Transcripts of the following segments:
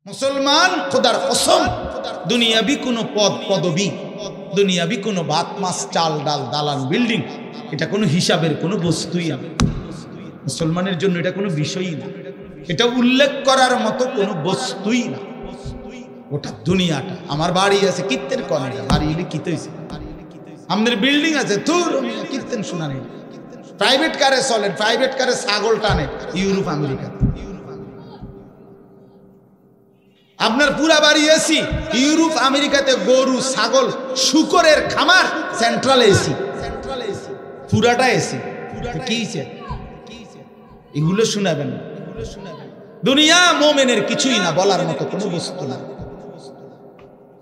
মুসলমান খোদার কসম দুনিয়াবি কোনো পদ পদবি, দুনিয়াবি কোনো ভাত মাছ চাল ডাল দালান বিল্ডিং, এটা কোনো হিসাবের কোনো বস্তুই না। মুসলমানের জন্য এটা কোনো বিষয়ই না, এটা উল্লেখ করার মতো কোনো বস্তুই না। ওটা দুনিয়াটা। আমার বাড়ি আছে কীর্তেন কনে, বাড়ি এলে কিতে হয়েছে, আমাদের বিল্ডিং আছে তোর কীর্তেন শোনা নেই। প্রাইভেট কারে চলেন, প্রাইভেট কারে ছাগল টানে ইউরোপ আমেরিকা। আপনার পুরা বাড়ি এসি, ইউরোপ আমেরিকাতে গরু ছাগল শুকরের খামার, সেন্ট্রাল এসি, পুরাটা এসি। কিছে এগুলো শোনাবেন না। দুনিয়া মোমেনের কিছুই না, বলার মতো কোনো বস্তু না,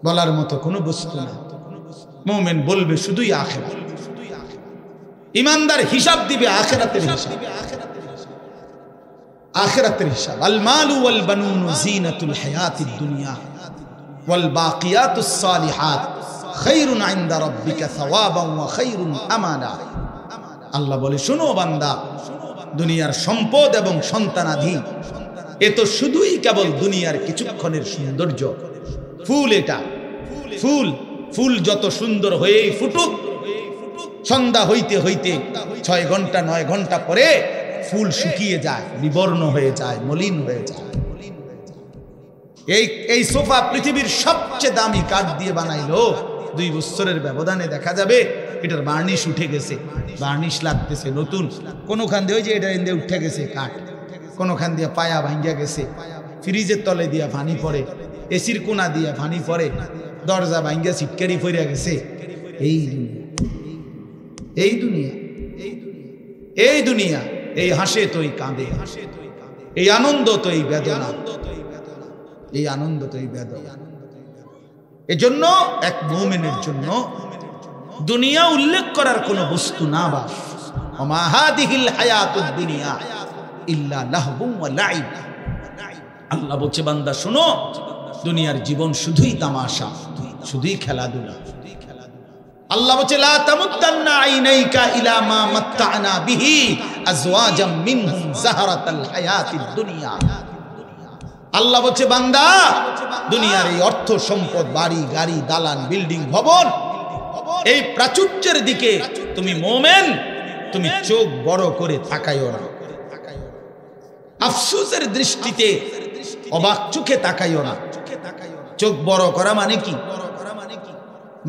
বলার মতো কোনো বস্তু না। মোমেন বলবে শুধুই আখিরাত। ইমানদার হিসাব দিবে আখিরাতের হিসাব, আখিরাতের হিসাব। আল মালু ওয়াল বানুনু জিনাতুল হায়াতিদ দুনিয়া ওয়াল বাকিয়াতুস সালিহাত খায়রুন ইনদা রাব্বিকা সাওয়াবান ওয়া খায়রুন আমানা। আল্লাহ বলে, শোনো বান্দা, দুনিয়ার সম্পদ এবং সন্তানাদি এ তো শুধুই কেবল দুনিয়ার কিছুক্ষণের সৌন্দর্য। ফুল এটা, ফুল ফুল যত সুন্দর হয়েই ফুটুক, সন্ধ্যা হইতে হইতে 6 ঘন্টা 9 ঘন্টা পরে ফুল শুকিয়ে যায়, বিবর্ণ হয়ে যায়, মলিন হয়ে যায়। এই সোফা পৃথিবীর সবচেয়ে দামি কাঠ দিয়ে বানাইলো, 2 বছরের ব্যবধানে দেখা যাবে এটার বার্নিশ উঠে গেছে, বার্নিশ লাগতেছে নতুন। কোনখান দিয়ে ওই যে এটা এনে উঠে গেছে কাঠ, কোনখান দিয়ে পায়া ভাঙ্গিয়া গেছে, ফ্রিজের তলে দিয়া পানি পড়ে, এসির কোনা দিয়া পানি পড়ে, দরজা ভাঙ্গিয়া সিটকারি পড়িয়া গেছে। এই দুনিয়া, এই দুনিয়া, এই দুনিয়া, এই হাসে তো এই কাঁদে, এই আনন্দ তো এই বেদনা, এই আনন্দ তো এই বেদনা। এজন্য এক মুমিনের জন্য দুনিয়া উল্লেখ করার কোনো বস্তু না। বাস ওমা হাদিহিল হায়াতুদ দুনিয়া ইল্লা লাহবুন ওয়া লাইব। আল্লাহ বলছে, বান্দা শোনো, দুনিয়ার জীবন শুধুই তামাশা, শুধুই খেলাধুলা। আল্লাহ বলছে, লা তামুদ্দান্না আইনাইকা ইলা মা মাত্তা'না বিহি আজওয়াজাম মিনহুম যাহরাতাল হায়াতিদ দুনিয়া। আল্লাহ বলছে, বান্দা দুনিয়ার এই অর্থ সম্পদ, বাড়ি গাড়ি দালান বিল্ডিং ভবন, এই প্রাচুর্যের দিকে তুমি মোমেন, তুমি চোখ বড় করে তাকাইও না। আফসোসের দৃষ্টিতে অবাক চোখে তাকাইও না। চোখ বড় করা মানে কি?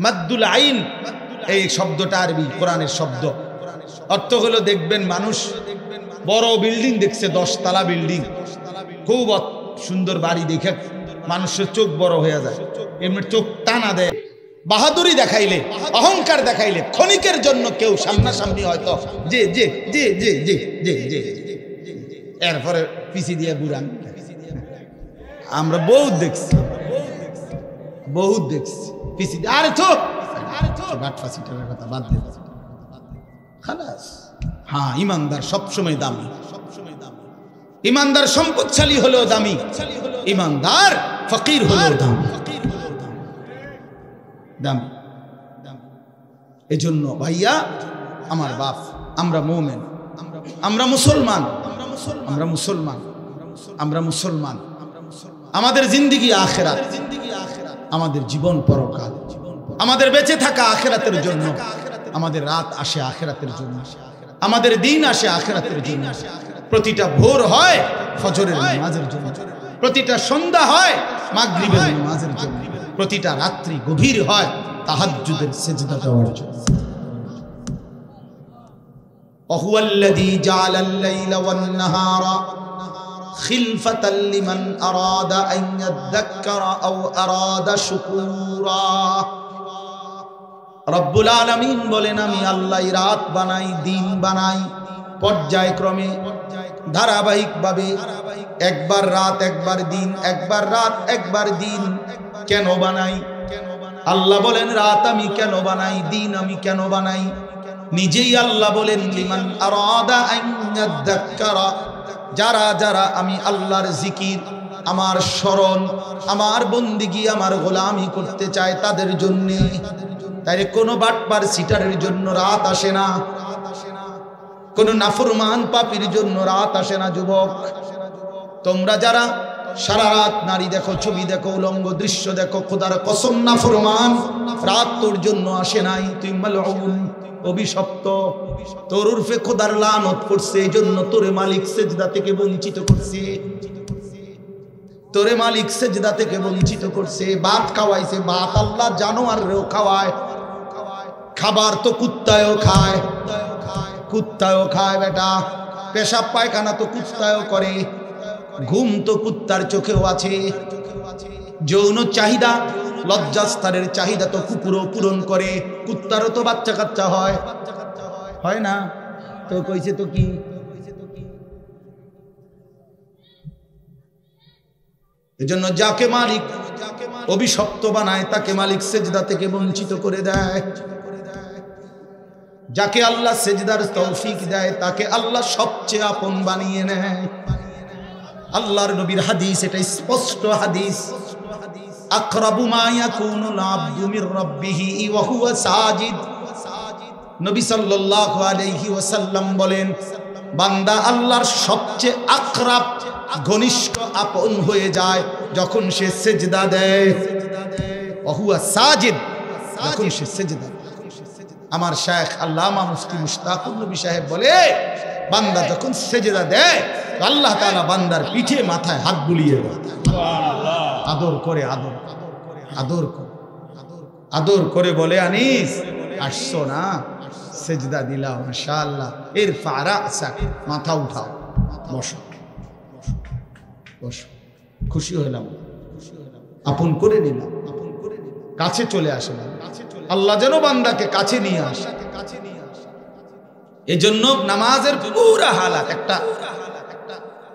মাদ্দুল আইন, এই শব্দটা আরবি কোরআনের শব্দ। অর্থ হলো, দেখবেন মানুষ বড় বিল্ডিং দেখছে, 10 তলা বিল্ডিং, খুব সুন্দর বাড়ি দেখে মানুষের চোখ বড় হয়ে যায়। এমনি চোখ টানা দেয়, বাহাদুরি দেখাইলে, অহংকার দেখাইলে, ক্ষণিকের জন্য কেউ সামনাসামনি হয়তো যে যে যে যে যে যে যে এরপরে পিছি দিয়ে বুড়ান। আমরা বহুত দেখছি, বহুত দেখছি পিছি। আরে তো বাটফাসিটার কথা বাদ দে, খালাস। হ্যাঁ, ইমানদার সবসময় দামি, ইমানদার সম্পদশালী হলেও দামি, ইমানদার ফকির হলেও দামি, দামি। এজন্য ভাইয়া আমার বাপ, আমরা মুমিন, আমরা মুসলমান, আমরা মুসলমান, আমরা মুসলমান। আমাদের জিন্দেগি আখিরাত, আমাদের জীবন পরকাল, আমাদের বেঁচে থাকা আখিরাতের জন্য, আমাদের রাত আসে আখিরাতের জন্য, আমাদের দিন আসে আখিরাতের জন্য। প্রতিটা ভোর হয় ফজরের নামাজের জন্য, প্রতিটা সন্ধ্যা হয় মাগরিবের নামাজের জন্য, প্রতিটা রাত্রি গভীর হয় তাহাজ্জুদের সিজদা দেওয়ার জন্য। ওয়াহুয়াল্লাযী জাআলাল লাইলা ওয়ান নাহারা খিলফাতাল লিমান আরাদা আন ইয়াযাক্কারা আও আরাদা শুকুরা। রব্বুল আলামিন বলেন, আমি আল্লাহ রাত বানাই, দিন বানাই, পর্যায়ক্রমে ধারাবাহিকভাবে, একবার রাত একবার দিন, একবার রাত একবার দিন। কেন বানাই? আল্লাহ বলেন, রাত আমি কেন বানাই, দিন আমি কেন বানাই? নিজেই আল্লাহ বলেন, লিমান আরাদা আন ইয়াযাক্কারা, যারা যারা আমি আল্লাহর জিকির, আমার স্মরণ, আমার বন্দিগি, আমার গোলামি করতে চায় তাদের জন্য। তাই কোনো বাটপার সিটারের জন্য রাত আসে না, কোন নাফরমান পাপীর জন্য রাত আসে না। যুবক, তোমরা যারা সারা রাত নারী দেখো, ছবি দেখো, উলঙ্গ দৃশ্য দেখো, খোদার কসম নাফরমান, রাত তোর জন্য আসে নাই, তুই মালউন, অভিশপ্ত, তোর উর্ফে খোদার লানত পড়ছে, এই জন্য তোরে মালিক সেজদা থেকে বঞ্চিত করছে, তোরে মালিক সেজদা থেকে বঞ্চিত করছে। ভাত খাওয়াইছে, ভাত আল্লাহ জানোয়ারেও খাওয়ায়, খাবার তো কুত্তায়ও খায়, কুত্তায়ও খায় বেটা, পেশাব পায়খানা তো কুত্তায়ও করে, ঘুম তো কুত্তার চোখেও আছে, যৌন চাহিদা লজ্জাস্থানের চাহিদা তো কুকুরও পূরণ করে, কুত্তারও তো বাচ্চা কাচ্চা হয়, হয় না? তো কইছে তো কি, এজন্য যাকে মালিক অভিশপ্ত বানায় তাকে মালিক সেজদা থেকে বঞ্চিত করে দেয়, যাকে আল্লাহ সেজদার তৌফিক দেয় তাকে আল্লাহ সবচেয়ে আপন বানিয়ে নেয়। আল্লাহর নবীর হাদিস, এটা স্পষ্ট হাদিস, আকরাবু মা ইয়াকুনুল আবদু মির রাব্বিহি ওয়া হুয়া সাজিদ, নবী সাল্লাল্লাহু আলাইহি ওয়াসাল্লাম বলেন, বান্দা আল্লাহর সবচেয়ে আকরাব ঘনিষ্ঠ আপন হয়ে যায় যখন সে সেজদা দেয়, ওয়া হুয়া সাজিদ, যখন সে সেজদা দেয়। আমার শায়েখ আল্লামা মুফতি মুশতাকুর নবী সাহেব বলে, বান্দা যখন সেজদা দেয় আল্লাহ তাআলা বান্দার পিঠে মাথায় হাত বুলিয়ে দেয়, আদর করে, আদর আদর করে, আদর করে বলে, আনিস আসছো না, সেজদা দিলাম, মাশাআল্লাহ, ইরফা রাসাক, মাথা উঠাও, বসো বসো, খুশি হলাম, আপন করে নিলাম, কাছে চলে আসলাম, আল্লাহ যেন বান্দাকে কাছে নিয়ে আসে। এজন্য নামাজের পুরা হালাত, একটা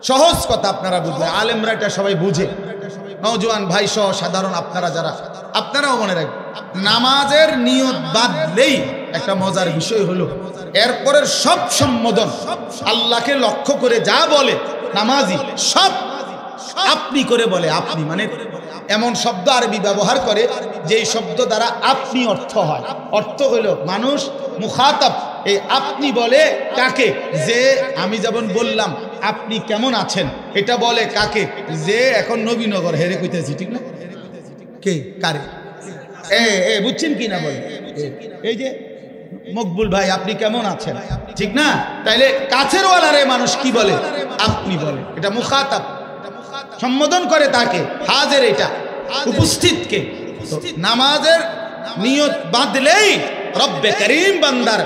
সহজ কথা আপনারা বুঝবেন, আলেমরা এটা সবাই বুঝে, নওজোয়ান ভাই সহ সাধারণ আপনারা যারা, আপনারাও মনে রাখবেন, নামাজের নিয়ত বাদলেই একটা মজার বিষয় হলো এরপরের সব সম্বোধন আল্লাহকে লক্ষ্য করে যা বলে নামাজি সব আপনি করে বলে, আপনি মানে এমন শব্দ আরবি ব্যবহার করে যেই শব্দ দ্বারা আপনি অর্থ হয়, অর্থ হলো মানুষ মুখাতাব, এই আপনি বলে কাকে, যে আমি যেমন বললাম আপনি কেমন আছেন, এটা বলে কাকে, যে এখন নবীনগর হেরে কইতেছি, ঠিক না, কে কারে, এ বুঝছেন কি না, বলে এই যে মকবুল ভাই আপনি কেমন আছেন, ঠিক না, তাইলে কাছের ওয়ালারে মানুষ কি বলে, আপনি বলে, এটা মুখাতাব, সম্বোধন করে তাকে, হাজের, এটা উপস্থিতকে। নামাজের নিয়ত বাঁধলেই রব্বে করিম বান্দার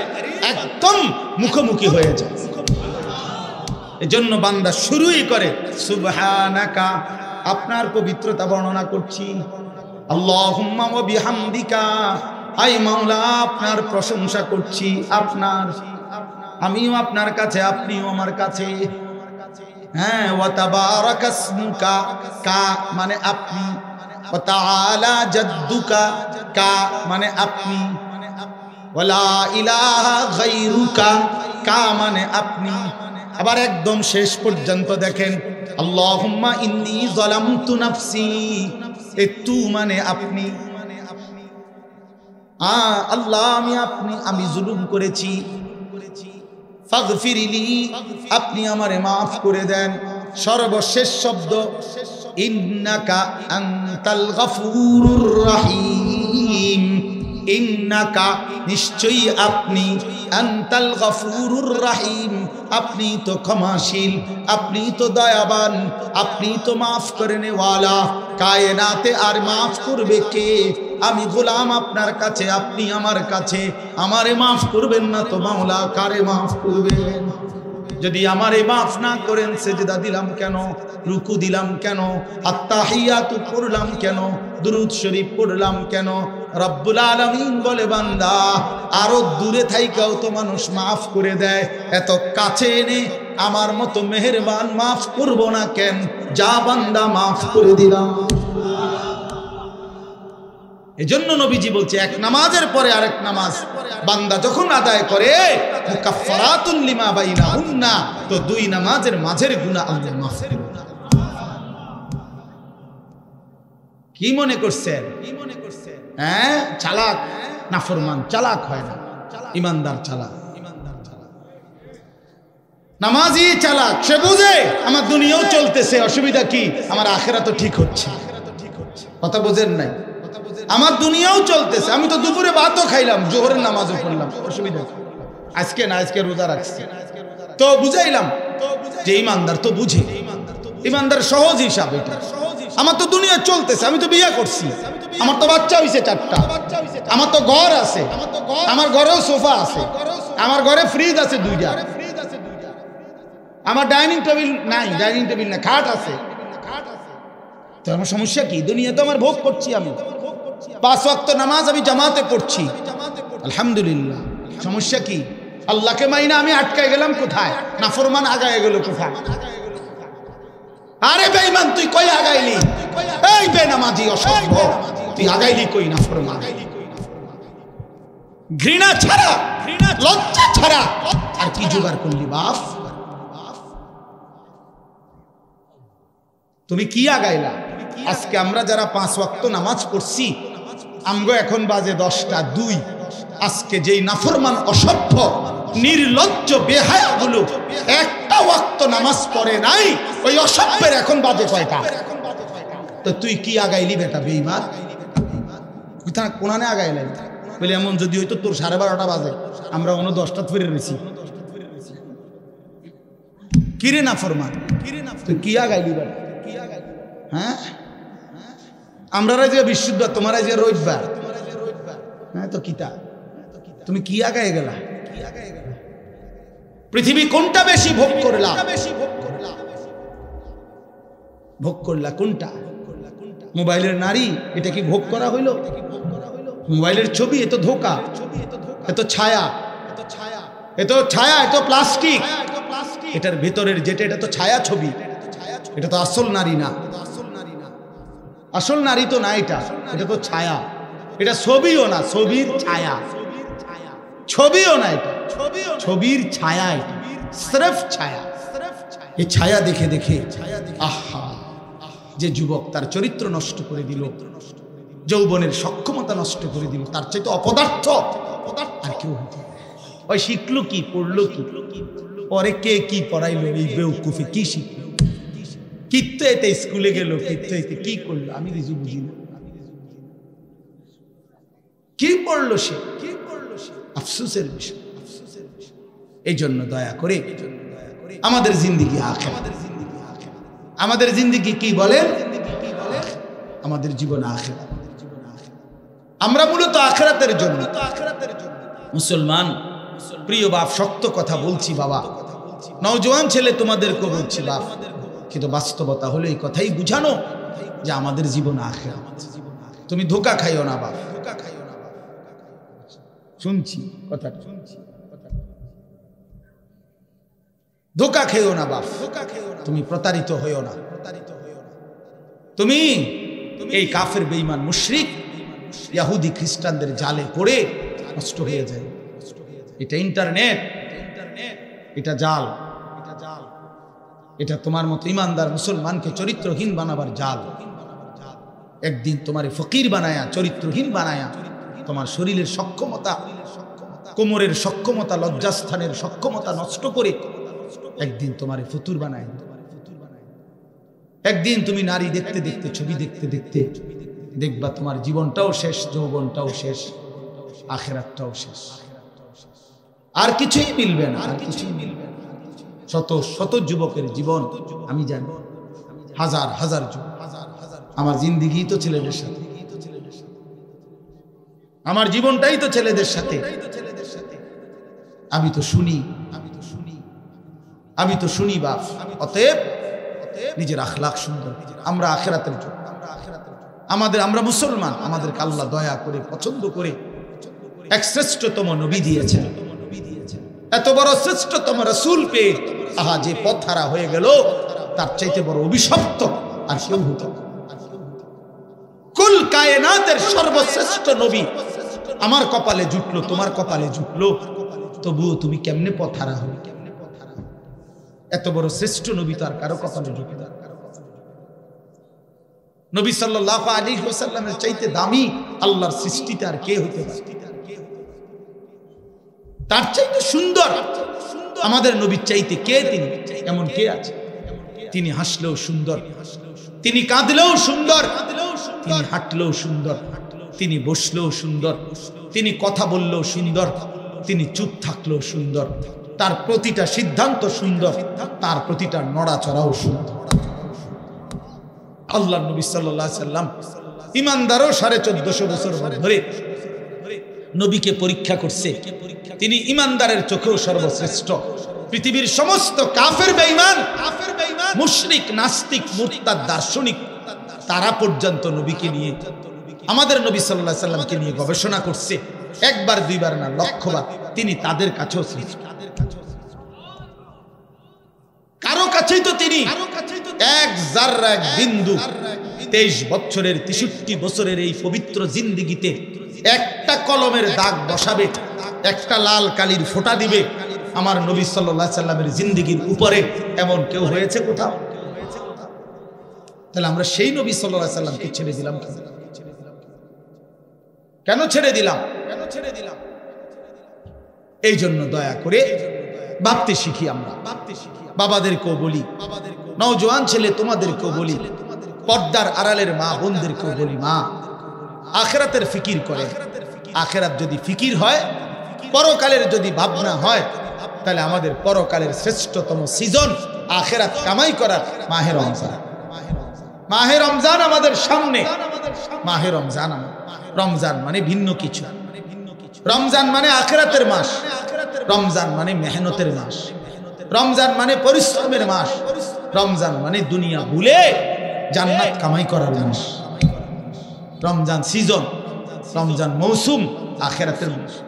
একদম মুখোমুখি হয়ে যায়। এজন্য বান্দা শুরুই করে সুবহানাকা, আপনার পবিত্রতা বর্ণনা করছি, আল্লাহুম্মা ওয়া বিহামদিকা, আই মাওলা আপনার প্রশংসা করছি, আপনার, আমিও আপনার কাছে, আপনিও আমার কাছে, হ্যাঁ, ওয়া তাবারাকা ইসমুকা, কা মানে আপনি, ওয়া তাআলা জাদ্দুকা, কা মানে আপনি, ওয়ালা ইলাহা গায়রুকা, কা মানে আপনি। আবার একদম শেষ পর্যন্ত দেখেন, আল্লাহুম্মা ইন্নী যালামতু নাফসি, এ তু মানে আপনি, আল্লাহ আমি জুলুম করেছি, ফাগফিরলি, আপনি আমারে মাফ করে দেন। সর্বশেষ শব্দ ইন্নাকা আনতাল গফুরুর রহিম, ইন্নাকা নিশ্চয়ই আপনি, আনতাল গফুরুর রহিম আপনি তো ক্ষমাশীল, আপনি তো দয়াবান, আপনি তো মাফ করে নেওয়ালা, কায়নাতে আর মাফ করবে কে, আমি গোলাম আপনার কাছে, আপনি আমার কাছে, আমারে মাফ করবেন না তো মাওলা কারে মাফ করবেন? যদি আমারে মাফ না করেন সেজদা দিলাম কেন, রুকু দিলাম কেন, আত্তাহিয়াতু পড়লাম কেন, দুরূদ শরীফ পড়লাম কেন? রব্বুল আলামিন বলে, বান্দা আরো দূরে থাইকাও তো মানুষ মাফ করে দেয়, এত কাছে এনে আমার মতো মেহেরবান মাফ করব না কেন? যা বান্দা মাফ করে দিলাম। এজন্য নবীজি বলছে, এক নামাজের পরে আরেক নামাজ বান্দা যখন আদায় করে মুকাফফারাতুন লিমা বাইনাহুন্না, তো দুই নামাজের মাঝের গুনাহ আল্লাহ মাফ করে দেন। কি মনে করছেন? হ্যাঁ, চালাক নাফরমান চালাক হয় না, ইমানদার চালাক। নামাজি চালাক, সে বুঝে আমার দুনিয়াও চলতেছে, অসুবিধা কি, আমার আখিরাতও ঠিক হচ্ছে। কথা বোঝেন নাই? আমার দুনিয়াও চলতেছে, আমি তো দুপুরে ভাতও খাইলাম, জোহরের নামাজও পড়লাম, অসুবিধা কি? আজকে না, আজকে রোজা রাখছি, তো বুঝাইলাম যে ইমানদার তো বুঝে, ইমানদার সহজ হিসাব এটা। আমার তো দুনিয়া চলতেছে, আমি তো বিয়ে করছি, আমার তো বাচ্চা হইছে 4টা, আমার তো ঘর আছে, আমার ঘরেও সোফা আছে, আমার ঘরে ফ্রিজ আছে 2টা, আমার ডাইনিং টেবিল নাই, ডাইনিং টেবিল না, খাট আছে। তো আমার সমস্যা কি? দুনিয়া তো আমার ভোগ করছি, আমি 5 ওয়াক্ত নামাজ আমি জামাতে পড়ছি, আলহামদুলিল্লাহ। সমস্যা কি? আল্লাহকে মাইনা আমি আটকায় গেলাম কোথায়? নাফরমান আগায় গেল কোথায়? আরে বেঈমান, তুই কই আগাইলি? এই বেনামাজি অসভ্য, তুই আগাইলি কই? নাফরমান, ঘৃণা ছাড়া, লজ্জা ছাড়া আর কি জোগাড় করলি বাপ? তুমি কি আগাইলা? আজকে আমরা যারা 5 ওয়াক্ত নামাজ পড়ছি, আমগো এখন বাজে 10টা 2, আজকে যেই নাফরমান অসভ্য নির্লজ্জ বেহায়াগুলো একটা ওয়াক্ত নামাজ পড়ে নাই, ওই অসভ্যের এখন বাজে কয়টা? তো তুই কি আগাইলি বেটা বেঈমান? কোনানে আগাইলি বলে এমন যদি হইতো তোর 12:30 বাজে, আমরা 10টা ফিরে রয়েছি। কিরে নাফরমান, তুই কি আগাইলি বেটা? হ্যাঁ, আমরা যে বিশুদ্ধ, তোমার যে রোজবার, হ্যাঁ তো কিতা, তুমি কি আগায় গেলা? পৃথিবী কোনটা বেশি ভোগ করলা? ভোগ করলা কোনটা? মোবাইলের নারী, এটা কি ভোগ করা হইল? মোবাইলের ছবি, এ তো ধোকা, এ তো ছায়া, এ তো ছায়া, এ তো প্লাস্টিক, এটার ভেতরের যেটা, এটা তো ছায়া ছবি, এটা তো আসল নারী না। আসল নারী তো না, এটা এটা তো ছায়া, এটা ছবিও না, ছবির ছায়া, ছবিও না, এটা ছবির ছায়া, এটা স্রেফ ছায়া। এই ছায়া দেখে দেখে আহা, যে যুবক তার চরিত্র নষ্ট করে দিল, যৌবনের সক্ষমতা নষ্ট করে দিল, তার চাইতে অপদার্থ আর কেউ হতে। ওই শিখলো কি, পড়লো কি, পরে কে কি পড়াইলো, এই বেউকুফি কি শিখলো? কিত্ত এতে স্কুলে গেল, কিত্ত এতে কি করলো, আমি কিছু বুঝি না। কি পড়লো সে? আফসোসের বিষয়। এই জন্য দয়া করে আমাদের জিন্দেগি আখিরাত, আমাদের জিন্দেগি কি বলেন? আমাদের জীবন আখিরাত। আমরা মূলত আখিরাতের জন্য মুসলমান। প্রিয় বাপ, শক্ত কথা বলছি বাবা, নওজোয়ান ছেলে তোমাদেরকে বলছি বাপ, কিন্তু বাস্তবতা হলো এই কথাই বুঝানো যে আমাদের জীবন আখিরাত। তুমি ধোকা খাইও না বাপ, শুনছি কথাটা, ধোকা খেও না বাপ, তুমি প্রতারিত হইও না। তুমি এই কাফের বেঈমান মুশরিক ইহুদি খ্রিস্টানদের জালে পড়ে নষ্ট হয়ে যায়। এটা ইন্টারনেট, এটা জাল, এটা তোমার মতো ইমানদার মুসলমানকে চরিত্রহীন বানাবার জাল। একদিন তোমারে ফকির বানায়া, চরিত্রহীন বানায়া, তোমার শরীরের সক্ষমতা, কোমরের সক্ষমতা, লজ্জাস্থানের সক্ষমতা নষ্ট করে একদিন তোমারে ফতুর বানায়। একদিন তুমি নারী দেখতে দেখতে, ছবি দেখতে দেখতে দেখবা তোমার জীবনটাও শেষ, যৌবনটাও শেষ, আখিরাতটাও শেষ, আর কিছুই মিলবে না, আর কিছুই মিলবে না। শত শত যুবকের জীবন আমি জানি, হাজার হাজার যুবক। আমার জিন্দেগি তো ছেলেদের সাথে, আমার জীবনটাই তো ছেলেদের সাথে। আমি তো শুনি, আমি তো শুনি বাপ। অতএব নিজের আখলাক সুন্দর, আমরা আখিরাতের জন্য, আমরা মুসলমান, আমাদেরকে আল্লাহ দয়া করে, পছন্দ করে এক শ্রেষ্ঠতম নবী দিয়েছেন। এত বড় শ্রেষ্ঠতম রাসূল পেয়ে আহা, যে পথ হারা হয়ে গেল, তার চাইতে বড় অভিশপ্ত আর কেউ হতো। কুল কায়নাতের সর্বশ্রেষ্ঠ নবী আমার কপালে জুটলো, তোমার কপালে জুটলো, তবুও তুমি কেমনে পথ হারা হবে? এত বড় শ্রেষ্ঠ নবী তো আর কারো কপালে জুটে না। নবী সাল্লাল্লাহু আলাইহি ওয়াসাল্লামের চাইতে দামি আল্লাহর সৃষ্টিতে আর কে হতে পারে? তার চাইতে সুন্দর আমাদের নবীর চাইতে কে তিনি? এমন কে আছে? তিনি হাসলেও সুন্দর, তিনি কাঁদলেও সুন্দর, তিনি হাঁটলেও সুন্দর, তিনি বসলেও সুন্দর, তিনি কথা বললেও সুন্দর, তিনি চুপ থাকলেও সুন্দর, তার প্রতিটা সিদ্ধান্ত সুন্দর, তার প্রতিটা নড়াচড়াও সুন্দর। আল্লাহ নবী সাল্লাল্লাহু আলাইহি সাল্লাম ইমানদারও 1450 বছর ধরে নবীকে পরীক্ষা করছে। তিনি ইমানদারের চোখেও সর্বশ্রেষ্ঠ। পৃথিবীর সমস্ত কাফের বেঈমান, মুশরিক, নাস্তিক, মুরতাদ, দার্শনিক তারা পর্যন্ত নবীকে নিয়ে, আমাদের নবী সাল্লাল্লাহু আলাইহি সাল্লামকে নিয়ে গবেষণা করছে। একবার দুইবার না, লক্ষবার। তিনি তাদের কাছেও শ্রেষ্ঠ। কারো কাছেই তো তিনি এক জাররা, এক বিন্দু 23 বছরের 63 বছরের এই পবিত্র জিন্দেগিতে একটা কলমের দাগ বসাবে, একটা লাল কালির ফোঁটা দিবে আমার নবী সাল্লাল্লাহু আলাইহি সাল্লামের জিন্দেগির উপরে, এমন কেউ হয়েছে কোথাও? তাহলে আমরা সেই নবী সাল্লাল্লাহু আলাইহি সাল্লামকে ছেড়ে দিলাম কেন? ছেড়ে দিলাম? এই জন্য দয়া করে ভাবতে শিখি। আমরা বাবাদেরকেও বলি, নওজোয়ান ছেলে তোমাদেরকেও বলি, পর্দার আড়ালের মা বোনদেরকেও বলি, মা আখিরাতের ফিকির করে। আখিরাত যদি ফিকির হয়, পরকালের যদি ভাবনা হয়, তাহলে আমাদের পরকালের শ্রেষ্ঠতম সিজন আখিরাত কামাই করার মাহে রমজান। মাহে রমজান আমাদের সামনে। মাহে রমজান, রমজান মানে ভিন্ন কিছু। রমজান মানে আখিরাতের মাস, রমজান মানে মেহনতের মাস, রমজান মানে পরিশ্রমের মাস, রমজান মানে দুনিয়া ভুলে জান্নাত কামাই করার মাস। রমজান সিজন, রমজান মৌসুম, আখিরাতের মৌসুম,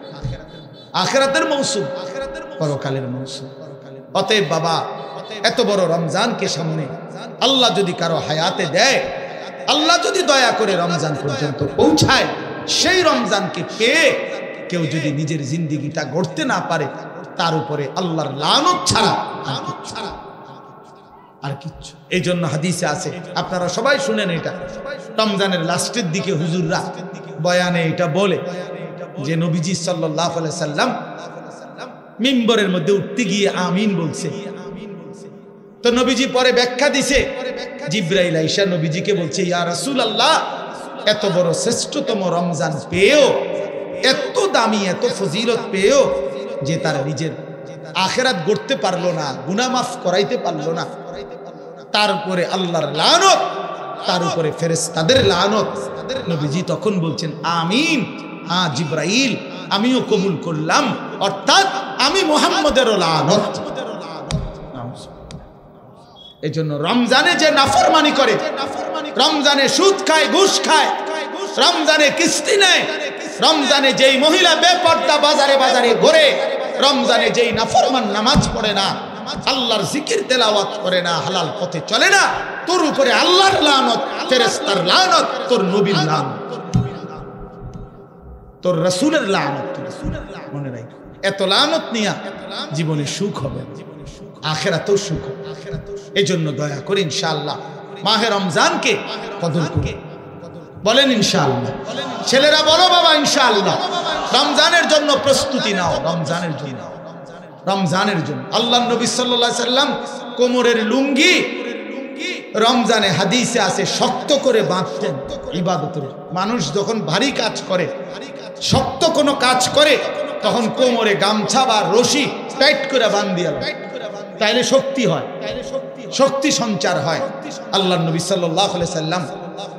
আখিরাতের মৌসুম, পরকালের মৌসুম। অতএব বাবা, এত বড় রমজানকে সামনে আল্লাহ যদি কারো হায়াতে দেয়, আল্লাহ যদি দয়া করে রমজান পর্যন্ত পৌঁছায়, সেই রমজানকে পেয়ে কেউ যদি নিজের জিন্দেগিটা গড়তে না পারে, তার উপরে আল্লাহর লানত ছাড়া আর কিচ্ছু। এই জন্য হাদিসে আছে, আপনারা সবাই শুনেন, এটা রমজানের লাস্টের দিকে হুজুররা বয়ানে এটা বলে যে নবীজি সাল্লাল্লাহু আলাইহি সাল্লাম মিম্বরের মধ্যে উঠতে গিয়ে আমিন বলছে। তো নবীজি পরে ব্যাখ্যা দিছে, জিবরাইল আইসা নবীজিকে বলছে, ইয়া রাসূলুল্লাহ, এত বড় শ্রেষ্ঠতম রমজান পেয়েও, এত দামি, এত ফজিলত পেয়েও যে তার নিজের আখিরাত গড়তে পারলো না, গুনাহ মাফ করাইতে পারলো না, তার উপরে আল্লাহর লানত, তার উপরে ফেরেশতাদের লানত। নবীজি তখন বলছেন আমিন, জিবরাইল আমিও কবুল করলাম, অর্থাৎ আমি মুহাম্মদেরও লানত। এই জন্য রমজানে যে নাফরমানি করে, রমজানে সুদ খায়, ঘুষ খায়, রমজানে কিস্তি নেয়, রমজানে যেই মহিলা বেপর্দা বাজারে বাজারে ঘোরে, রমজানে যেই নাফরমান নামাজ পড়ে না, আল্লাহর জিকির তেলাওয়াত করে না, হালাল পথে চলে না, তোর উপরে আল্লাহর লানত, ফেরেশতার লানত, তোর নবীর লানত, তোর রাসূলের লানত। মনে রাখ, এত লানত নিয়া জীবনে সুখ হবে, আখিরাতেও সুখ হবে। এই জন্য দয়া করে ইনশাআল্লাহ মাহে রমজানকে কদর করুন। বলেন ইনশাআল্লাহ। ছেলেরা বলো বাবা ইনশাআল্লাহ। রমজানের জন্য প্রস্তুতি নাও, রমজানের জন্য, রমজানের জন্য। আল্লাহ নবী সাল্লাল্লাহু আলাইহি সাল্লাম কোমরের লুঙ্গি রমজানে হাদিসে আছে শক্ত করে বাঁধতেন ইবাদতের। মানুষ যখন ভারী কাজ করে, শক্ত কোনো কাজ করে, তখন কোমরে গামছা বা রশি টাইট করে বাঁধিয়ে, তাইলে শক্তি হয়, শক্তি সঞ্চার হয়। আল্লাহ নবী সাল্লাল্লাহু আলাইহি সাল্লাম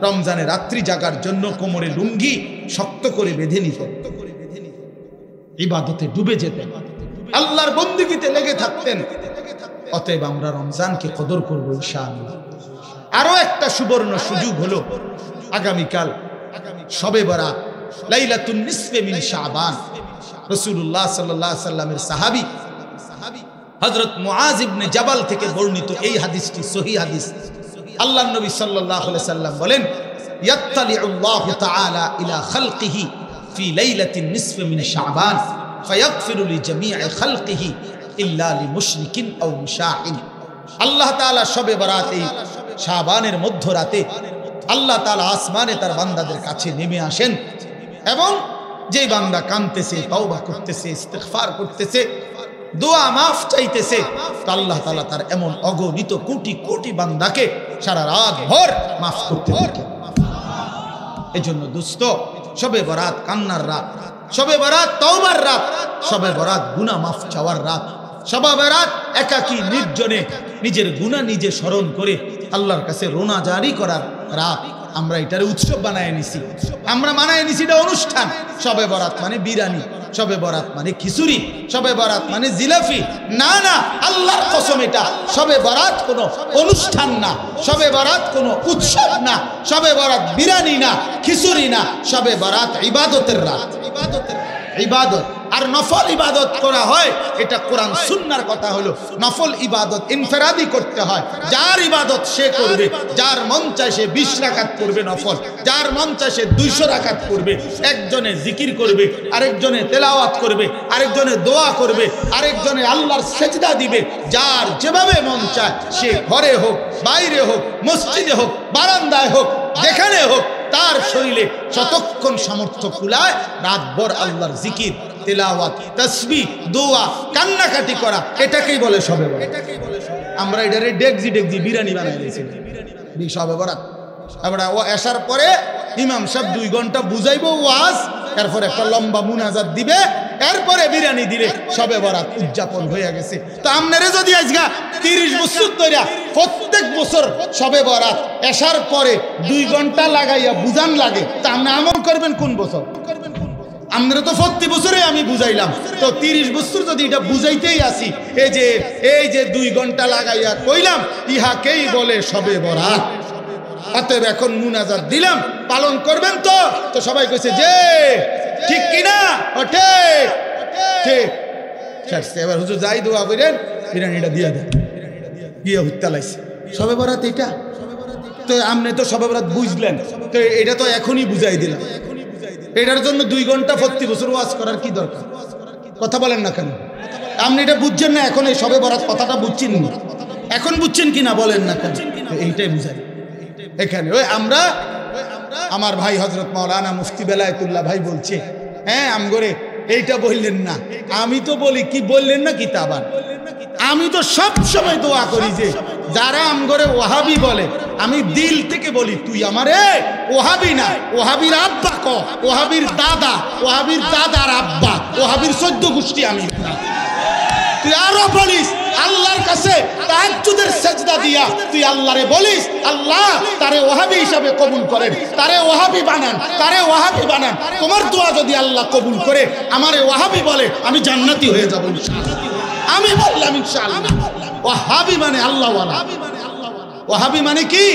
রমজানে রাত্রি জাগার জন্য কোমরে লুঙ্গি শক্ত করে বেঁধে নিতেন, ইবাদতে ডুবে যেতেন, আল্লাহর বন্দেগীতে লেগে থাকতেন। অতএব আমরা রমজানকে কদর করব ইনশাআল্লাহ। আরো একটা সুবর্ণ সুযোগ হলো আগামীকাল শবে বরাত, লাইলাতুন নিসফে মিন শাবান। রাসূলুল্লাহ সাল্লাল্লাহু আলাইহি সাল্লামের সাহাবী হযরত মুআজ ইবনে জাবাল থেকে বর্ণিত এই হাদিসটি সহিহ হাদিস। আল্লাহর নবী সাল্লাল্লাহু আলাইহি সাল্লাম বলেন, ইয়াত্তালিউল্লাহু তাআলা ইলা খালকিহি ফি লাইলাতিন নিসফি মিন শাবান ফায়াগফিরু লিজামিই খালকিহি ইল্লা লিমুশরিকিন আও মুশাহিন। আল্লাহ তাআলা শবে বরাত এই শাবানের মধ্যরাতে আল্লাহ তাআলা আসমানে তার বান্দাদের কাছে নেমে আসেন, এবং যেই বান্দা কাঁদতেছে, তওবা করতেছে, ইস্তিগফার করতেছে, দোয়া মাফ চাইতেছে, তো আল্লাহ তাআলা তার এমন অগণিত কোটি কোটি বান্দাকে সারা রাত ভর মাফ করতে থাকে। এজন্য দোস্ত, শবে বরাত কান্নার রাত, শবে বরাত তওবার রাত, শবে বরাত গুনাহ মাফ চাওয়ার রাত, শবে বরাত একাকী নির্জনে নিজের গুনাহ নিজে স্মরণ করে আল্লাহর কাছে রোনা জারি করার রাত। আমরা এটারে উৎসব বানায় নিছি, আমরা বানায় নিছি এটা অনুষ্ঠান। শবে বরাত মানে বিরিয়ানি, শবে বরাত মানে খিচুড়ি, শবে বরাত মানে জিলাপি। না না, আল্লাহর কসম, এটা শবে বরাত কোনো অনুষ্ঠান না, শবে বরাত কোনো উৎসব না, শবে বরাত বিরিয়ানি না, খিচুড়ি না, শবে বরাত ইবাদতের রাত। ইবাদত আর নফল ইবাদত করা হয়, এটা কোরআন সুন্নাহর কথা হলো। নফল ইবাদত ইনফিরাদি করতে হয়, যার ইবাদত সে করবে, যার মন চায় সে 20 রাকাত করবে নফল, যার মন চায় সে 200 রাকাত করবে। একজনে জিকির করবে, আরেকজনে তেলাওয়াত করবে, আরেকজনে দোয়া করবে, আরেকজনে আল্লাহর সেজদা দিবে। যার যেভাবে মন চায়, সে ঘরে হোক, বাইরে হোক, মসজিদে হোক, বারান্দায় হোক, যেখানে হোক, তার শরীরে যতক্ষণ সামর্থ্য কুলায় রাতভর আল্লাহর জিকির, তেলাওয়াত, তাসবিহ, দোয়া, কান্নাকাটি করা, এটাকেই বলে শবে বরাত। আমরা এটারে ডেকজি ডেকজি বিরিয়ানি বানাই দিয়েছি শবে বরাত। আমরা ও আসার পরে ইমাম সাহেব 2 ঘন্টা বুঝাইবো ওয়াজ, এরপর একটা লম্বা মুনাজাত দিবে, এরপরে বিরিয়ানি দিলে শবে বরাত উদযাপন হয়ে গেছে। তো আপনারে যদি আজকে 30 বছর ধরে প্রত্যেক বছর শবে বরাত আসার পরে 2 ঘন্টা লাগাইয়া বুঝান লাগে, তা আপনি আমল করবেন কোন বছর? আপনারা তো প্রতি বছরে আমি বুঝাইলাম, তো 30 বছর যদি এটা বুঝাইতেই আসি, এই যে 2 ঘন্টা লাগাইয়া কইলাম, ইহাকেই বলে শবে বরাত। অতএব এখন মুনাজাত দিলাম, পালন করবেন তো? তো সবাই কইছে যে ঠিক কিনা, ও ঠিক ঠিক। এবার হুজুর যাই দোয়া করেন, বিরিয়ানিটা দিয়ে দেন, গিয়ে হত্যা লাইছে শবে বরাত এটা। তো আপনি তো শবে বরাত বুঝলেন, তো এটা তো এখনই বুঝাই দিলাম। এটার জন্য 2 ঘন্টা প্রতি বছর ওয়াজ করার কি দরকার? কথা বলেন না কেন? আপনি এটা বুঝছেন না, এখন এই শবে বরাত কথাটা বুঝছেন না, এখন বুঝছেন কিনা বলেন না কেন? এইটাই বুঝাই এখানে। ওই আমরা, আমার ভাই হযরত মাওলানা মুফতি বেলায়েতুল্লাহ ভাই বলছে, হ্যাঁ আমগরে এইটা বললেন না। আমি তো বলি কি বললেন না কিতাবান, আমি তো সব সময় দোয়া করি যে যারা আমগরে ওয়াহাবি বলে, আমি দিল থেকে বলি, তুই আমারে ওয়াহাবি না, ওয়াহাবির আব্বা ক, ওয়াহাবির দাদা, ওয়াহাবির দাদার আব্বা, ওয়াহাবির 14 গোষ্ঠী আমি না। তুই আরো বলিস আল্লাহর কাছে তাহাজ্জুদের সেজদা দিয়া তুই আল্লাহরে বলিস, আল্লাহ তারে ওয়াহাবি হিসাবে কবুল করেন, তারে ওয়াহাবি বানান, তারে ওয়াহাবি বানান। তোমার দোয়া যদি আল্লাহ কবুল করে আমারে ওয়াহাবি বলে, আমি জান্নাতি হয়ে যাব ইনশাআল্লাহ। আমি বললাম ইনশাআল্লাহ। ওয়াহাবি মানে আল্লাহওয়ালা, ওয়াহাবি মানে কি?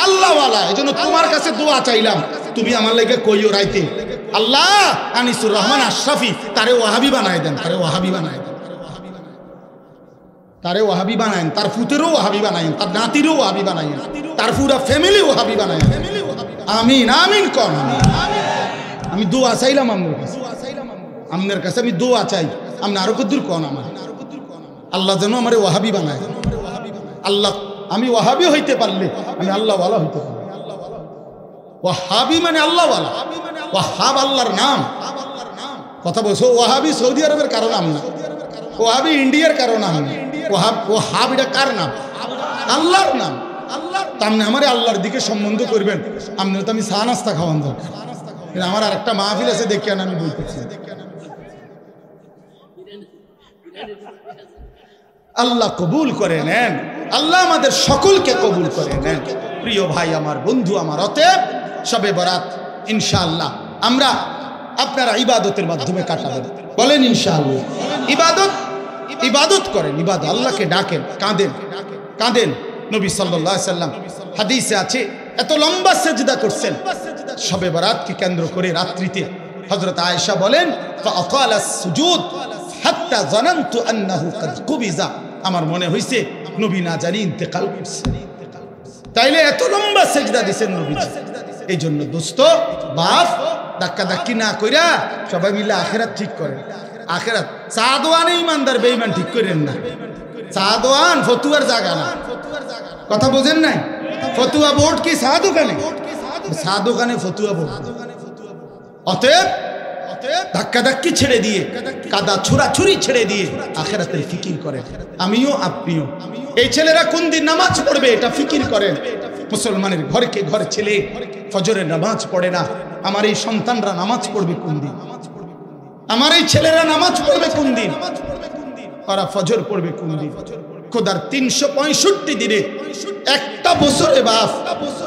আল্লাহওয়ালা। এজন্য তোমার কাছে দোয়া চাইলাম, তুমি আমার লাগি কইও রাইতে, আল্লাহ আনিসুর রহমান আশরাফি তারে ওয়াহাবি বানায় দেন, তারে ওয়াহাবি বানায় দেন, তারে ওয়াহাবি বানায়েন, তার ফুতেরও ওয়াহাবি বানায়েন, তার নাতিরও ওয়াহাবি বানায়েন, তার পুরা ফ্যামিলি ওয়াহাবি বানায়েন। আমিন আমিন কোন। আমি দোয়া চাইলাম আপনার কাছে, আপনার কাছে আমি দোয়া চাই, আপনি আরো কদ্দুর কোন আমার, আল্লাহ যেন আমারে ওয়াহাবি বানায়। আল্লাহ, আমি ওয়াহাবি হইতে পারলে আমি আল্লাহওয়ালা হইতে পারবো। ওয়াহাবি মানে আল্লাহওয়ালা, ওয়াহাব আল্লাহর নাম। কথা বলছো, ওয়াহাবি সৌদি আরবের কারো নাম না, ওয়াহাবি ইন্ডিয়ার কারো নাম না, ওয়াহাব এটা কার নাম? আল্লাহর নাম। তামনে আমারে আল্লাহর দিকে সম্বন্ধ করবেন, আপনি তো আমি চা নাস্তা খাওয়ান দরকার। আমার আর একটা মাহফিল আছে দেখে আমি বলতেছি, আল্লাহ কবুল করে নেন, আল্লাহ আমাদের সকলকে কবুল করে নেন। প্রিয় ভাই আমার, বন্ধু আমার, অতএব শবে বরাত ইনশাআল্লাহ আমরা আপনারা ইবাদতের মাধ্যমে কাটাবেন। বলেন ইনশাআল্লাহ। ইবাদত করেন, ইবাদত, আল্লাহকে ডাকেন, কাঁদেন কাঁদেন। নবী সাল্লাল্লাহু আলাইহি সাল্লাম হাদিসে আছে, এত লম্বা সেজদা করছেন শবে বরাতকে কেন্দ্র করে রাত্রিতে। হযরত আয়েশা বলেন, ফাআতালা সুজুদ হাত্তা জানানতু আন্নাহু কাদ কুবিজা, আমার মনে হইছে নবী না জানি ইন্তেকাল করছে। তাইলে এত লম্বা সেজদা দিয়েছেন নবীজি। এই জন্য দোস্ত বাপ, ধাক্কা ধাক্কি না কইরা সবাই মিলে আখিরাত ঠিক করেন। আখিরাত সাদওয়ানে ইমানদার বেঈমান ঠিক করেন না। সাদওয়ান ফতুয়ার জায়গা না, কথা বোঝেন নাই? ফতুয়া বোর্ড কি সাদওয়ানে? সাদওয়ানে ফতুয়া বোর্ড। অতএব ধাক্কাধাক্কি ছেড়ে দিয়ে, কাদা ছুড়াছুরি ছেড়ে দিয়ে আখিরাতের ফিকির করেন। আমিও আপনিও। এই ছেলেরা কোন দিন নামাজ পড়বে এটা ফিকির করেন। মুসলমানের ঘরকে ঘর ছেলে ফজরের নামাজ পড়ে না, আমার এই সন্তানরা নামাজ পড়বে কোন দিন? আমার এই ছেলেরা নামাজ পড়বে কোন দিন? ওরা ফজর পড়বে কোন দিন? খোদার 365 দিনে একটা বছরে বাপ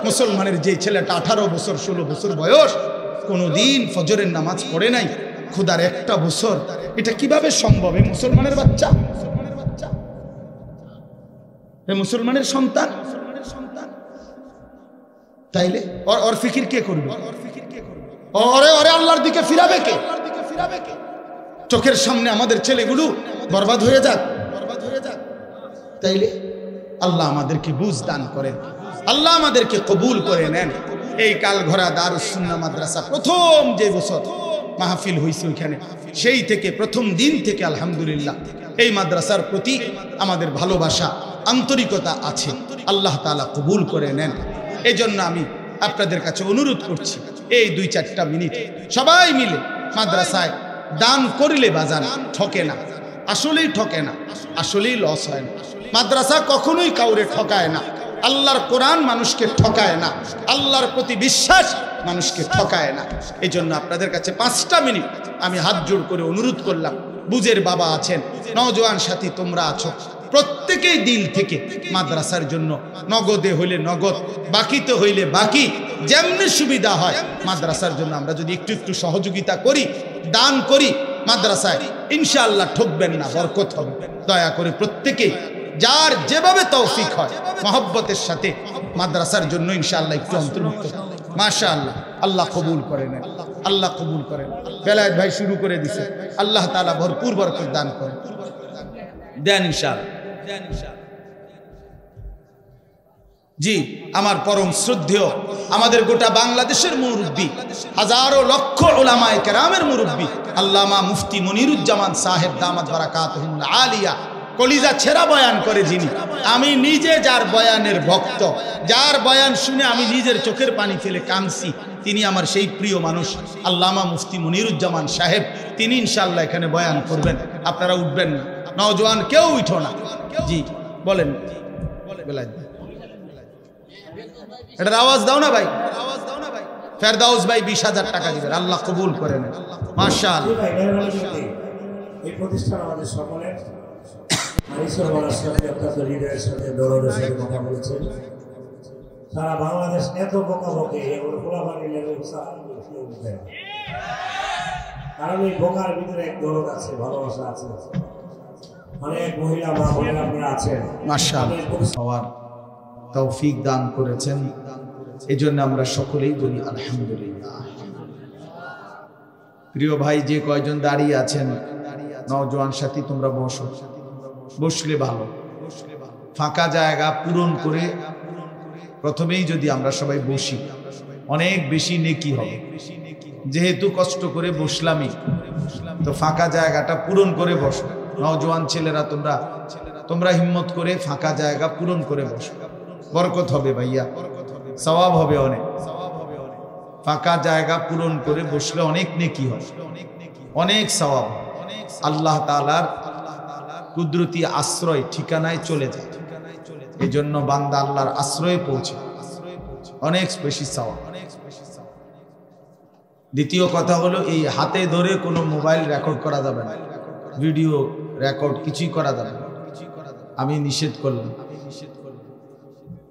মুসলমানের যে ছেলেটা 18 বছর 16 বছর বয়স কোনদিন ফজরের নামাজ পড়ে নাই, খোদার একটা বছর, এটা কিভাবে সম্ভব? এই মুসলমানের বাচ্চা, এই মুসলমানের সন্তান, তাইলে ওর ফিকির কে করবে? ওরে ওরে আল্লাহর দিকে ফিরাবে কে? চোখের সামনে আমাদের ছেলেগুলো বরবাদ হয়ে যাক, তাইলে আল্লাহ আমাদেরকে বুঝ দান করেন, আল্লাহ আমাদেরকে কবুল করে নেন। এই কালঘরা দারুস সুন্নাহ মাদ্রাসা প্রথম যে বছর মাহফিল হয়েছে ওইখানে, সেই থেকে প্রথম দিন থেকে আলহামদুলিল্লাহ এই মাদ্রাসার প্রতি আমাদের ভালোবাসা আন্তরিকতা আছে, আল্লাহ তাআলা কবুল করে নেন। এই জন্য আমি আপনাদের কাছে অনুরোধ করছি, এই 2-4টা মিনিট সবাই মিলে মাদ্রাসায় দান করলে বাজান ঠকে না, আসলেই ঠকে না, আসলেই লস হয় না। মাদ্রাসা কখনোই কাউরে ঠকায় না, আল্লাহর কোরআন মানুষকে ঠকায় না, আল্লাহর প্রতি বিশ্বাস মানুষকে ঠকায় না। এই জন্য আপনাদের কাছে 5টা মিনিট আমি হাত জোড় করে অনুরোধ করলাম, বুঝের বাবা আছেন, নওজোয়ান সাথী তোমরা আছো, প্রত্যেকেই দিল থেকে মাদ্রাসার জন্য নগদে হইলে নগদ, বাকিতে হইলে বাকি, যেমনি সুবিধা হয় মাদ্রাসার জন্য আমরা যদি একটু একটু সহযোগিতা করি, দান করি, মাদ্রাসায় ইনশাআল্লাহ ঠকবেন না, বরকত হবে। দয়া করে প্রত্যেকেই যার যেভাবে তৌফিক হয় মহব্বতের সাথে মাদ্রাসার জন্য ইনশাআল্লাহ একটু অন্তর্ভুক্ত, মাশাআল্লাহ, আল্লাহ কবুল করে নেন, আল্লাহ কবুল করেন। বেলায়েত ভাই শুরু করে দিছে, আল্লাহ তাআলা ভরপুর বরকত দান করেন, দেন ইনশাআল্লাহ। জি, আমার পরম শ্রদ্ধেয় আমাদের গোটা বাংলাদেশের মুরব্বী, হাজারো লক্ষ উলামায়ে কেরামের মুরব্বী আল্লামা মুফতি মনিরুজ্জামান সাহেব দামাত বারাকাতুহুল আলিয়া, কলিজা ছেঁড়া বয়ান করে যিনি, আমি নিজে যার বয়ানের ভক্ত, যার বয়ান শুনে আমি নিজের চোখের পানি ফেলে কাঁদছি, তিনি আমার সেই প্রিয় মানুষ আল্লামা মুফতি মনিরুজ্জামান সাহেব। তিনি ইনশাআল্লাহ এখানে বয়ান করবেন, আপনারা উঠবেন না, নওজোয়ান কেউ উঠো না। জি বলেন, এটার আওয়াজ দাও না ভাই, ফেরদাউস ভাই 20,000 টাকা দিবেন, আল্লাহ কবুল করে নেন, মাশাআল্লাহ। এই প্রতিষ্ঠান আমাদের সকলের হৃদয়ের সাথে দরদের সাথে কথা বলেছেন। সারা বাংলাদেশ এত বকাবকি, কারণ এই বোকার ভিতরে এক দরদ আছে, ভালোবাসা আছে, অনেক মহিলা মা বোনেরা আপনারা আছেন, মাশাআল্লাহ তৌফিক দান করেছেন, এই জন্য আমরা সকলেই বলি আলহামদুলিল্লাহ। প্রিয় ভাই যে কয়জন দাঁড়িয়ে আছেন, নওজোয়ান সাথী তোমরা বসো, বসলে ভালো, ফাঁকা জায়গা পূরণ করে প্রথমেই যদি আমরা সবাই বসি অনেক বেশি নেকি হবে। যেহেতু কষ্ট করে বসলামই, তো ফাঁকা জায়গাটা পূরণ করে বসো। নওজোয়ান ছেলেরা তোমরা হিম্মত করে ফাঁকা জায়গা পূরণ করে বসো, বরকত হবে ভাইয়া, সওয়াব হবে অনেক। ফাঁকা জায়গা পূরণ করে বসলে অনেক নেকি হয়, অনেক সওয়াব, আল্লাহ তাআলার কুদরতি আশ্রয় ঠিকানায় চলে যায়। এই জন্য বান্দা আল্লাহর আশ্রয়ে পৌঁছে, অনেক বেশি সওয়াব। দ্বিতীয় কথা হলো, এই হাতে ধরে কোনো মোবাইল রেকর্ড করা যাবে না, ভিডিও রেকর্ড কিছুই করা যাবে না, আমি নিষেধ করলাম,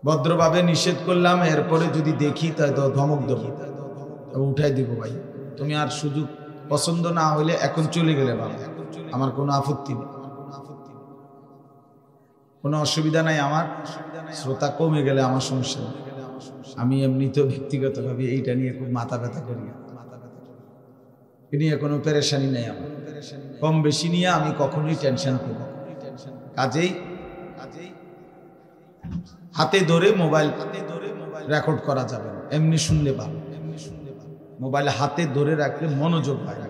ভদ্রভাবে নিষেধ করলাম। এরপরে যদি দেখি তাই তো ধমক দেবো, উঠাই দিব, ভাই তুমি আর সুযোগ, পছন্দ না হইলে এখন চলে গেলে বাবা, আমার কোনো আপত্তি নেই, কোনো অসুবিধা নাই, আমার শ্রোতা কমে গেলে আমার সমস্যা নেই। আমি এমনিতেও ব্যক্তিগতভাবে এইটা নিয়ে খুব মাথা ব্যথা করি, এ নিয়ে কোনো পেরেশানি নেই আমার, কম বেশি নিয়ে আমি কখনোই টেনশন করি না। কাজেই হাতে ধরে মোবাইল রেকর্ড করা যাবে না, এমনি শুনলে ভালো। মোবাইল হাতে ধরে রাখলে মনোযোগ হয়,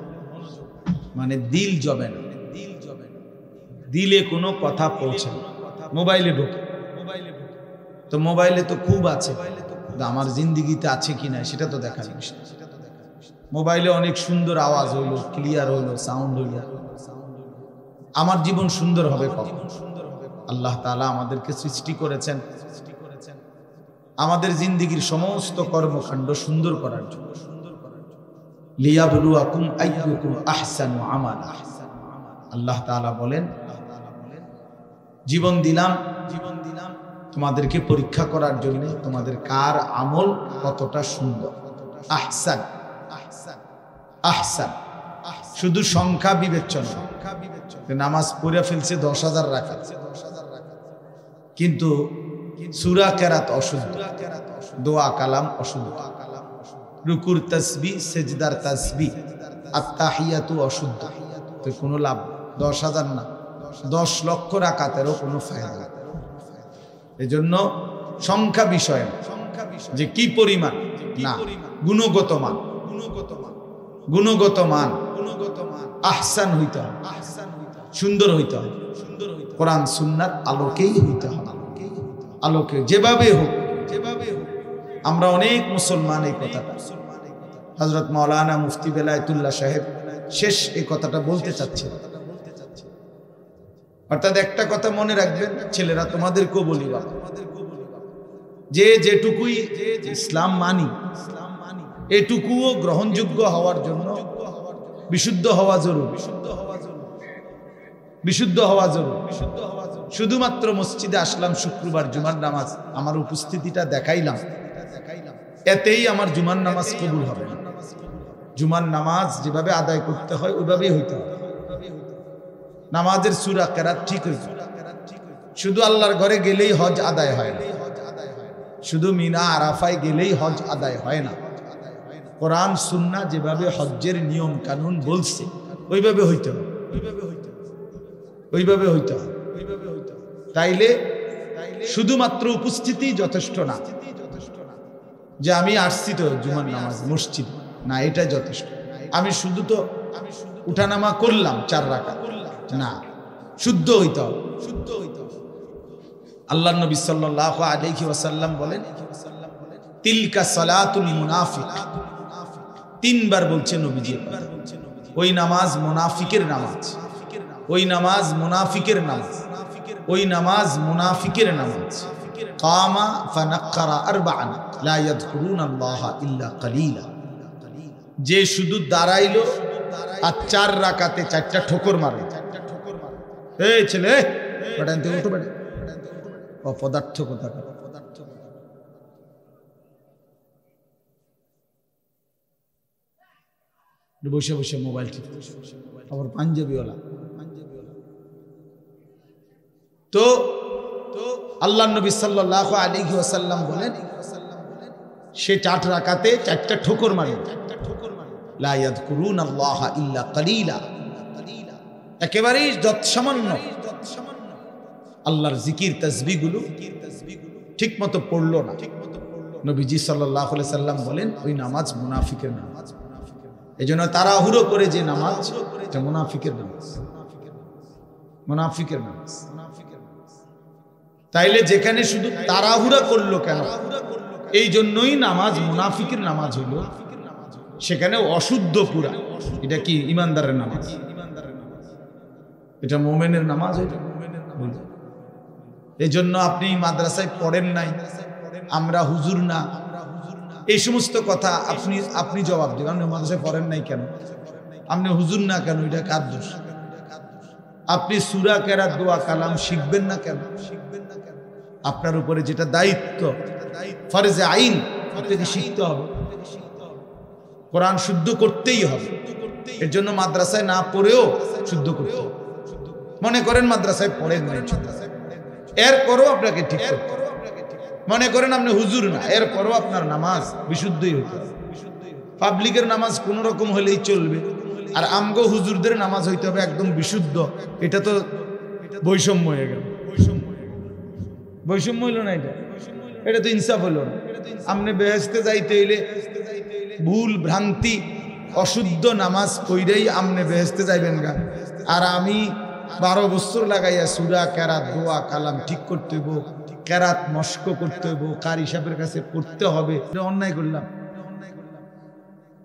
মানে দিল জবে না, দিলে কোনো কথা পৌঁছে না, মোবাইলে ঢোকে। তো মোবাইলে তো খুব আছে, আমার জিন্দিগিতে আছে কিনা সেটা তো দেখার বিষয়। মোবাইলে অনেক সুন্দর আওয়াজ হইল, ক্লিয়ার হইল, সাউন্ড হইল, আমার জীবন সুন্দর হবে কখন? আল্লাহ তাআলা আমাদেরকে সৃষ্টি করেছেন আমাদের জিন্দেগীর সমস্ত কর্মকাণ্ড সুন্দর করার জন্য। লিয়াবলুয়াকুম আইয়ুকুম আহসানু আমালা। আল্লাহ তাআলা বলেন, জীবন দিলাম তোমাদেরকে পরীক্ষা করার জন্য, তোমাদের কার আমল কতটা সুন্দর। আহসান, আহসান শুধু সংখ্যা বিবেচনা। নামাজ পড়ে ফেলছে 10,000 রাকাত, কিন্তু সূরা কেরাত অশুদ্ধ, দোয়া কালাম অশুদ্ধ, রুকুর তাসবিহ, সেজদার তাসবিহ, আত্তাহিয়াতু অশুদ্ধ, তো কোনো লাভ। 10,000 না, 10 লক্ষ রাকাতেরও কোনো ফায়দা। এজন্য সংখ্যা বিষয় যে কি পরিমাণ না, গুণগত মান, গুণগত মান, আহসান হইতে হবে, সুন্দর হইতে হবে, কোরআন সুন্নাহর আলোকেই হইতে হবে, আলোকে যেভাবে হোক। আমরা অনেক মুসলমান এই কথাটা, হযরত মাওলানা মুফতি বেলায়েতুল্লাহ সাহেব শেষ এই কথাটা বলতে চাচ্ছেন। অর্থাৎ একটা কথা মনে রাখবেন ছেলেরা, তোমাদেরকেও বলি বাবা, যে যেটুকুই ইসলাম মানি এটুকুও গ্রহণযোগ্য হওয়ার জন্য বিশুদ্ধ হওয়া জরুরি, বিশুদ্ধ হওয়া জরুরি। শুধুমাত্র মসজিদে আসলাম শুক্রবার জুমার নামাজ, আমার উপস্থিতিটা দেখাইলাম, এতেই আমার জুমার নামাজ কবুল হবে না। জুমার নামাজ যেভাবে আদায় করতে হয় ওইভাবেই হইতে হবে। নামাজের সূরা কেরাত ঠিক হইতে, শুধু আল্লাহর ঘরে গেলেই হজ আদায় হয় না, শুধু মিনা আরাফায় গেলেই হজ আদায় হয় না। কোরআন সুন্নাহ যেভাবে হজ্জের নিয়ম কানুন বলছে ওইভাবে হইতে হবে, ওইভাবে হইতে হবে। তাইলে শুধুমাত্র উপস্থিতি যথেষ্ট না, যে আমি আসছি তো জুমার নামাজ মসজিদ, না এটা যথেষ্ট। আমি শুধু তো উঠানামা করলাম 4 রাকাত, না, শুদ্ধ হইতে হবে, শুদ্ধ হইতে হবে। আল্লাহ নবী সাল্লাল্লাহু আলাইহি ওয়াসাল্লাম বলেন, তিলকা সালাতুল মুনাফিক। 3 বার বলছে নবীজি, ওই নামাজ মুনাফিকের নামাজ, ওই নামাজ মুনাফিকের নামাজ, ওই নামাজ মুনাফিকের নামাজ। কামা ফানাক্কারা আরবাআন লা ইয়াযকুরুনাল্লাহা ইল্লা কালিলা। যে শুধু দাঁড়াইলো আর 4 রাকাতে 4টা ঠোকর মারে। এই ছেলে বড়ান থেকে উঠো, বেটা অপদার্থ কথা, বসে বসে মোবাইল ঠিক, আবার পাঞ্জাবিওয়ালা। তো আল্লাহ নবী সাল্লাল্লাহু আলাইহি ওয়াসাল্লাম বলেন, সে 4 রাকাতে 4টা ঠোকর মারে। লা ইয়াযকুরুনাল্লাহা ইল্লা কালিলা, একেবারেই যৎসামান্য আল্লাহর জিকির তাসবিহগুলো ঠিক মতো পড়লো না। নবীজি সাল্লাল্লাহু আলাইহি সাল্লাম বলেন, ওই নামাজ মুনাফিকের নামাজ। এজন্য তাড়াহুড়ো করে যে নামাজ, এটা মুনাফিকের নামাজ, মুনাফিকের নামাজ। তাইলে যেখানে শুধু তাড়াহুড়া করলো কেন, এই জন্যই নামাজ মুনাফিকের নামাজ হইল, সেখানে অশুদ্ধ পুরা। এটা কি ইমানদারের নামাজ? এটা মুমিনের নামাজ হইল। এই জন্য আপনি মাদ্রাসায় পড়েন নাই, আমরা হুজুর না, এই সমস্ত কথা আপনি জবাব দেবেন। আপনি মাদ্রাসায় পড়েন নাই কেন, আপনি হুজুর না কেন, এটা কার দোষ? আপনি সূরা কেরাত দোয়া কালাম শিখবেন না কেন? আপনার উপরে যেটা দায়িত্ব, ফরজে আইন, আপনাকে শিখতে হবে। কোরআন শুদ্ধ করতেই হবে। এর জন্য মাদ্রাসায় না পড়েও শুদ্ধ করতে হবে। মনে করেন মাদ্রাসায় পড়েন নাই, এরপরও আপনাকে ঠিক করতে হবে। মনে করেন আপনি হুজুর না, এরপরও আপনার নামাজ বিশুদ্ধই হতে হবে। পাবলিকের নামাজ কোন রকম হলেই চলবে, আর আমগো হুজুরদের নামাজ হইতে হবে একদম বিশুদ্ধ। এটা তো বৈষম্য হয়ে গেল। বৈষম্য হইল না, এটা তো ইনসাফ হইল না। আপনি বেহেশতে যাইতে হইলে ভুল ভ্রান্তি অশুদ্ধ নামাজ কইরেই আপনি বেহেশতে যাইবেন গা, আর আমি 12 বছর লাগাইয়া সূরা কেরাত দোয়া কালাম ঠিক করতে হইব, কেরাত মস্ক করতে হইব, কারি সাহেবের কাছে পড়তে হবে, এটা অন্যায় করলাম।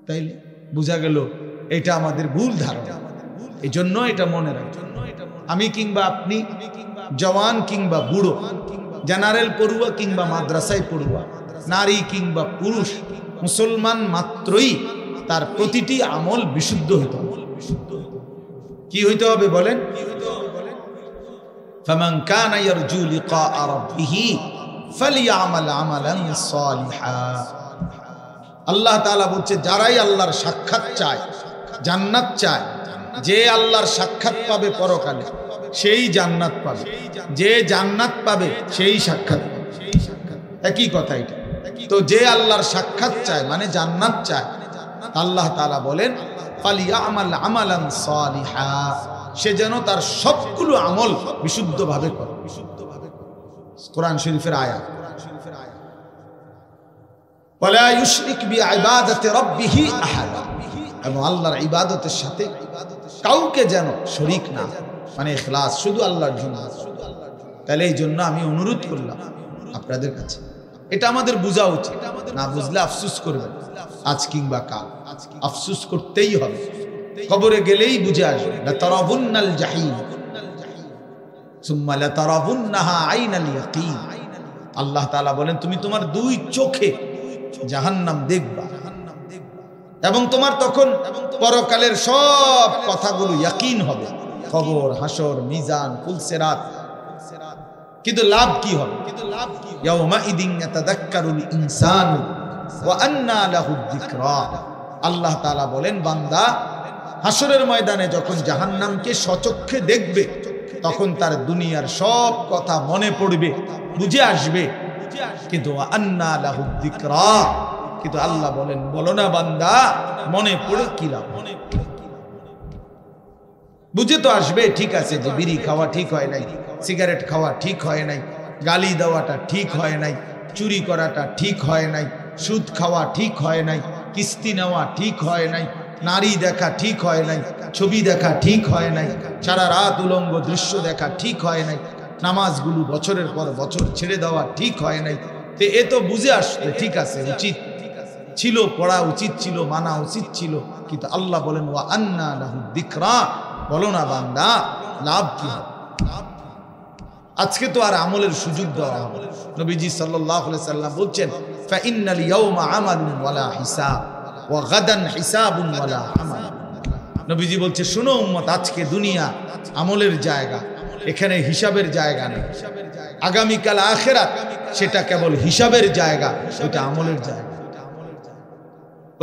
তাইলে বোঝা গেল এটা আমাদের ভুল ধারণা। এই জন্য এটা মনে রাখবেন, আমি কিংবা আপনি, জওয়ান কিংবা বুড়ো, জেনারেল পড়ুয়া কিংবা মাদ্রাসায় পড়ুয়া, নারী কিংবা পুরুষ, মুসলমান মাত্রই তার প্রতিটি আমল বিশুদ্ধ হইতে হবে। কি হইতে হবে বলেন? ফামান কানা ইয়ারজু লিকা রাব্বিহি ফালইআমাল আমালান সালিহা। আল্লাহ তাআলা বলছে, যারাই আল্লাহর সাক্ষাৎ চায়, জান্নাত চায়, যে আল্লাহর সাক্ষাৎ পাবে পরকালে সেই জান্নাত পাবে, যে জান্নাত পাবে সেই সাক্ষাৎ পাবে। একই কথা এটা। তো যে আল্লাহর সাক্ষাৎ চায় মানে জান্নাত চায়, আল্লাহ তাআলা বলেন ফালিয়ামাল আমালান সালিহা, সে যেন তার সবগুলো আমল বিশুদ্ধভাবে করে। কোরআন শরীফের আয়াত। ওয়ালা ইউশরিক বিইবাদাতি রাব্বিহি আহাদা, এবং আল্লাহর ইবাদতের সাথে কাউকে যেন শরীক না, মানে ইখলাস, শুধু আল্লাহর জন্য। তাহলে এই জন্য আমি অনুরোধ করলাম আপনাদের কাছে, এটা আমাদের বোঝা উচিত। না বুঝলে আফসোস করবেন, আজ কিংবা কাল আফসোস করতেই হবে। কবরে গেলেই বুঝে আসবে, লাতারাবুন্নাল জাহিম সুম্মা লাতারাবুন্নাহা আইনাল ইয়াকিন। আল্লাহ তাআলা বলেন, তুমি তোমার দুই চোখে জাহান্নাম দেখবা, এবং তোমার তখন পরকালের সব কথাগুলো ইয়াকিন হবে, কবর, হাসর, মিজান, পুলসিরাত। কিন্তু লাভ কি হবে? ইয়াউমা ইদিন ইয়াতাযাক্কারুল ইনসানু ওয়া আন্না লাহু যিকরা। আল্লাহ তাআলা বলেন, বান্দা হাসরের ময়দানে যখন জাহান্নামকে সচক্ষে দেখবে, তখন তার দুনিয়ার সব কথা মনে পড়বে, বুঝে আসবে। কিন্তু ওয়া আন্না লাহু যিকরা, কিন্তু আল্লাহ বলেন, বলো না বান্দা, মনে পড়ে কি লাভ? বুঝে তো আসবে, ঠিক আছে, যে বিড়ি খাওয়া ঠিক হয় নাই, সিগারেট খাওয়া ঠিক হয় নাই, গালি দেওয়াটা ঠিক হয় নাই, চুরি করাটা ঠিক হয় নাই, সুদ খাওয়া ঠিক হয় নাই, কিস্তি নেওয়া ঠিক হয় নাই, নারী দেখা ঠিক হয় নাই, ছবি দেখা ঠিক হয় নাই, সারা রাত উলঙ্গ দৃশ্য দেখা ঠিক হয় নাই, নামাজগুলো বছরের পর বছর ছেড়ে দেওয়া ঠিক হয় নাই। তো এ তো বুঝে আসলে ঠিক আছে, উচিত ছিল, পড়া উচিত ছিল, মানা উচিত ছিল। কিন্তু আল্লাহ বলেন, ওয়া আন্না লাহু যিকরা, বলো না বান্দা, লাভ কি? আজকে তো আর আমলের সুযোগ দেওয়া হবে। নবীজি সাল্লাল্লাহু আলাইহি সাল্লাম বলছেন, ফা ইন্নাল ইয়াওমা আমালুন ওয়ালা হিসাব ওয়া গাদান হিসাবুন ওয়ালা আমাল। নবীজি বলছে, শোনো উম্মত, আজকে দুনিয়া আমলের জায়গা, এখানে হিসাবের জায়গা নেই। আগামীকাল আখিরাত, সেটা কেবল হিসাবের জায়গা, ওটা আমলের জায়গা।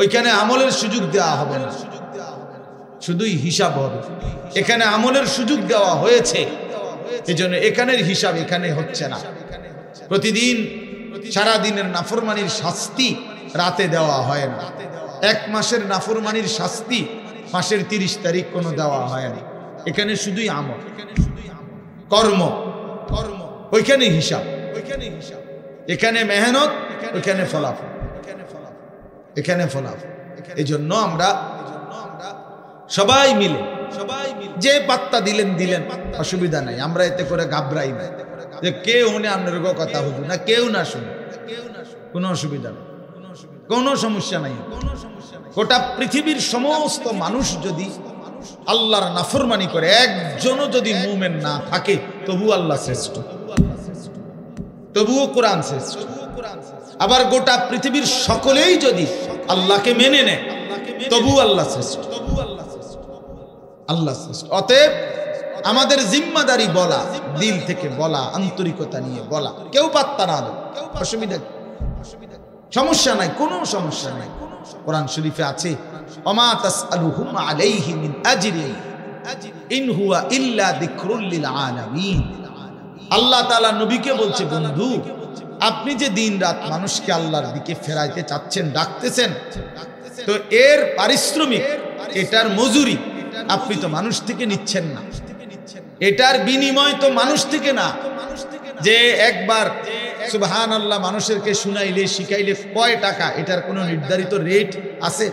ওইখানে আমলের সুযোগ দেওয়া হবে না, শুধুই হিসাব হবে। এখানে আমলের সুযোগ দেওয়া হয়েছে, এজন্য এখানের হিসাব এখানে হচ্ছে না। প্রতিদিন সারা দিনের নাফরমানির শাস্তি রাতে দেওয়া হয় না। এক মাসের নাফরমানির শাস্তি মাসের 30 তারিখ কোনো দেওয়া হয় না। এখানে শুধুই আমল, কর্ম, ওইখানে হিসাব, এখানে মেহনত, ওইখানে ফলাফল, এখানে ফলাফল। এই জন্য আমরা সবাই মিলে, যে পাত্তা দিলেন, অসুবিধা নাই, আমরা এতে করে ঘাবড়াই না যে কেউ উনি আপনার কথা হুজুর না, কেউ না শুনে, কোনো অসুবিধা নেই, কোনো সমস্যা নাই। গোটা পৃথিবীর সমস্ত মানুষ যদি আল্লাহর নাফরমানি করে, একজনও যদি মুমিন না থাকে, তবু আল্লাহ শ্রেষ্ঠ, তবুও কোরআন শ্রেষ্ঠ। আবার গোটা পৃথিবীর সকলেই যদি আল্লাহকে মেনে নেয়, তবু আল্লাহ শ্রেষ্ঠ, আল্লাহ শ্রেষ্ঠ। অতএব আমাদের জিম্মাদারি বলা, দিল থেকে বলা, আন্তরিকতা নিয়ে বলা, কেউ পাত্তা না দেয়, অসুবিধা, সমস্যা নাই, কোনো সমস্যা নাই। কোরআন শরীফে আছে, ওমা তাসআলুহুম আলাইহি মিন আজরিন ইন হুয়া ইল্লা যিকরুল লিল আলামিন। আল্লাহ তাআলা নবীকে বলছে, বন্ধু, আপনি যে দিন রাত মানুষকে আল্লাহর দিকে ফেরাইতে চাচ্ছেন, ডাকতেছেন, তো এর পারিশ্রমিক, এটার মজুরি আপনি তো মানুষ থেকে নিচ্ছেন না, এটার বিনিময় তো মানুষ থেকে না। যে একবার সুবহানাল্লাহ মানুষেরকে শুনাইলে, শিখাইলে কয় টাকা, এটার কোনো নির্ধারিত রেট আছে?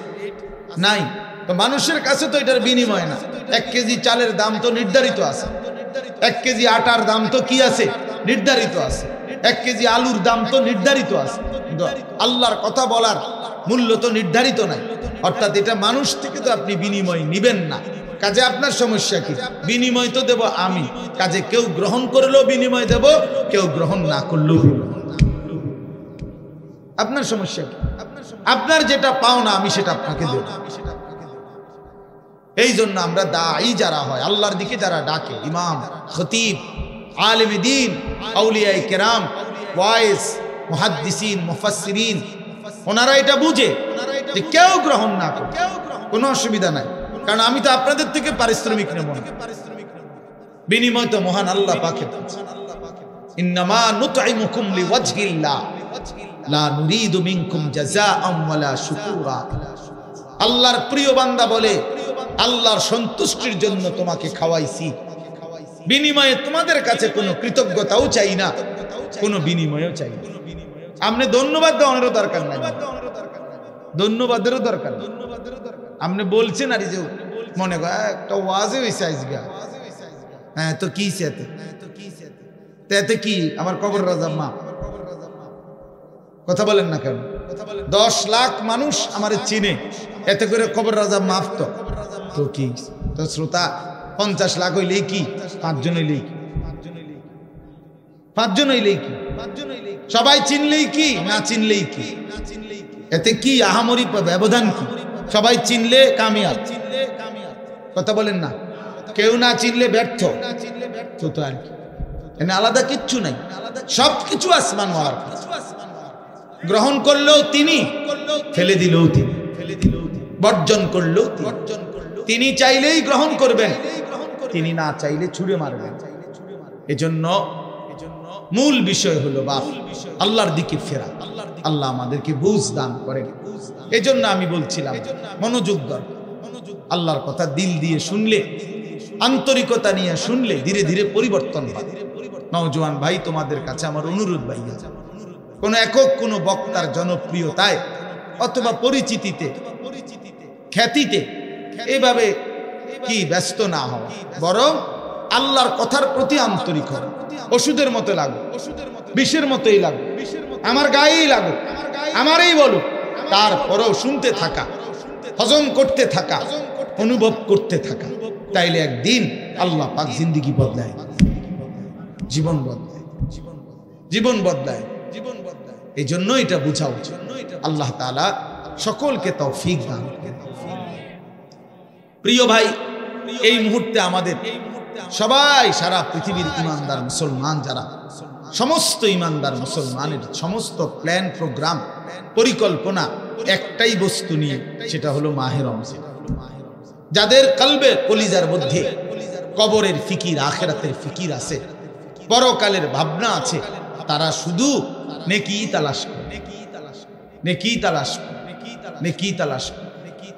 নাই। তো মানুষের কাছে তো এটার বিনিময় না। 1 কেজি চালের দাম তো নির্ধারিত আছে, 1 কেজি আটার দাম তো কি আছে? নির্ধারিত আছে। 1 কেজি আলুর দাম তো নির্ধারিত আছে। কিন্তু আল্লাহর কথা বলার মূল্য তো নির্ধারিত নাই। অর্থাৎ এটা মানুষ থেকে তো আপনি বিনিময় নিবেন না। কাজে আপনার সমস্যা কি? বিনিময় তো দেব আমি, কাজে কেউ গ্রহণ করলেও বিনিময় দেব, কেউ গ্রহণ না করলেও আপনার সমস্যা কি? আপনার যেটা পাও না আমি সেটা আপনাকে দেব। এই জন্য আমরা দাঈ যারা হয়, আল্লাহর দিকে যারা ডাকে, ইমাম, খতিব, আলেমে দ্বীন, আউলিয়ায়ে কেরাম, ওয়াইজ, মুহাদ্দিসিন, মুফাসসিরিন, ওনারা এটা বুঝে যে কেউ গ্রহণ না করে কোনো অসুবিধা নাই, কারণ আমি তো আপনাদের থেকে পারিশ্রমিক নেব না, বিনিময় তো মহান আল্লাহ পাকের। ইন্নামা নুতঈমুকুম লিওয়াজহিল্লাহ লা নুরিদু মিনকুম জাযাআন ওয়ালা শুকুরা। আল্লাহর প্রিয় বান্দা বলে আল্লাহর সন্তুষ্টির জন্য তোমাকে খাওয়াইছি, বিনিময়ে তোমাদের কাছে কোনো কৃতজ্ঞতাও চাই না, কোনো বিনিময়ও চাই না। আপনি ধন্যবাদ দেওয়ারও দরকার নাই, ধন্যবাদেরও দরকার। আপনি বলছেন আর যে মনে কর একটা ওয়াজে হয়েছে আজকে, হ্যাঁ তো কি এতে কি আমার কবর রাজা মা, কথা বলেন না কেন? 10 লাখ মানুষ আমার চিনে, এতে করে কবর রাজা মাফ তো কি? তো শ্রোতা 50 লাখ হইলেই কি? 5 জন হইলেই কি? 5 জন হইলেই কি? সবাই চিনলেই কি, না চিনলেই কি? এতে কি আহামরি ব্যবধান কি? সবাই চিনলে কামিয়াব, কথা বলেন না? কেউ না চিনলে ব্যর্থ, তো আর কি? এখানে আলাদা কিচ্ছু নাই, সবকিছু আসমান ওয়ালার। গ্রহণ করলেও তিনি, ফেলে দিলেও তিনি, বর্জন করলেও তিনি। চাইলেই গ্রহণ করবেন, তিনি না চাইলে ছুঁড়ে মারবেন। এজন্য মূল বিষয় হলো বাপ আল্লাহর দিকে ফেরা। আল্লাহ আমাদেরকে বুঝ দান করেন। এজন্য আমি বলছিলাম মনোযোগ দরকার। আল্লাহর কথা দিল দিয়ে শুনলে, আন্তরিকতা নিয়ে শুনলে ধীরে ধীরে পরিবর্তন হয়। নওজোয়ান ভাই, তোমাদের কাছে আমার অনুরোধ ভাই, কোন একক কোন বক্তার জনপ্রিয়তায় অথবা পরিচিতিতে, খ্যাতিতে এভাবে কি ব্যস্ত না হও, বরং আল্লাহর কথার প্রতি আন্তরিক হও। ওষুধের মতো লাগো, বিষের মতোই লাগো, আমার গায়েই লাগো, আমারই বলো, তারপরেও শুনতে থাকা, হজম করতে থাকা, অনুভব করতে থাকা। তাইলে একদিন আল্লাহ পাক জিন্দেগি বদলায়, জীবন বদলায়, জীবন বদলায়। এই জন্য এটা বুঝা উচিত। আল্লাহ তাআলা সকলকে তৌফিক দান করেন। প্রিয় ভাই, এই মুহূর্তে আমাদের সবাই, সারা পৃথিবীর ইমানদার মুসলমান যারা, সমস্ত ইমানদার মুসলমানের সমস্ত প্ল্যান, প্রোগ্রাম, পরিকল্পনা একটাই বস্তু নিয়ে, সেটা হলো মাহে রমজান। যাদের কলবে, কলিজার মধ্যে কবরের ফিকির, আখিরাতের ফিকির আছে, পরকালের ভাবনা আছে, তারা শুধু নেকি তালাশ করে, নেকি তালাশ করে, নেকি তালাশ করে।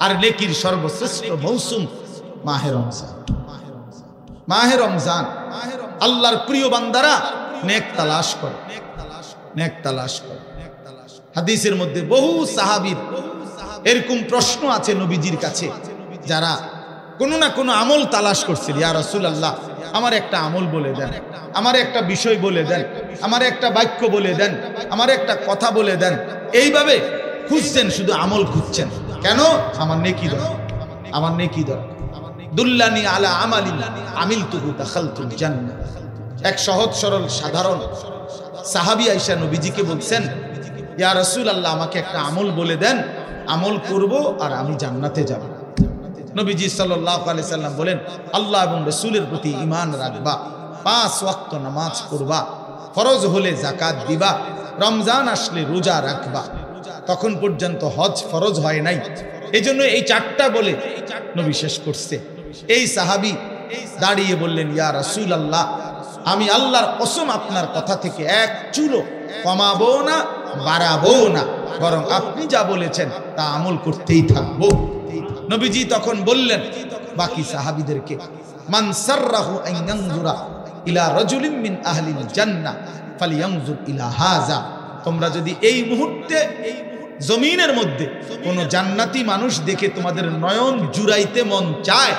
আর নেকির সর্বশ্রেষ্ঠ মৌসুম মাহে রমজান। মাহে রমজান আল্লাহর প্রিয় বান্দারা নেক তালাশ করে, নেক তালাশ করে। হাদিসের মধ্যে বহু সাহাবীর এরকম প্রশ্ন আছে নবীজির কাছে, যারা কোনো না কোনো আমল তালাশ করছিল। ইয়া রাসূলুল্লাহ, আমার একটা আমল বলে দেন, আমার একটা বিষয় বলে দেন, আমার একটা বাক্য বলে দেন, আমার একটা কথা বলে দেন। এইভাবে খুঁজছেন, শুধু আমল খুঁজছেন। কেন? আমার নেকি দরকার, আমার নেকি দরকার। দুল্লানি আলা আমালিন আমিলতুহু দাখালতুল জান্নাহ। এক সহজ সরল সাধারণ সাহাবী আয়েশা নবীজিকে বলছেন, ইয়া রাসূলুল্লাহ, আমাকে একটা আমল বলে দেন, আমল করব আর আমি জান্নাতে যাব। নবীজি সাল্লাল্লাহু আলাইহি সাল্লাম বলেন, আল্লাহ এবং রাসূলের প্রতি ঈমান রাখবা, 5 ওয়াক্ত নামাজ পড়বা, ফরজ হলে যাকাত দিবা, রমজান আসলে রোজা রাখবা। তখন পর্যন্ত হজ ফরজ হয় নাই, এজন্য এই 4টা বলে নবী শেষ করছে। এই সাহাবী দাঁড়িয়ে বললেন, ইয়া রাসূলুল্লাহ, আমি আল্লাহর কসম আপনার কথা থেকে এক চুলও কমাবো না, বাড়াবো না, বরং আপনি যা বলেছেন তা আমল করতেই থাকবো। নবীজি তখন বললেন বাকি সাহাবীদেরকে, মান সাররাহু আন ইয়ানজুরা ইলা রাজুলিন মিন আহলিল জান্নাহ ফালইয়ানজুর ইলা হাযা। তোমরা যদি এই মুহূর্তে জমিনের মধ্যে কোন জান্নাতি মানুষ দেখে তোমাদের নয়ন জুড়াইতে মন চায়,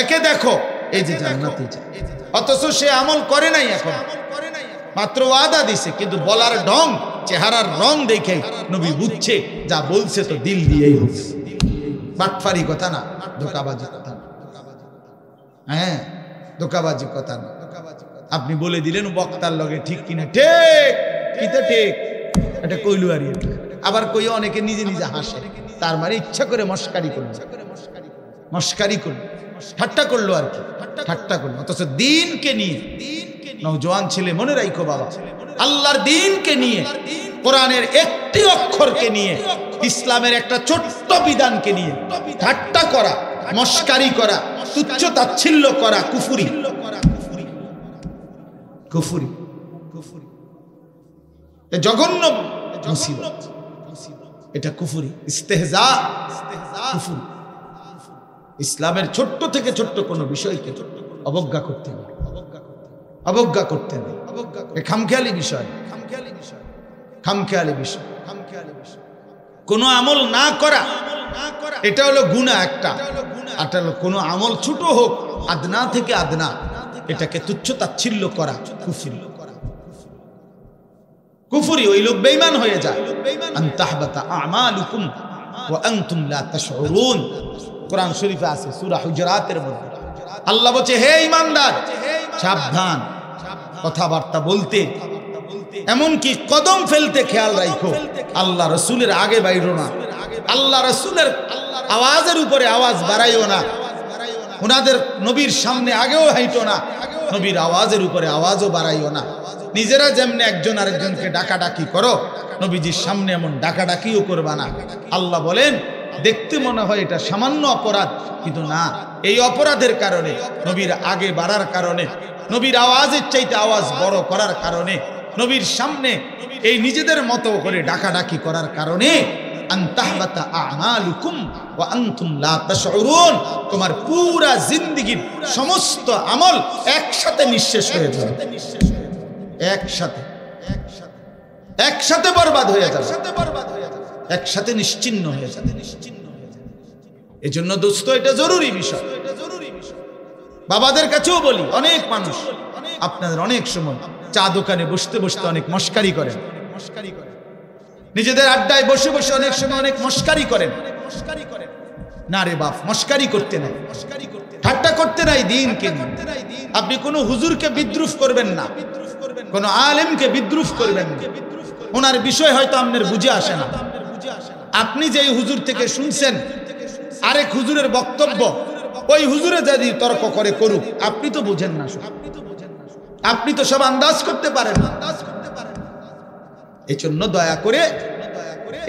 একে দেখো, এই যে জান্নাতি, অথচ সে আমল করে নাই, এখন মাত্র ওয়াদা দিছে, কিন্তু বলার ঢং চেহারার রং দেখে নবী বুঝছে যা বলছে তো দিল দিয়েই বলছে, বাটফারি কথা না, ধোঁকাবাজি কথা না। হ্যাঁ, ধোঁকাবাজি কথা না। আপনি বলে দিলেন বক্তার লগে ঠিক কিনা, ঠিক কিতা ঠিক, এটা কইলু আর আবার কই অনেকে নিজে নিজে হাসে, তার মানে ইচ্ছা করে মস্কারি করলো, মস্কারি করলো, ঠাট্টা করলো আর কি, ঠাট্টা করলো। অথচ দিনকে নিয়ে, নওজোয়ান ছেলে মনে রাখো বাবা, আল্লাহর দিনকে নিয়ে, কোরআনের একটি অক্ষরকে নিয়ে, ইসলামের একটা ছোট্ট বিধানকে নিয়ে ঠাট্টা করা, মস্কারি করা, তুচ্ছ তাচ্ছিল্য করা কুফরি, কুফরি, জঘন্য মুসিবত, এটা কুফরি, ইস্তেহজা, কুফরি। ইসলামের ছোট্ট থেকে ছোট্ট কোনো বিষয়কে অবজ্ঞা করতে নেই, অবজ্ঞা করতে নেই, খামখেয়ালি বিষয়, খামখেয়ালি বিষয়। কোনো আমল না করা এটা হলো গুনাহ একটা, আর হলো কোনো আমল ছোট হোক, আদনা থেকে আদনা, এটাকে তুচ্ছ তাচ্ছিল্য করা কুফরি, কুফরি। ওই লোক বেঈমান হয়ে যায়। আনতাহবাতা আমালুকুম ওয়া আনতুম লা তাশউরুন, কোরআন শরীফে আছে সূরা হুজুরাতের মধ্যে। আল্লাহ বলছে, হে ঈমানদার, সাবধান কথাবার্তা বলতে, এমনকি কদম ফেলতে খেয়াল রাখো। আল্লাহ রাসূলের আগে বাইরো না, আল্লাহ রাসূলের আওয়াজের উপরে আওয়াজ বাড়াইও না, ওনাদের নবীর সামনে আগেও হাইটো না, নবীর আওয়াজের উপরে আওয়াজও বাড়াইও না। নিজেরা যেমনি একজন আরেকজনকে ডাকাডাকি করো, নবীজির সামনে এমন ডাকাডাকিও করবা না। আল্লাহ বলেন, দেখতে মনে হয় এটা সামান্য অপরাধ, কিন্তু না, এই অপরাধের কারণে, নবীর আগে বাড়ার কারণে, নবীর আওয়াজের চাইতে আওয়াজ বড় করার কারণে, নবীর সামনে এই নিজেদের মতো করে ডাকাডাকি করার কারণে, আনতাহবাতা আমালুকুম ওয়া আনতুম লা তাশউরুন, তোমার পুরা জিন্দেগীর সমস্ত আমল একসাথে নিঃশেষ হয়ে যাবে, একসাথে, একসাথে বরবাদ হয়ে যাবে, একসাথে নিশ্চিহ্ন হয়ে যাবে। এই জন্য দোস্ত, এটা জরুরি বিষয়। বাবাদের কাছেও বলি, অনেক মানুষ আপনাদের অনেক সময় চা দোকানে বসতে বসতে অনেক মস্কারি করেন, নিজেদের আড্ডায় বসে বসে অনেক সময় অনেক মস্কারি করেন। না রে বাপ, মস্কারি করতে নাই, ঠাট্টা করতে নাই দিনকে নিয়ে। আপনি কোনো হুজুরকে বিদ্রুপ করবেন না, কোনো আলেমকে বিদ্রুপ করবেন না, ওনার বিষয় হয়তো আপনার বুঝে আসে না। আপনি যেই হুজুর থেকে শুনছেন আরেক হুজুরের বক্তব্য, ওই হুজুরে যদি তর্ক করে করুক, আপনি তো বুঝেন না, আপনি তো সব আন্দাজ করতে পারেন না। এজন্য দয়া করে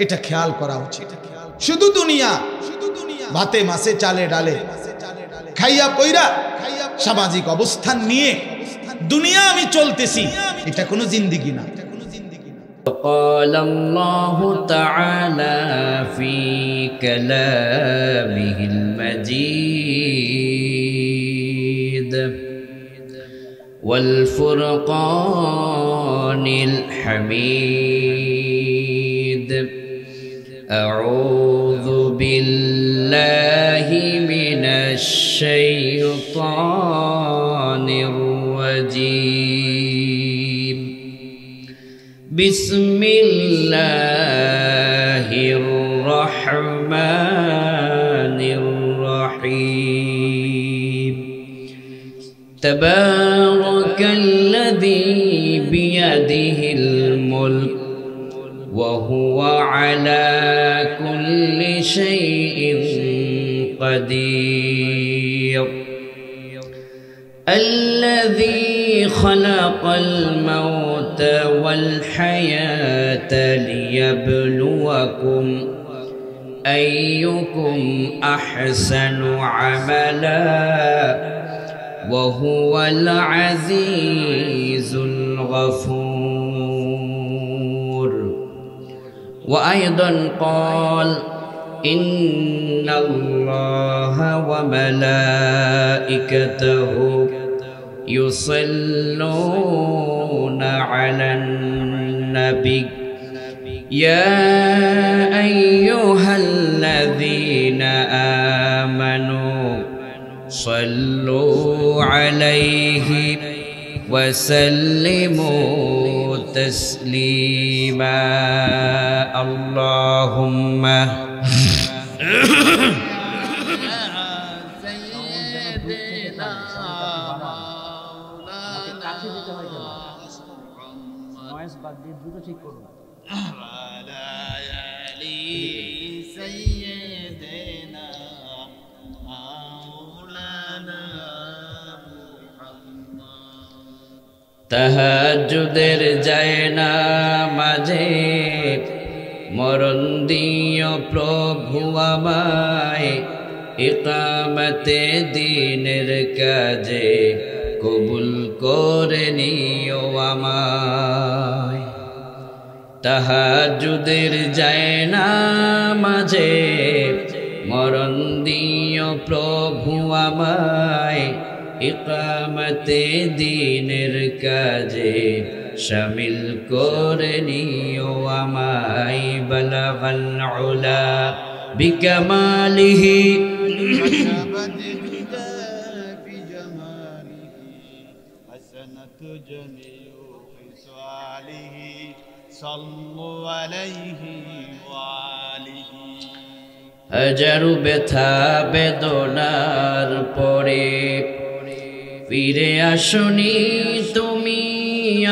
এটা খেয়াল করা উচিত। শুধু দুনিয়া, ভাতে মাছে চালে ডালে খাইয়া পয়রা সামাজিক অবস্থান নিয়ে দুনিয়া আমি চলতেছি, এটা কোনো জিন্দেগি না। قال الله تعالى في كلامه المجيد والفرقان الحميد أعوذ بالله من الشيطان الرجيم بسم الله الرحمن الرحيم تبارك الذي بيده الملك وهو على كل شيء قدير الذي خلق الموت والحياة ليبلوكم أيكم أحسن عملا وهو العزيز الغفور وأيضا قال إن الله وملائكته يصلون على النبي يا أيها الذين آمنوا صلوا عليه وسلموا تسليما اللهم তাহাজ্জুদের যায় না মাঝে মরণ দিও প্রভু আমায় ইকামতে দ্বীনের কাজে কবুল করে নিও আমায় তাহাজ্জুদের যায় না মাঝে মরণ দিও প্রভু আমায় ইকামতে দ্বীনের কাজে শামিল করে নিও আমায় বালাগাল উলা বিকামালিহি হাজারো ব্যথা বেদনার পরে ফিরে আসনি তুমি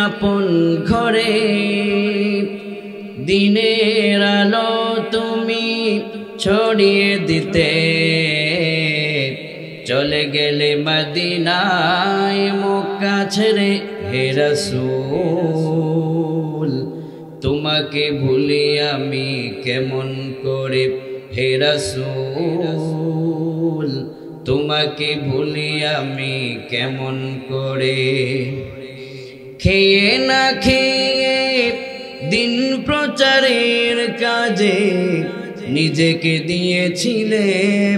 আপন ঘরে দিনের আলো তুমি ছড়িয়ে দিতে চলে গেলে মদিনায় মক্কা ছেড়ে হে রাসূল তোমাকে ভুলি আমি কেমন করে হে রাসূল তোমাকে ভুলি আমি কেমন করে খেয়ে না খেয়ে দিন প্রচারের কাজে নিজেকে দিয়েছিলে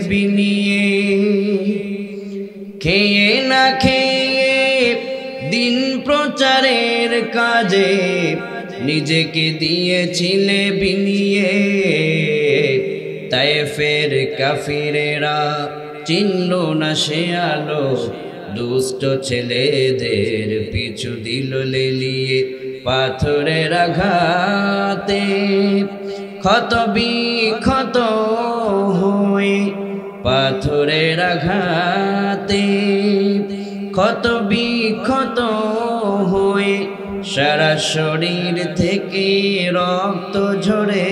বিনিয়ে খেয়ে না খেয়ে দিন প্রচারের কাজে নিজেকে দিয়েছিলে বিনিয়ে তায়েফের কাফিরেরা চিনল না সে আলো দুষ্ট ছেলেদের পিছু দিল লেলিয়ে পাথরের আঘাতে ক্ষত বিক্ষত হয়ে পাথরের আঘাতে ক্ষত বিক্ষত হয়ে সারা শরীর থেকে রক্ত ঝরে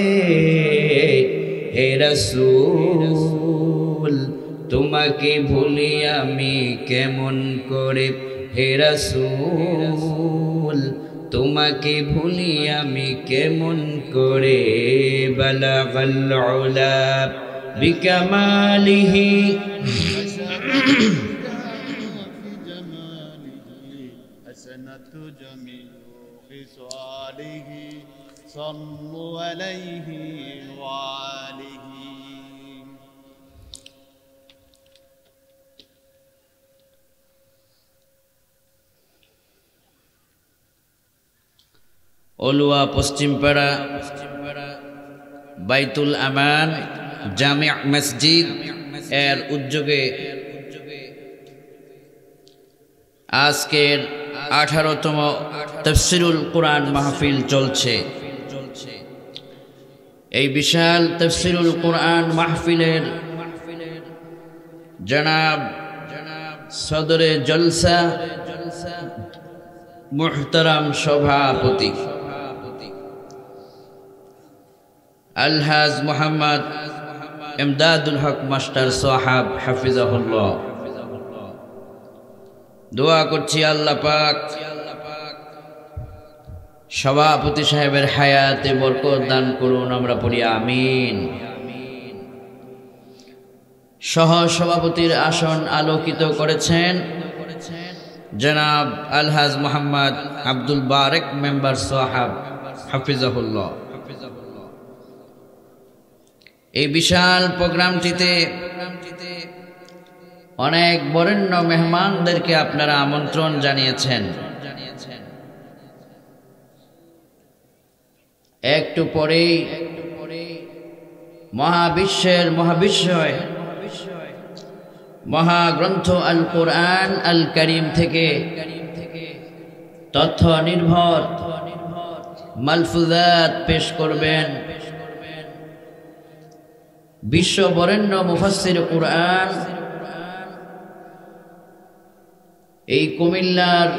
হে রাসূল তোমাকে ভুলি আমি কেমন করে হে রাসূল তোমাকে ভুলি আমি কেমন করে বালাগাল উলা বিকামালিহি হাসানাতু জামিউ খিসালিহি সাল্লু আলাইহি ওয়া আলিহি অলুয়া পশ্চিমপাড়া বাইতুল আমান জামিয়া মসজিদ এর উদ্যোগে আজকের 18তম তাফসীরুল কুরআন মাহফিল চলছে। এই বিশাল তাফসীরুল কুরআন মাহফিলের জনাব সদরে জলসা মুহতারাম সভাপতি আলহাজ মোহাম্মদ ইমদাদুল হক মাস্টার সাহাব হাফিজাহুল্লাহ, দোয়া করছি আল্লাহ পাক সভাপতি সাহেবের হায়াতে বরকত দান করুন, আমরা পড়ি আমিন। সহ সভাপতির আসন আলোকিত করেছেন জনাব আলহাজ মোহাম্মদ আব্দুল বারেক মেম্বার সাহাব হাফিজাহুল্লাহ। এই বিশাল প্রোগ্রামটিতে অনেক বরেণ্য মেহমানদেরকে আপনারা আমন্ত্রণ জানিয়েছেন। একটু পরেই মহাবিশ্বের মহাবিশ্বয় মহাগ্রন্থ আল কোরআন আল কারীম থেকে তথ্য নির্ভর মালফুজাত পেশ করবেন বিশ্ব বরেণ্য মুফাসসির কুরআন এই কুমিল্লার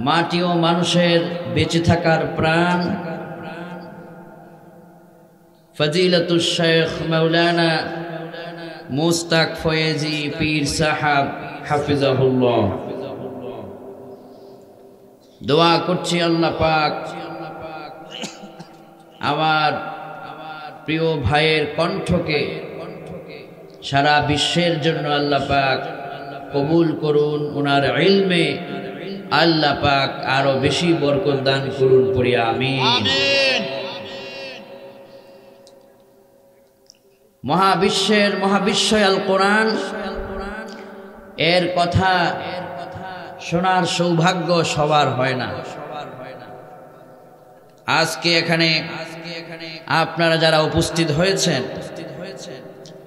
মাটি ও মানুষের বেঁচে থাকার প্রাণ ফজিলাতুশ শাইখ মাওলানা মুস্তাক ফয়েজি পীর সাহেব হাফিজাহুল্লাহ। দোয়া করছি আল্লাহ পাক আমার প্রিয় ভাইয়ের কণ্ঠকে সারা বিশ্বের জন্য আল্লাহ পাক কবুল করুন, ওনার ইলমে আল্লাহ পাক আরো বেশি বরকত দান করুন, পড়ি আমিন। মহাবিশ্বয় আল কোরআন এর কথা শোনার সৌভাগ্য সবার হয় না। আজকে এখানে আপনারা যারা উপস্থিত হয়েছেন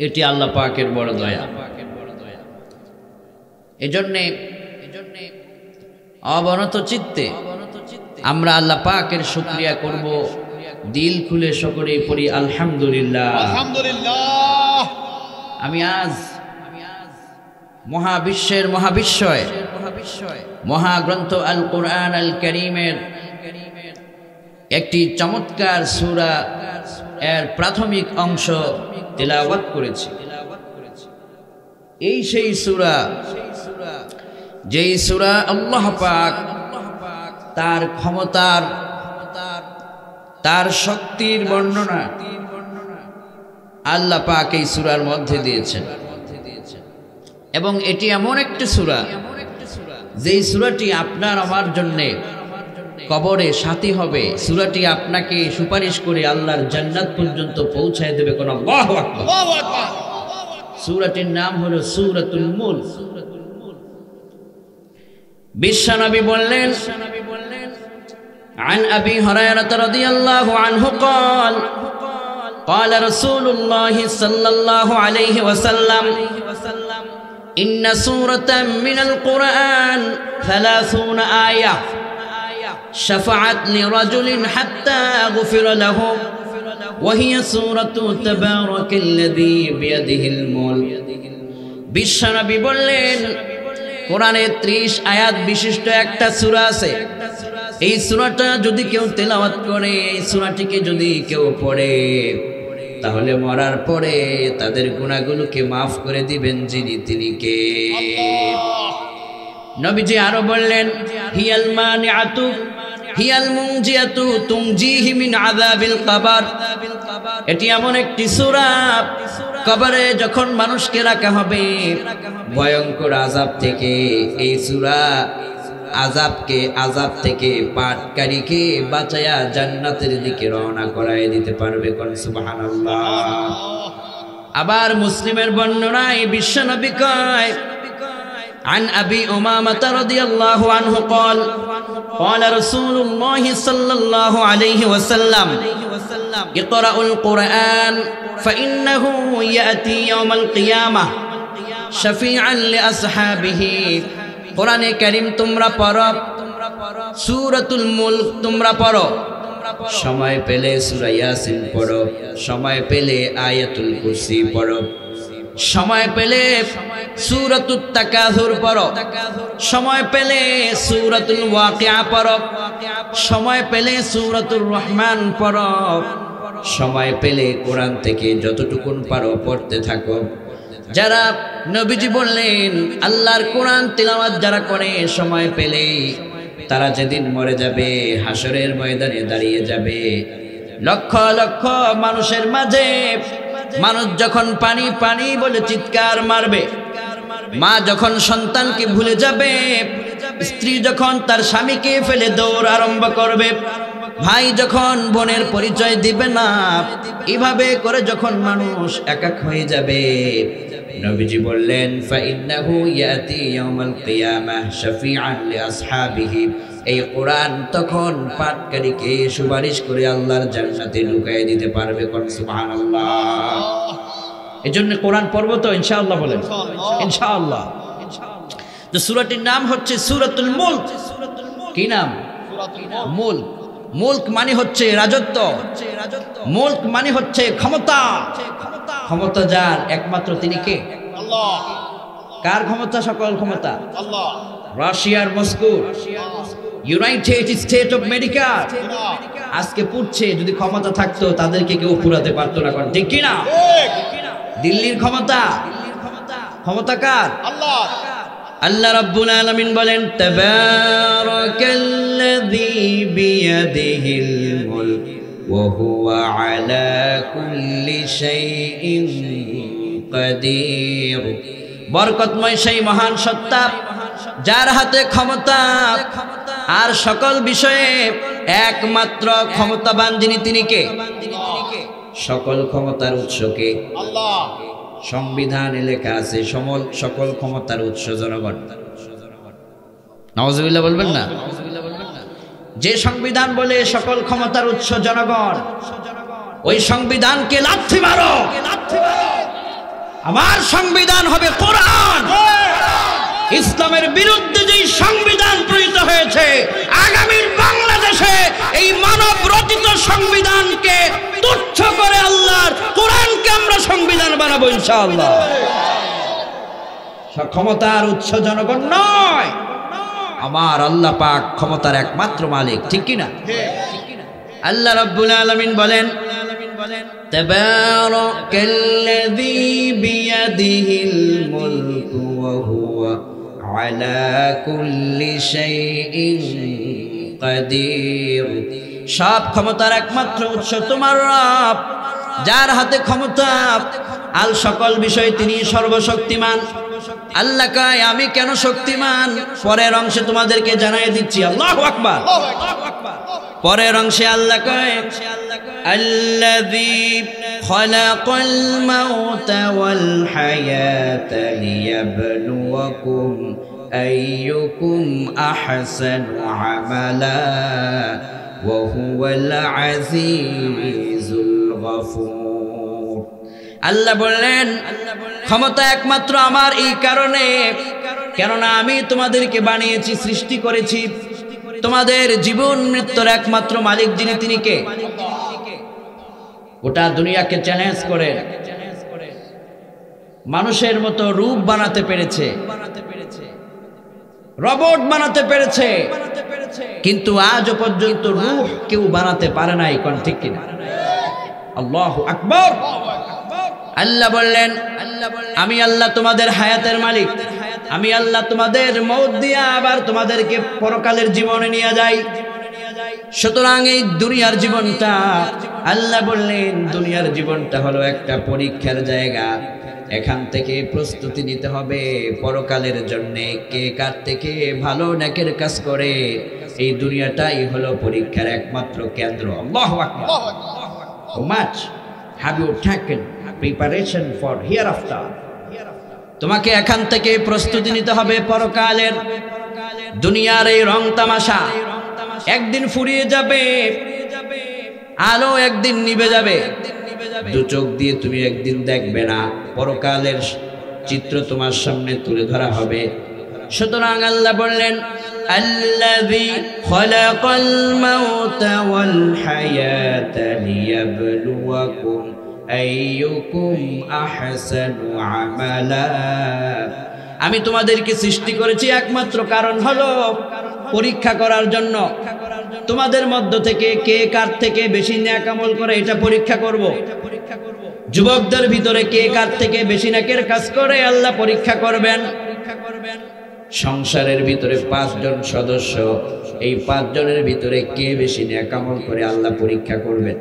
এটি আল্লাহ পাকের বড় দয়া। এজন্যে অবনত চিত্তে আমরা আল্লাহ পাকের শুকরিয়া করব, দিল খুলে সকলেই পড়ি আলহামদুলিল্লাহ। আমি আজ মহাবিশ্বয় মহাগ্রন্থ আল কোরআন আল কারীমের একটি চমৎকার সূরা এর প্রাথমিক অংশ তিলাওয়াত করেছি। এই সেই সূরা যেই সূরা আল্লাহ পাক তার ক্ষমতার তার শক্তির বর্ণনা আল্লাহ পাক এই সূরার মধ্যে দিয়েছেন। এবং এটি এমন একটি সূরা যেই সূরাটি আপনার আমার জন্য কবরে সাথী হবে। সূরাটি আপনাকে সুপারিশ করে আল্লাহর জান্নাত পর্যন্ত পৌঁছায় দেবে। কোন আল্লাহু আকবার। সূরাটির নাম হলো সূরাতুল মুলক। বিশ্বনবী বললেন عن أبي هريرة رضي الله عنه قال قال رسول الله صلى الله عليه وسلم إن سورة من القرآن 30 آية شفعت لرجل حتى غفر له وهي سورة تبارك الذي بيده الملك। বিশ্বনবী বললেন কোরআনে 30 আয়াত বিশিষ্ট একটা সূরা আছে। এই সূরাটা যদি কেউ তেলাওয়াত করে, এই সূরাটিকে যদি কেউ পড়ে, তাহলে মরার পরে তাদের গুনাহগুলোকে মাফ করে দিবেন যিনি, তিনি কে? নবীজি আরো বললেন হিয়াল মানিআতু হিয়াল মুনজিয়াতু তুনজিহি মিন আযাবিল কবর। এটি এমন একটি সূরা কবরে যখন মানুষকে রাখা হবে ভয়ঙ্কর আযাব থেকে, এই সূরা আযাব থেকে পাঠকারীকে বাঁচায়া জান্নাতের দিকে রওনা করায় দিতে পারবে। কোন সুবহানাল্লাহ। আবার মুসলিমের বর্ণনায় বিশ্বনবী কয় عن أبي أمامة رضي الله عنه قال قال رسول الله صلى الله عليه وسلم اقرأوا القرآن فإنه يأتي يوم القيامة شفيعا لأصحابه। কোরআনে কারীম তোমরা পড়ো, সূরাতুল মুলক তোমরা পড়ো, সময় পেলে সূরা ইয়াসিন পড়ো, সময় পেলে আয়াতুল কুরসি পড়ো, সময় পেলে সূরাতুত তাকাসুর পড়ো, সময় পেলে সূরাতুল ওয়াকিয়া পড়ো, সময় পেলে সূরাতুর রহমান পড়ো, সময় পেলে কোরআন থেকে যতটুকুন পারো পড়তে থাকো। যারা নবীজি বললেন আল্লাহর কোরআন তিলাওয়াত যারা করে সময় পেলে, তারা যেদিন মরে যাবে হাসরের ময়দানে দাঁড়িয়ে যাবে লক্ষ লক্ষ মানুষের মাঝে। মানুষ যখন পানি পানি বলে চিৎকার মারবে, মা যখন সন্তানকে ভুলে যাবে, স্ত্রী যখন তার স্বামীকে ফেলে দৌড় আরম্ভ করবে, ভাই যখন বোনের পরিচয় দিবে না, এভাবে করে যখন মানুষ একাক হয়ে যাবে, নবীজি বললেন ফাইন্নাহু ইয়াতি ইয়াউমাল কিয়ামাহ শাফিআন লিআসহাবিহি। এই কোরআন তখন পাঠকারীকে সুপারিশ করে আল্লাহর জান্নাতে ঢুকিয়ে দিতে পারবে। কোন সুবহানাল্লাহ। এজন্য কোরআন পড়ব তো ইনশাআল্লাহ বলেন ইনশাআল্লাহ। তো সূরাটির নাম হচ্ছে সূরাতুল মুলক। কি নাম? মুলক। মুলক মানে হচ্ছে রাজত্ব, মুলক মানে হচ্ছে ক্ষমতা। ক্ষমতা যার একমাত্র তিনি কে? আল্লাহ। কার ক্ষমতা? সকল ক্ষমতা আল্লাহ। রাশিয়ার Moscow, United state of America আজকে পুড়ছে। যদি ক্ষমতা থাকতো তাদেরকে কেউ পুরাতে পারতো না, কারণ ঠিক কিনা? দিল্লির ক্ষমতা, ক্ষমতা কার? আল্লাহ। আল্লাহ রাব্বুল আলামিন বলেন তাবারাকাল্লাযী বিয়াদিহিল মুলক ওয়া হুয়া আলা কুল্লি শাইইন কাদির। বরকতময় সেই মহান সত্তা যার হাতে ক্ষমতা আর সকল বিষয়ে একমাত্র ক্ষমতাবান যিনি, তিনি কে? সকল ক্ষমতার উৎস কে? আল্লাহ। সংবিধানে লেখা আছে সকল ক্ষমতার উৎস জনগণ। নাউজুবিল্লাহ বলবেন না? যে সংবিধান বলে সকল ক্ষমতার উৎস জনগণ, ওই সংবিধানকে লাথি মারো। আমার সংবিধান হবে কোরআন। ইসলামের বিরুদ্ধে যেই সংবিধান প্রণীত হয়েছে, আগামীর বাংলাদেশে এই মানব রচিত সংবিধানকে তুচ্ছ করে আল্লাহর কোরআনকে আমরা সংবিধান বানাবো ইনশাআল্লাহ। ক্ষমতার উৎস জনগণ নয়, আমার আল্লাহ পাক ক্ষমতার একমাত্র মালিক, ঠিক কিনা? আল্লাহ রাব্বুল আলামিন বলেন তাবারাকাল্লাযী বিয়াদিহিল মুলকু ওয়া হুয়া আলা কুল্লি শাইইন কাদির। সব ক্ষমতার একমাত্র উৎস তোমার রব, যার হাতে ক্ষমতা আল সকল বিষয় তিনি সর্বশক্তিমান। আল্লাহ কয় আমি কেন শক্তিমান, পরের অংশে তোমাদেরকে জানাই দিচ্ছি। আল্লাহু আকবার। পরের অংশে আল্লাহ কয় আল্লাযী খালাকাল মাউতা ওয়াল হায়াতা লিয়াবলুয়াকুম আইয়ুকুম আহসানু আমালা ওয়া হুয়াল আজিজুল গফুর। আল্লাহ বললেন ক্ষমতা একমাত্র আমার এই কারণে, কেননা আমি তোমাদেরকে বানিয়েছি, সৃষ্টি করেছি। তোমাদের জীবন মৃত্যুর একমাত্র মালিক যিনি, তিনি কে? গোটা দুনিয়াকে চ্যালেঞ্জ করে মানুষের মতো রূপ বানাতে পেরেছে, রোবট বানাতে পেরেছে, কিন্তু আজও পর্যন্ত রূহ কেউ বানাতে পারে নাই। কোন ঠিক কিনা? আল্লাহু আকবার। আল্লাহ বললেন আমি আল্লাহ তোমাদের হায়াতের মালিক, আমি আল্লাহ তোমাদের মওত দিয়া আবার তোমাদেরকে পরকালের জীবনে নিয়ে যাই। সুতরাং এই দুনিয়ার জীবনটা, আল্লাহ বললেন দুনিয়ার জীবনটা হলো একটা পরীক্ষার জায়গা। এখান থেকে প্রস্তুতি নিতে হবে পরকালের জন্য। কে কার থেকে ভালো নেকের কাজ করে, এই দুনিয়াটাই হলো পরীক্ষার একমাত্র কেন্দ্র। আল্লাহু আকবার। How much have you taken preparation for hereafter? তোমাকে এখান থেকে প্রস্তুতি নিতে হবে পরকালের। দুনিয়ার এই রং তামাশা একদিন ফুরিয়ে যাবে, আলো একদিন নিভে যাবে, দু চোখ দিয়ে তুমি একদিন দেখবে না। পরকালের চিত্র তোমার সামনে তুলে ধরা হবে। সুতরাং আল্লাহ বললেন আল্লাযী খালাকাল মাউতা ওয়াল হায়াতা লিয়াবলুয়াকুম আইয়ুকুম আহসানু আমালা। আমি তোমাদেরকে সৃষ্টি করেছি একমাত্র কারণ হলো পরীক্ষা করার জন্য। তোমাদের মধ্য থেকে কে কার থেকে বেশি নেক আমল করে এটা পরীক্ষা করব। যুবকদের ভিতরে কে কার থেকে বেশি নেকের কাজ করে আল্লাহ পরীক্ষা করবেন। সংসারের ভিতরে 5 জন সদস্য, এই 5 জনের ভিতরে কে বেশি নেক আমল করে আল্লাহ পরীক্ষা করবেন।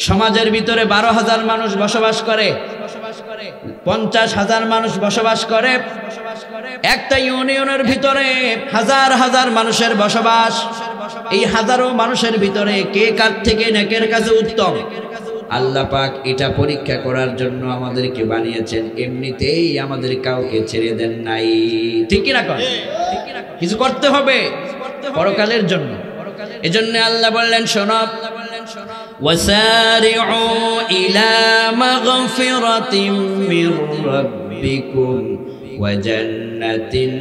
সমাজের ভিতরে 12,000 মানুষ বসবাস করে, 50,000 মানুষ বসবাস করে, একটা ইউনিয়নের ভিতরে হাজার হাজার মানুষের বসবাস। এই হাজারো মানুষের ভিতরে কে কার থেকে নেকের কাজে উত্তম, আল্লাহ পাক এটা পরীক্ষা করার জন্য আমাদেরকে বানিয়েছেন। এমনিতেই আমাদের কাউকে ছেড়ে দেন নাই, ঠিক কি না? কিছু করতে হবে পরকালের জন্য। এজন্য আল্লাহ বললেন শোনো, ওয়াসারিউ ইলা মাগফিরাতিম মির রাব্বিকুম ওয়া জান্নাতিন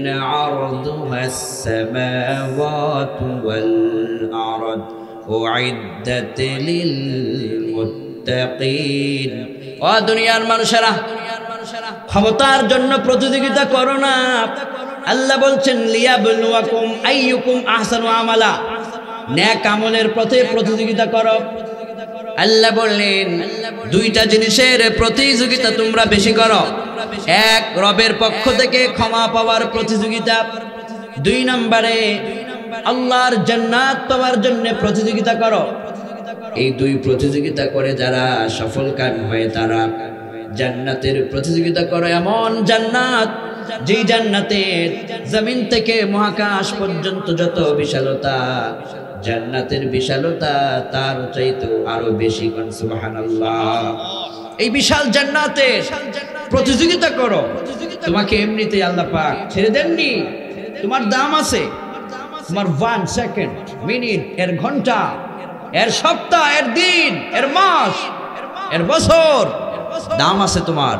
আরদুহাস সামাওয়াতু ওয়াল আরদ উইদ্দাত লিল মুত্তাকিন। ও দুনিয়ার মানুষেরা, ক্ষমতার জন্য প্রতিযোগিতা করো না। আল্লাহ বলছেন লিয়াবলুয়াকুম আইয়ুকুম আহসানু আমালা, নেক আমলের পথে প্রতিযোগিতা করো। আল্লাহ বললেন দুইটা জিনিসের প্রতিযোগিতা তোমরা বেশি করো। এক, রবের পক্ষ থেকে ক্ষমা পাওয়ার প্রতিযোগিতা। 2 নম্বরে আল্লাহর জান্নাত পাওয়ার জন্য প্রতিযোগিতা করো। এই 2 প্রতিযোগিতা করে যারা সফলকাম হয় তারা জান্নাতের প্রতিযোগিতা করে। এমন জান্নাত যেই জান্নাতের জমিন থেকে মহাকাশ পর্যন্ত যত বিশালতা, জান্নাতের বিশালতা তার চাইতে আরো বেশি। সুবহানাল্লাহ। এই বিশাল জান্নাতের প্রতিযোগিতা করো। তোমাকে এমনিতে আল্লাহ পাক ছেড়ে দেননি, তোমার দাম আছে। তোমার 1 সেকেন্ড, মিনিট, এর ঘন্টা, এর সপ্তাহ, এর দিন, এর মাস, এর বছর দাম আছে তোমার।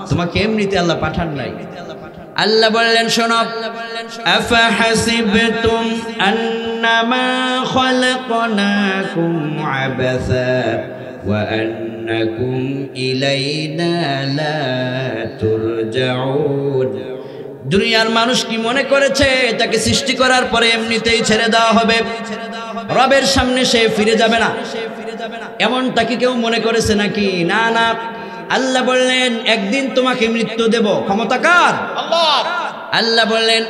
তোমাকে এমনিতে আল্লাহ পাঠান নাই। আল্লাহ বললেন শোনো, আফাহাসিবতুম আন্নামা খালাকনাকুম আবাসা ওয়া আন্নাকুম ইলাইনা লা তুরজাউন। দুনিয়ার মানুষ কি মনে করেছে তাকে সৃষ্টি করার পরে এমনিতেই ছেড়ে দেওয়া হবে, রবের সামনে সে ফিরে যাবে না? এমনটা কি কেউ মনে করেছে নাকি? না না। আল্লাহ বললেন একদিন তোমাকে মৃত্যু দেব। ক্ষমতা কার? আল্লাহর। আল্লাহ বললেন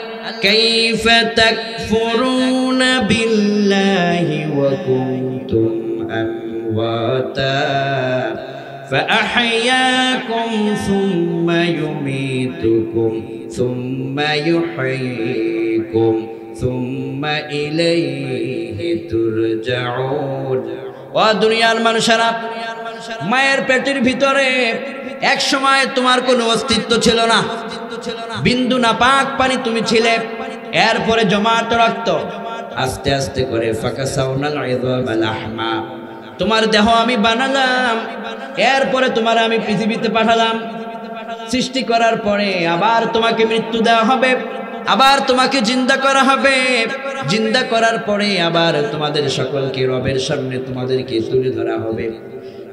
কাইফা তাকফুরুনা বিল্লাহি ওয়া কুনতুম আমওয়াতা ফাআহইয়াকুম সুম্মা ইউমীতুকুম সুম্মা ইউহয়িকুম সুম্মা ইলাইহি তুরজাউন। ও দুনিয়ার মানুষেরা, মায়ের পেটের ভিতরে এক সময় তোমার কোনো অস্তিত্ব ছিল না, বিন্দু না পাক পানি তুমি ছিলে। এরপরে জমাট রক্ত, আস্তে আস্তে করে ফাকাসাউনাল ইযামা লাহমা, তোমার দেহ আমি বানালাম। এরপরে তোমার আমি পৃথিবীতে পাঠালাম। সৃষ্টি করার পরে আবার তোমাকে মৃত্যু দেওয়া হবে, আবার তোমাকে জিন্দা করা হবে। জিন্দা করার পরে আবার তোমাদের সকলকে রবের সামনে তোমাদেরকে তুলে ধরা হবে।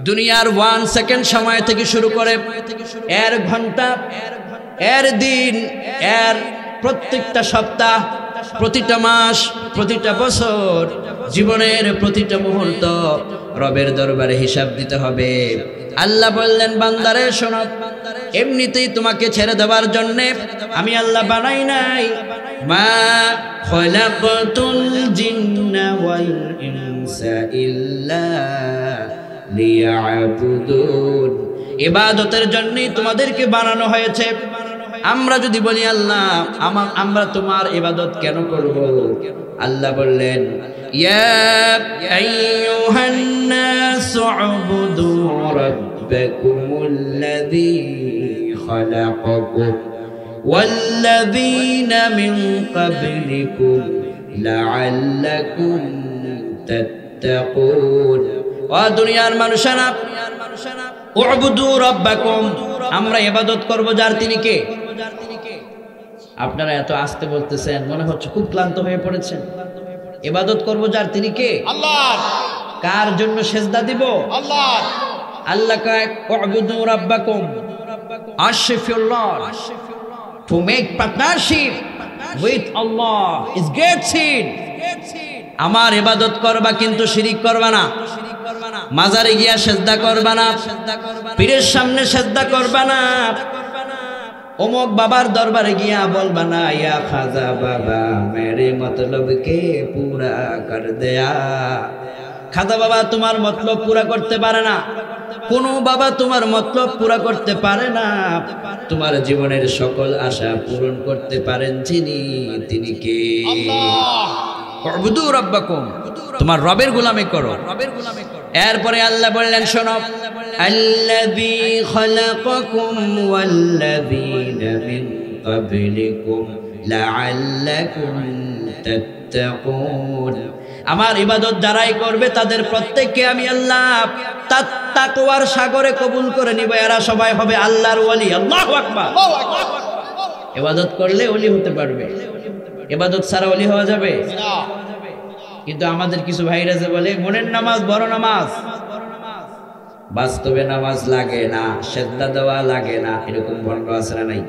দুনিয়ার 1 সেকেন্ড সময় থেকে শুরু করে এর ঘন্টা, এর দিন, এর প্রত্যেকটা সপ্তাহ, প্রতিটা মাস, প্রতিটা বছর, জীবনের প্রতিটা মুহূর্ত রবের দরবারে হিসাব দিতে হবে। আল্লাহ বললেন বান্দারে শোনো, এমনিতেই তোমাকে ছেড়ে দেওয়ার জন্য আমি আল্লাহ বানাই নাই। মা খালাকাতুল জিন্না ওয়াল ইনসা ইল্লা লিয়াবুদুন। ইবাদতের জন্যই তোমাদেরকে বানানো হয়েছে। আমরা যদি বলি আল্লাহ আমরা তোমার ইবাদত কেন করব? আল্লাহ বললেন ইয়া আইয়ুহান নাসু উবুদু রাব্বাকুমুল্লাযী খালাকাকুম ওয়াল্লাযীনা মিন ক্বাবলিকুম লাআল্লাকুম তাত্তাকুন। ও দুনিয়ার মানুষেরা, উবুদু রাব্বাকুম, আমরা ইবাদত করব যার, তিনি কে? আপনারা এত আস্তে বলতেছেন, মনে হচ্ছে খুব ক্লান্ত হয়ে পড়েছেন। ইবাদত করব যার, তিনি কে? আল্লাহর। কার জন্য সেজদা দিব? আল্লাহর। আল্লাহ কয় উবুদু রাব্বাকুম, worship your Lord. To make partnership with Allah is great sin. আমার ইবাদত করবা কিন্তু শিরিক করবা না, মাজারে গিয়া সেজদা করবা না, পীরের সামনে সেজদা করবা না, অমুক বাবার দরবারে গিয়া বলবা না ইয়া খাজা বাবা মেরে মতলব কে পুরা কর দেয়া। খাজা বাবা তোমার মতলব পুরা করতে পারে না, কোনো বাবা তোমার মতলব পুরা করতে পারে না। তোমার জীবনের সকল আশা পূরণ করতে পারেন যিনি, তিনি কে? আল্লাহ। উবুদু রাব্বাকুম, তোমার রবের গোলামি করো। এরপরে আল্লাহ বললেন শোনো, আল্লাযী খালাকাকুম ওয়াল্লাযীনা মিন ক্বাবলিকুম লাআল্লাকুম তাত্তাকুন। আমার ইবাদত যারাই করবে তাদের প্রত্যেককে আমি আল্লাহ তাকওয়ার সাগরে কবুল করে নিব। এরা সবাই হবে আল্লাহর ওয়ালি। আল্লাহু আকবার। ইবাদত করলে ওলি হতে পারবে, ইবাদত ছাড়া ওলি হওয়া যাবে না। কিন্তু আমাদের কিছু ভাইরা যে বলে মনের নামাজ বড় নামাজ, বাস্তবে নামাজ লাগে না, সেজদা দেওয়া লাগে না, এরকম ভণ্ড আছে না নাই?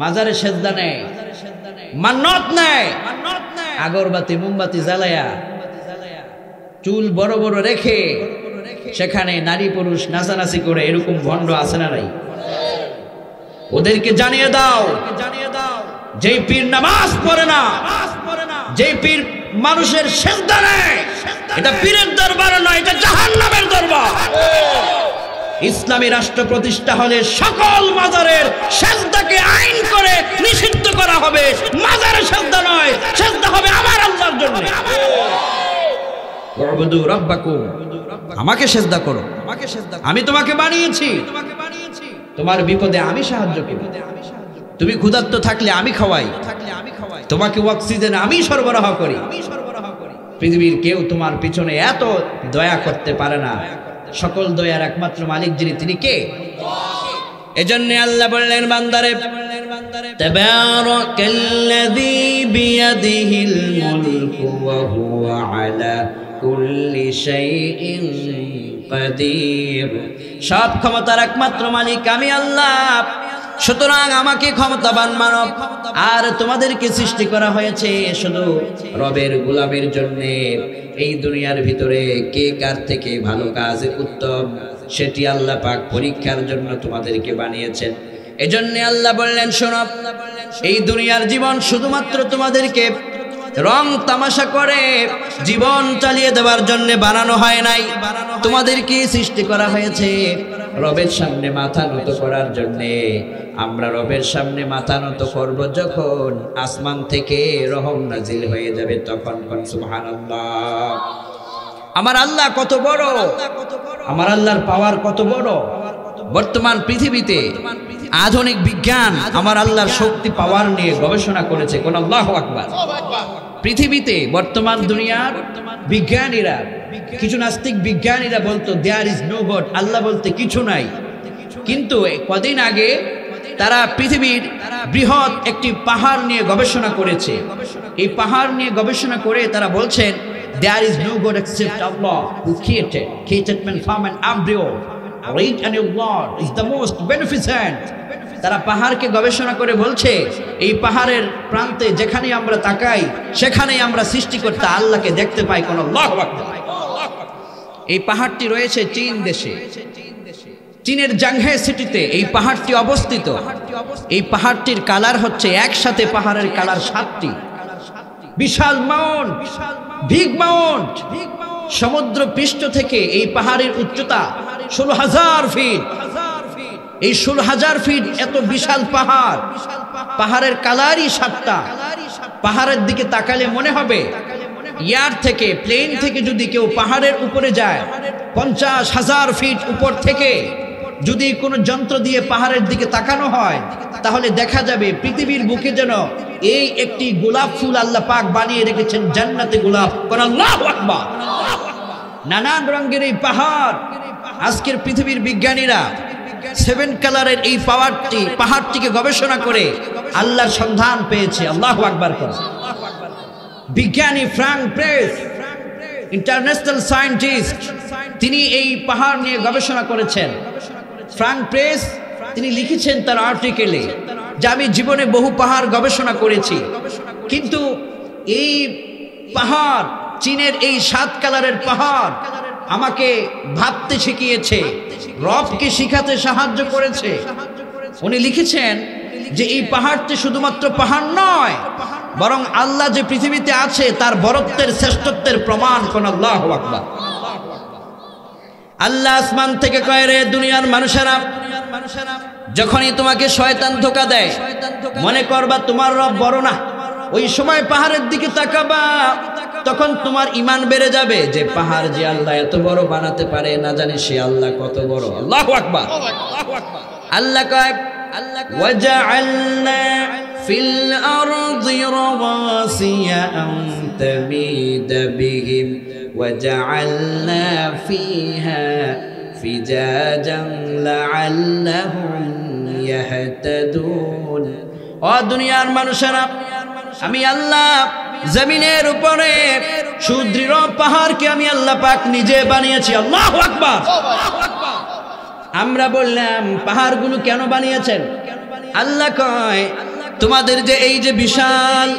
মাজারে সেজদা নেয়, মান্নত নেয়, আগরবাতি মোমবাতি জ্বালায়া চুল বড় বড় রেখে সেখানে নারী পুরুষ নাচানাচি করে, এরকম ভণ্ড আছে না নাই? ওদেরকে জানিয়ে দাও, যেই পীর নামাজ পড়ে না, যেই পীর মানুষের সেজদা নেয়, এটা পীরের দরবার নয়, এটা জাহান্নামের দরবার। ইসলামী রাষ্ট্র প্রতিষ্ঠা হলে সকল মাজারের সেজদাকে আইন করে নিষিদ্ধ করা হবে। মাজারে সেজদা নয়, সেজদা হবে আমার আল্লাহর জন্য। উবুদু রাব্বাকুম, আমাকে সেজদা করো, আমি তোমাকে বানিয়েছি, তোমার বিপদে আমি সাহায্য করি, তুমি ক্ষুধার্ত থাকলে আমি খাওয়াই, তোমাকে অক্সিজেন আমি সরবরাহ করি। পৃথিবীর কেউ তোমার পিছনে এত দয়া করতে পারে না। সকল দয়ার একমাত্র মালিক যিনি, তিনি কে? এজন্য আল্লাহ বললেন বান্দারে, তাবারাকাল্লাযী বিয়াদিহিল মুলকু ওয়া হুয়া আলা কুল্লি শাইইন কাদির। সব ক্ষমতার একমাত্র মালিক আমি আল্লাহ, সুতরাং আমাকে ক্ষমতাবান মানব। আর তোমাদেরকে সৃষ্টি করা হয়েছে শুধু রবের গোলামের জন্য। এই দুনিয়ার ভিতরে কে কার থেকে ভালো কাজে উত্তম, সেটি আল্লাহ পাক পরীক্ষার জন্য তোমাদেরকে বানিয়েছেন। এজন্য আল্লাহ বললেন, শোনো, এই দুনিয়ার জীবন শুধুমাত্র তোমাদেরকে রং তামাশা করে জীবন চালিয়ে দেওয়ার জন্য বানানো হয় নাই। তোমাদেরকে সৃষ্টি করা হয়েছে রবের সামনে মাথা নত করার জন্যে। আমরা রবের সামনে মাথা নত করব যখন আসমান থেকে রহম নাজিল হয়ে যাবে, তখন সুবহানাল্লাহ। আমার আল্লাহ কত বড়, আমার আল্লাহর পাওয়ার কত বড়। বর্তমান পৃথিবীতে আধুনিক বিজ্ঞান আমার আল্লাহর শক্তি পাওয়ার নিয়ে গবেষণা করেছে। কোন আল্লাহু আকবার। পৃথিবীতে বর্তমান দুনিয়ার বিজ্ঞানীরা, কিছু নাস্তিক বিজ্ঞানীরা বলতো দেয়ার ইজ নো গড, আল্লাহ বলতে কিছু নাই। কিন্তু কদিন আগে তারা পৃথিবীর বৃহৎ একটি পাহাড় নিয়ে গবেষণা করেছে। এই পাহাড় নিয়ে গবেষণা করে তারা বলছেন there is no God except Allah who created man from an embryo, right, and Allah is the most beneficent. তারা পাহাড়কে গবেষণা করে বলছে এই পাহাড়ের প্রান্তে যেখানে আমরা তাকাই সেখানেই আমরা সৃষ্টিকর্তা আল্লাহকে দেখতে পাই। কোন আল্লাহু আকবার। এই পাহাড়টি রয়েছে চীন দেশে, চীনের জাংহাই সিটিতে এই পাহাড়টি অবস্থিত। এই পাহাড়টির কালার হচ্ছে, একসাথে পাহাড়ের কালার 7টি। বিশাল মাউন্ট, বিগ মাউন্ট। সমুদ্র পৃষ্ঠ থেকে এই পাহাড়ের উচ্চতা 16,000 ফিট। এই 16,000 ফিট এত বিশাল পাহাড়, পাহাড়ের কালারই 7টা। পাহাড়ের দিকে তাকালে মনে হবে এয়ার থেকে, প্লেন থেকে যদি কেউ পাহাড়ের উপরে যায়, 50,000 ফিট উপর থেকে যদি কোনো যন্ত্র দিয়ে পাহাড়ের দিকে তাকানো হয়, তাহলে দেখা যাবে পৃথিবীর বুকে যেন এই একটি গোলাপ ফুল আল্লাহ পাক বানিয়ে রেখেছেন, জান্নাতে গোলাপ। আল্লাহু আকবার। নানান রঙের এই পাহাড়। আজকের পৃথিবীর বিজ্ঞানীরা 7 কালারের এই পাহাড়টিকে গবেষণা করে আল্লাহর সন্ধান পেয়েছে। আল্লাহু আকবার। বিজ্ঞানী ফ্রাঙ্ক প্রেস, ইন্টারন্যাশনাল সায়েন্টিস্ট, তিনি এই পাহাড় নিয়ে গবেষণা করেছেন। ফ্রাঙ্ক প্রেস তিনি লিখেছেন তার আর্টিকেলে যে আমি জীবনে বহু পাহাড় গবেষণা করেছি, কিন্তু এই পাহাড়, চীনের এই 7 কালারের পাহাড় আমাকে ভাবতে শিখিয়েছে, রবকে শিখাতে সাহায্য করেছে। উনি লিখেছেন যে এই পাহাড়টি শুধুমাত্র পাহাড় নয়, বরং আল্লাহ যে পৃথিবীতে আছে তার বরত্বের, শ্রেষ্ঠত্বের প্রমাণ। কোন আল্লাহু আকবার। আল্লাহ আসমান থেকে কয়, রে দুনিয়ার মানুষেরা, যখনই তোমাকে শয়তান ধোঁকা দেয়, মনে করবা তোমার রব বড় না, ওই সময় পাহাড়ের দিকে তাকাবা, তখন তোমার ঈমান বেড়ে যাবে যে পাহাড় যে আল্লাহ এত বড় বানাতে পারে, না জানি সে আল্লাহ কত বড়। আল্লাহু আকবার। আল্লাহ কয়, ওয়াজআলনা ফিল আরদি রাওয়াসিয়া আন তামিদা বিহিম ওয়াজআলনা ফিহা ফিজাজান লাআল্লাহুম ইয়াহতাদুন। ও দুনিয়ার মানুষেরা, আমি আল্লাহ জমিনের উপরে সুদৃঢ় পাহাড়কে আমি আল্লাহ পাক নিজে বানিয়েছি। আল্লাহু আকবার। আমরা বললাম পাহাড়গুলো কেন বানিয়েছেন? আল্লাহ কয় তোমাদের যে এই যে বিশাল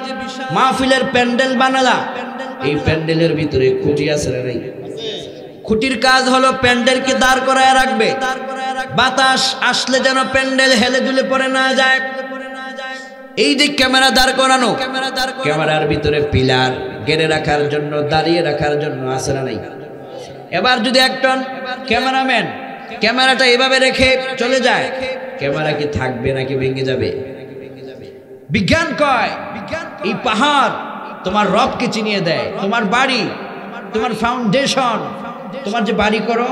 মাহফিলের প্যান্ডেল বানালা, এই প্যান্ডেলের ভিতরে খুঁটি আছে না নাই? খুঁটির কাজ হলো প্যান্ডেলকে দাঁড় করায় রাখবে, বাতাস আসলে যেন প্যান্ডেল হেলে দুলে পড়ে না যায়। এই যে ক্যামেরা দাঁড় করানো, ক্যামেরার ভিতরে পিলার গেড়ে রাখার জন্য, দাঁড়িয়ে রাখার জন্য আছে না নাই? এবার যদি একজন ক্যামেরাম্যান ক্যামেরাটা এভাবে রেখে চলে যায়, ক্যামেরা কি থাকবে নাকি ভেঙে যাবে? বিজ্ঞান কয় এই পাহাড় তোমার রবকে চিনিয়ে দেয়। তোমার বাড়ি, তোমার ফাউন্ডেশন, তোমার যে বাড়ি করো,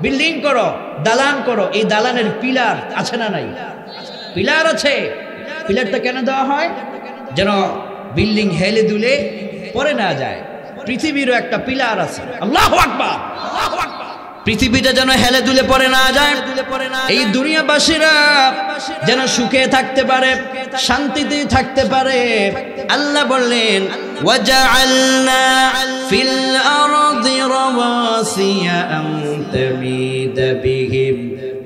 বিল্ডিং করো, দালান করো, এই দালানের পিলার আছে না নাই? পিলার আছে। পিলারটা কেন দেওয়া হয়? যেন বিল্ডিং হেলে দুলে পড়ে না যায়। পৃথিবীরও একটা পিলার আছে। আল্লাহু আকবার। পৃথিবীটা যেন হেলে দুলে পড়ে না যায়, এই দুনিয়াবাসীরা যেন সুখে থাকতে পারে, শান্তিতে থাকতে পারে। আল্লাহ বললেন ওয়াজআলনা ফিল আরদি রাওয়াসিয়া আন তামিদা বিহিম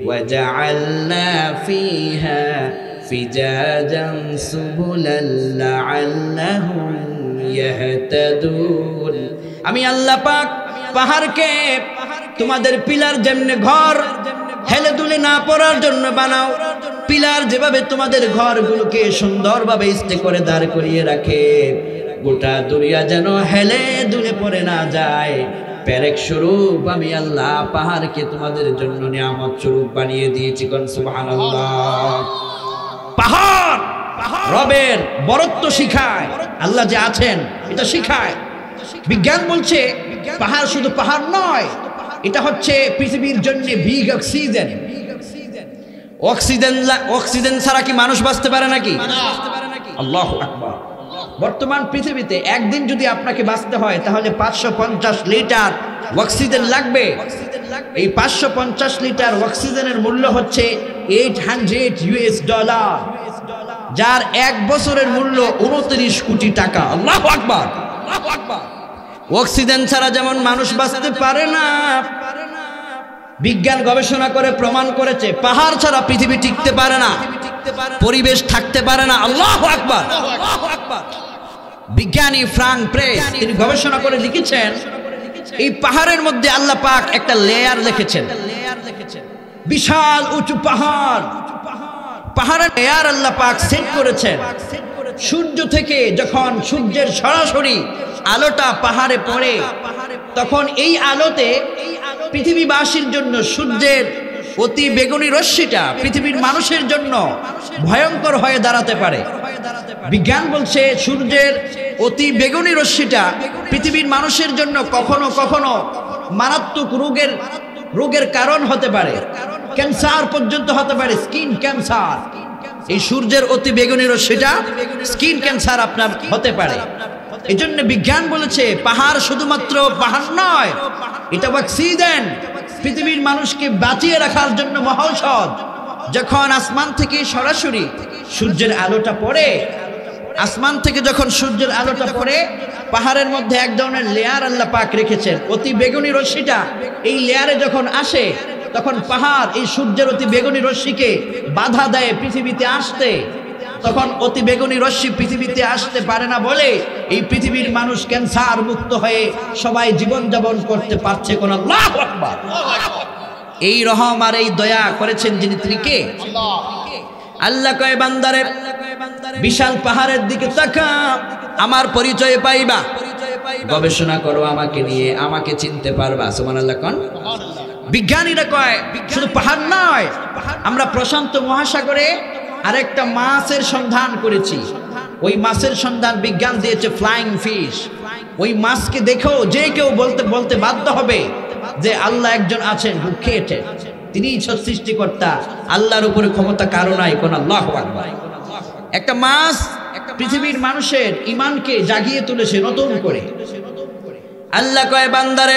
ওয়াজআলনা ফিহা ফিজাজান সুবুলাল লাআল্লাহুম ইয়াহতাদুন। আমি আল্লাহ পাক পাহাড়কে তোমাদের পিলার যেমনে ঘর হেলে দুলে না পড়ার জন্য বানাও, পিলার যেভাবে তোমাদের ঘরগুলোকে সুন্দরভাবে স্থির করে দাঁড় করিয়ে রাখে, গোটা দুনিয়া যেন হেলে দুলে পড়ে না যায়, পেরেক স্বরূপ আমি আল্লাহ পাহাড়কে তোমাদের জন্য নিয়ামত স্বরূপ বানিয়ে দিয়েছি। কোন সুবহানাল্লাহ। পাহাড় রবের বরত্ব শিখায়, আল্লাহ যে আছেন এটা শিখায়। বিজ্ঞান বলছে পাহাড় শুধু পাহাড় নয়, এটা হচ্ছে পৃথিবীর জন্য বিগ অক্সিজেন। অক্সিজেন ছাড়া কি মানুষ বাঁচতে পারে নাকি? আল্লাহু আকবার। বর্তমান পৃথিবীতে একদিন যদি আপনাকে বাঁচতে হয় তাহলে 550 লিটার অক্সিজেন লাগবে। এই 550 লিটার অক্সিজেনের মূল্য হচ্ছে $800, যার এক বছরের মূল্য 29 কোটি টাকা। আল্লাহু আকবার। অক্সিজেন ছাড়া যেমন মানুষ বাঁচতে পারে না, বিজ্ঞান গবেষণা করে প্রমাণ করেছে পাহাড় ছাড়া পৃথিবী টিকতে পারে না, পরিবেশ থাকতে পারে না। আল্লাহু আকবার। বিজ্ঞানী ফ্রাঙ্ক প্রেস তিনি গবেষণা করে লিখেছেন এই পাহাড়ের মধ্যে আল্লাহ পাক একটা লেয়ার লিখেছেন, বিশাল উঁচু পাহাড়, পাহাড়ের লেয়ার আল্লাহ পাক সেট করেছেন। সূর্য থেকে যখন সূর্যের সরাসরি আলোটা পাহাড়ে পড়ে, তখন এই আলোতে পৃথিবীবাসীর জন্য সূর্যের অতি বেগুনি রশ্মিটা পৃথিবীর মানুষের জন্য ভয়ঙ্কর হয়ে দাঁড়াতে পারে। বিজ্ঞান বলছে সূর্যের অতি বেগুনি রশ্মিটা পৃথিবীর মানুষের জন্য কখনো কখনো মারাত্মক রোগের কারণ হতে পারে, ক্যান্সার পর্যন্ত হতে পারে, স্কিন ক্যান্সার। এই সূর্যের অতি বেগুনি রশ্মিটা স্কিন ক্যান্সার আপনার হতে পারে। এই জন্য বিজ্ঞান বলেছে পাহাড় শুধুমাত্র পাহাড় নয়, এটা অক্সিজেন, পৃথিবীর মানুষকে বাঁচিয়ে রাখার জন্য মহৌষধ। যখন আসমান থেকে সরাসরি সূর্যের আলোটা পড়ে, আসমান থেকে যখন সূর্যের আলোটা পড়ে, পাহাড়ের মধ্যে এক ধরনের লেয়ার আল্লাহ পাক রেখেছেন। অতি বেগুনি রশ্মিটা এই লেয়ারে যখন আসে, তখন পাহাড় এই সূর্যের অতি বেগুনি রশ্মিকে বাধা দেয় পৃথিবীতে আসতে। তখন অতি বেগুনি রশ্মি পৃথিবীতে আসতে পারে না বলে এই পৃথিবীর মানুষ ক্যান্সার মুক্ত হয়ে সবাই জীবন যাপন করতে পারছে। কোন আল্লাহু আকবার। এই রহম আর এই দয়া করেছেন যিনি, তিনি কে? আল্লাহ কয় বান্দারে বিশাল পাহাড়ের দিকে তাকা, আমার পরিচয় পাইবা, গবেষণা করো আমাকে নিয়ে, আমাকে চিনতে পারবা। সুবহানাল্লাহ কোন। বিজ্ঞানীরা কয় শুধু পাহাড় নয়, আমরা প্রশান্ত মহাসাগরে আরেকটা মাছের সন্ধান করেছি। ওই মাছের সন্ধান বিজ্ঞান দিয়েছে ফ্লাইং ফিশ। ওই মাছকে দেখেও যে কেউ বলতে বাধ্য হবে যে আল্লাহ একজন আছেন, who created, তিনিই সৃষ্টিকর্তা, আল্লাহর উপরে ক্ষমতা কারো নাই। কোন আল্লাহু আকবার। একটা মাছ পৃথিবীর মানুষের ঈমানকে জাগিয়ে তুলেছে নতুন করে। আল্লাহ কয় বান্দারে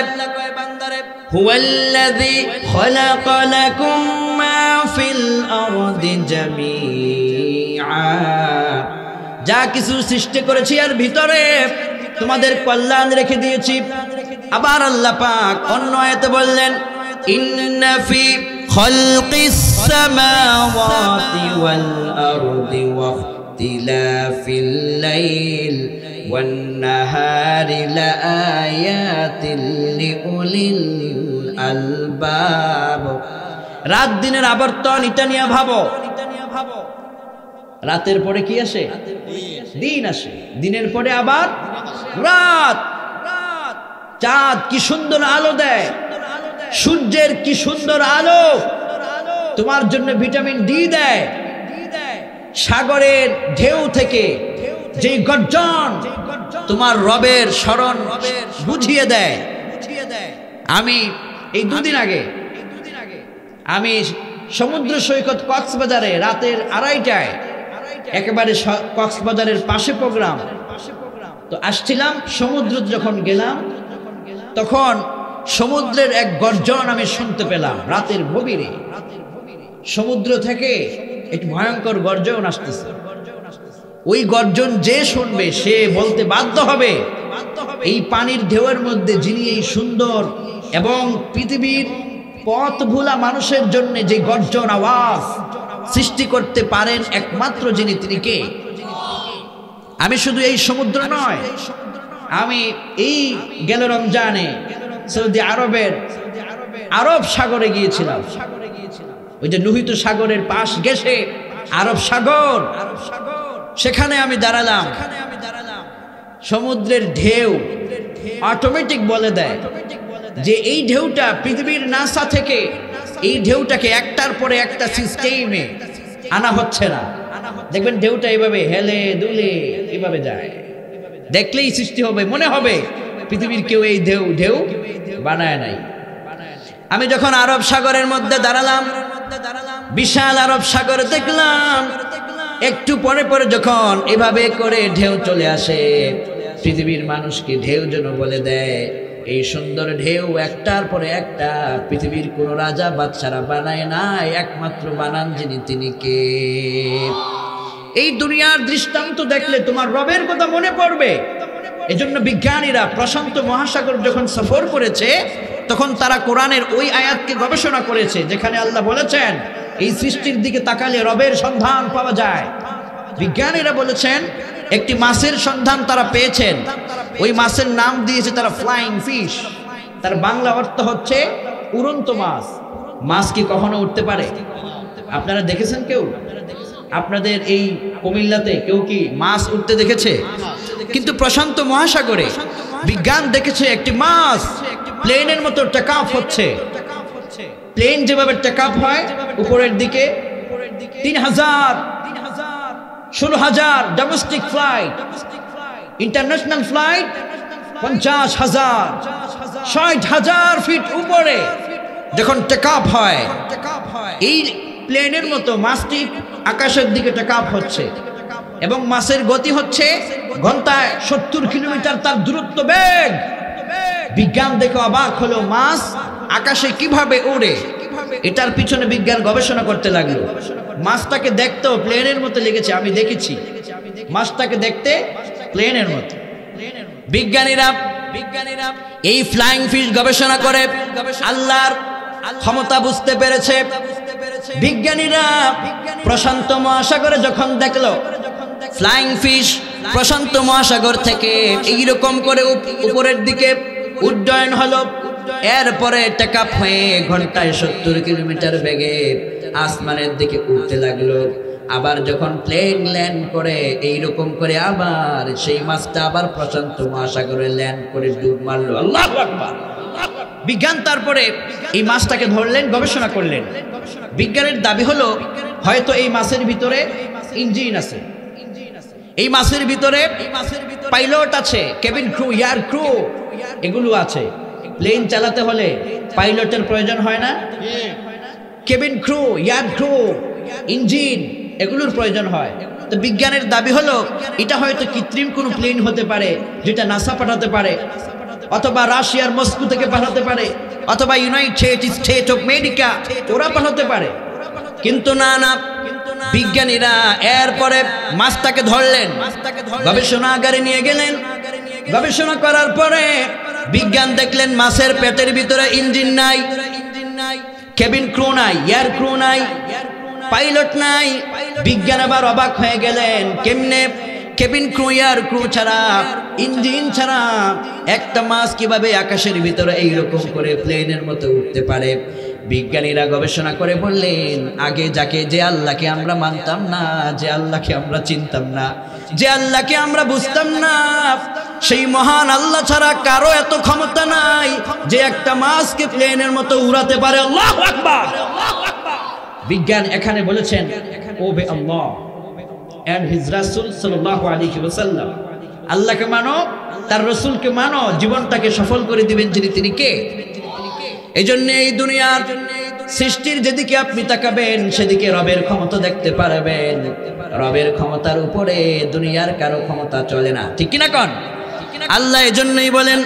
হুয়াল্লাযী খালাকা লাকুম মা ফিল আরদি জামিআ, যা কিছু সৃষ্টি করেছি এর ভিতরে তোমাদের কল্যাণ রেখে দিয়েছি। আবার আল্লাহ পাক অন্য আয়াতে বললেন, ইন্না ফি খালকিস সামাওয়াতি ওয়াল আরদি ওয়াখতিলাফিল লাইল ওয়ান নাহারি লাআয়াতিল লিউলিল আলবাব। রাত দিনের আবর্তন এটা নিয়ে ভাবো। রাতের পরে কি আসে? দিন আসে। দিনের পরে আবার রাত। চাঁদ কি সুন্দর আলো দেয়, সূর্যের কি সুন্দর আলো তোমার জন্য ভিটামিন ডি দেয়। সাগরের ঢেউ থেকে যে গর্জন তোমার রবের স্মরণ বুঝিয়ে দেয়। আমি এই দুদিন আগে আমি সমুদ্র সৈকত কক্সবাজারে রাতের 2:30টায়, একেবারে কক্সবাজারের পাশে প্রোগ্রাম, তো আসছিলাম। সমুদ্র যখন গেলাম তখন সমুদ্রের এক গর্জন আমি শুনতে পেলাম রাতের গভীরে। সমুদ্র থেকে একটি ভয়ঙ্কর গর্জন আসতেছে। ওই গর্জন যে শুনবে সে বলতে বাধ্য হবে, এই পানির ঢেউয়ের মধ্যে যিনি এই সুন্দর এবং পৃথিবীর পথ ভোলা মানুষের জন্য যে গর্জন আওয়াজ সৃষ্টি করতে পারেন একমাত্র যিনি, তিনি কে? আমি শুধু এই সমুদ্র নয়, আমি এই গেল রমজানে সৌদি আরবের আরব সাগরে গিয়েছিলাম। ওই যে লোহিত সাগরের পাশ গেছে আরব সাগর, সেখানে আমি দাঁড়ালাম। সমুদ্রের ঢেউ অটোমেটিক বলে দেয় যে এই ঢেউটা পৃথিবীর নাসা থেকে এই ঢেউটাকে একটার পরে একটা সিস্টেমে আনা হচ্ছে না। দেখবেন ঢেউটা এইভাবে হেলে দুলে এইভাবে যায়, দেখলেই সৃষ্টি হবে, মনে হবে পৃথিবীর কেউ এই ঢেউ বানায় নাই। আমি যখন আরব সাগরের মধ্যে দাঁড়ালাম, বিশাল আরব সাগর দেখলাম। একটু পরে পরে যখন এভাবে করে ঢেউ চলে আসে, পৃথিবীর মানুষকে ঢেউ যেন বলে দেয় এই সুন্দর ঢেউ একটার পরে একটা পৃথিবীর কোন রাজা বাদশারা বানায় নাই, একমাত্র বানান যিনি, তিনি কে? এই দুনিয়ার দৃষ্টান্ত দেখলে তোমার রবের কথা মনে পড়বে। এজন্য বিজ্ঞানীরা প্রশান্ত মহাসাগর যখন সফর করেছে তখন তারা কোরআনের ওই আয়াতকে গবেষণা করেছে যেখানে আল্লাহ বলেছেন এই সৃষ্টির দিকে তাকালে রবের সন্ধান পাওয়া যায়। বিজ্ঞানীরা বলেছেন একটি মাছের সন্ধান তারা পেয়েছেন, ওই মাছের নাম দিয়েছে তারা ফ্লাইং ফিশ। তার বাংলা অর্থ হচ্ছে উড়ন্ত মাছ। মাছ কি কখনো উঠতে পারে? আপনারা দেখেছেন কেউ? আপনাদের এই কুমিল্লাতে কেউ কি মাছ উঠতে দেখেছে? কিন্তু প্রশান্ত মহাসাগরে বিজ্ঞান দেখেছে একটি মাছ প্লেনের মতো টেক অফ হচ্ছে। প্লেন যেভাবে টেক অফ হয় উপরের দিকে 3000, 16,000 domestic flight, international flight 50,000, 60,000 feet উপরে যখন টেক অফ হয়, এই প্লেনের মতো মাছটি আকাশের দিকে টেক অফ হচ্ছে এবং মাছের গতি হচ্ছে ঘন্টায় 70 কিলোমিটার তার দূরত্ব বেগ। বিজ্ঞান দেখে অবাক হলো মাছ আকাশে কিভাবে ওড়ে। এটার পিছনে বিজ্ঞান গবেষণা করতে লাগলো। মাছটাকে দেখতেও প্লেনের মতো লেগেছে, আমি দেখেছি মাছটাকে দেখতে প্লেনের মতো। বিজ্ঞানীরা এই ফ্লাইং ফিশ গবেষণা করে আল্লাহর ক্ষমতা বুঝতে পেরেছে। বিজ্ঞানীরা প্রশান্ত মহাসাগরে যখন দেখলো ফ্লাইং ফিশ প্রশান্ত মহাসাগর থেকে এইরকম করে উপরের দিকে উড্ডয়ন হলো, এরপরে টেক আপ হয়ে ঘন্টায় 70 কিলোমিটার বেগে আসমানের দিকে উঠতে লাগলো। আবার যখন প্লেন ল্যান্ড করে এইরকম করে আবার সেই মাছটা আবার প্রশান্ত মহাসাগরে ল্যান্ড করে ডুব মারলো। আল্লাহু আকবার। বিজ্ঞান তারপরে এই মাছটাকে ধরলেন, গবেষণা করলেন। বিজ্ঞানের দাবি হলো হয়তো এই মাছের ভিতরে ইঞ্জিন আছে, এই মাছের ভিতরে পাইলট আছে, কেবিন ক্রু, এয়ার ক্রু এগুলো আছে। প্লেন চালাতে হলে পাইলটের প্রয়োজন হয় না? Cabin crew, air crew, engine এগুলোর প্রয়োজন হয়। তো বিজ্ঞানের দাবি হলো এটা হয়তো কৃত্রিম কোনো প্লেন হতে পারে যেটা নাসা পাঠাতে পারে, অথবা রাশিয়ার মস্কো থেকে পাঠাতে পারে, অথবা ইউনাইটেড স্টেট অফ আমেরিকা ওরা পাঠাতে পারে। কিন্তু না, বিজ্ঞানীরা এরপরে মাছটাকে ধরলেন, গবেষণাগারে নিয়ে গেলেন। গবেষণা করার পরে বিজ্ঞান দেখলেন মাছের পেটের ভিতরে ইঞ্জিন নাই, কেবিন ক্রু নাই, এয়ার ক্রু নাই, পাইলট নাই। বিজ্ঞান আবার অবাক হয়ে গেলেন, কেমনে কেবিন ক্রু, এয়ার ক্রু ছাড়া, ইঞ্জিন ছাড়া একটা মাছ কিভাবে আকাশের ভিতরে এইরকম করে প্লেনের মতো উঠতে পারে। বিজ্ঞানীরা গবেষণা করে বললেন, আগে যে আল্লাহকে আমরা মানতাম না, যে আল্লাহকে আমরা চিনতাম না, যে আল্লাহকে আমরা বুঝতাম না, সেই মহান আল্লাহ ছাড়া কারো এত ক্ষমতা নাই যে একটা মাছকে প্লেনের মতো উড়াতে পারে। আল্লাহু আকবার। বিজ্ঞান এখানে বলেছেন ওবে আল্লাহ and his রাসূল সাল্লাল্লাহু আলাইহি ওয়াসাল্লাম, আল্লাহকে মানো, তার রাসূলকে মানো, জীবনটাকে সফল করে দিবেন যিনি, তিনি কে? এইজন্য এই দুনিয়ার সৃষ্টির যেদিকে আপনি তাকাবেন সেদিকে রবের ক্ষমতা দেখতে পারবেন। রবের ক্ষমতার উপরে দুনিয়ার কারো ক্ষমতা চলে না, ঠিক কি না কোন? আল্লাহ এজন্যই বলেন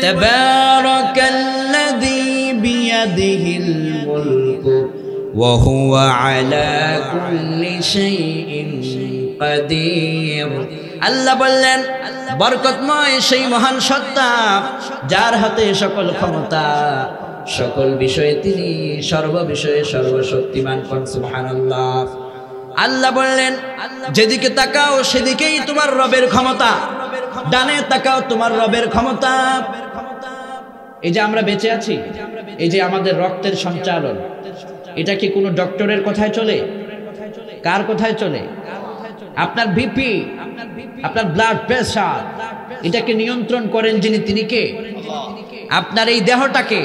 তাবারাকাল্লাযী বিয়াদিহিল মুলকু ওয়া হুয়া আলা কুল্লি শাইইন কাদির। আল্লাহ বললেন বরকতময় সেই মহান সত্তা যার হাতে সকল ক্ষমতা, সকল বিষয়ে তিনি সর্ব বিষয়ে সর্বশক্তিমান। কোন সুবহানাল্লাহ। আল্লাহ বললেন যেদিকে তাকাও সেদিকেই তোমার রবের ক্ষমতা, ডানে তাকাও তোমার রবের ক্ষমতা। এই যে আমরা বেঁচে আছি, এই যে আমাদের রক্তের সঞ্চালন, এটা কি কোনো ডক্টরের কথায় চলে? কার কথায় চলে? আপনার বিপি, আপনার ব্লাড প্রেসার, এটাকে নিয়ন্ত্রণ করেন যিনি, তিনি কে? আপনার এই দেহটাকে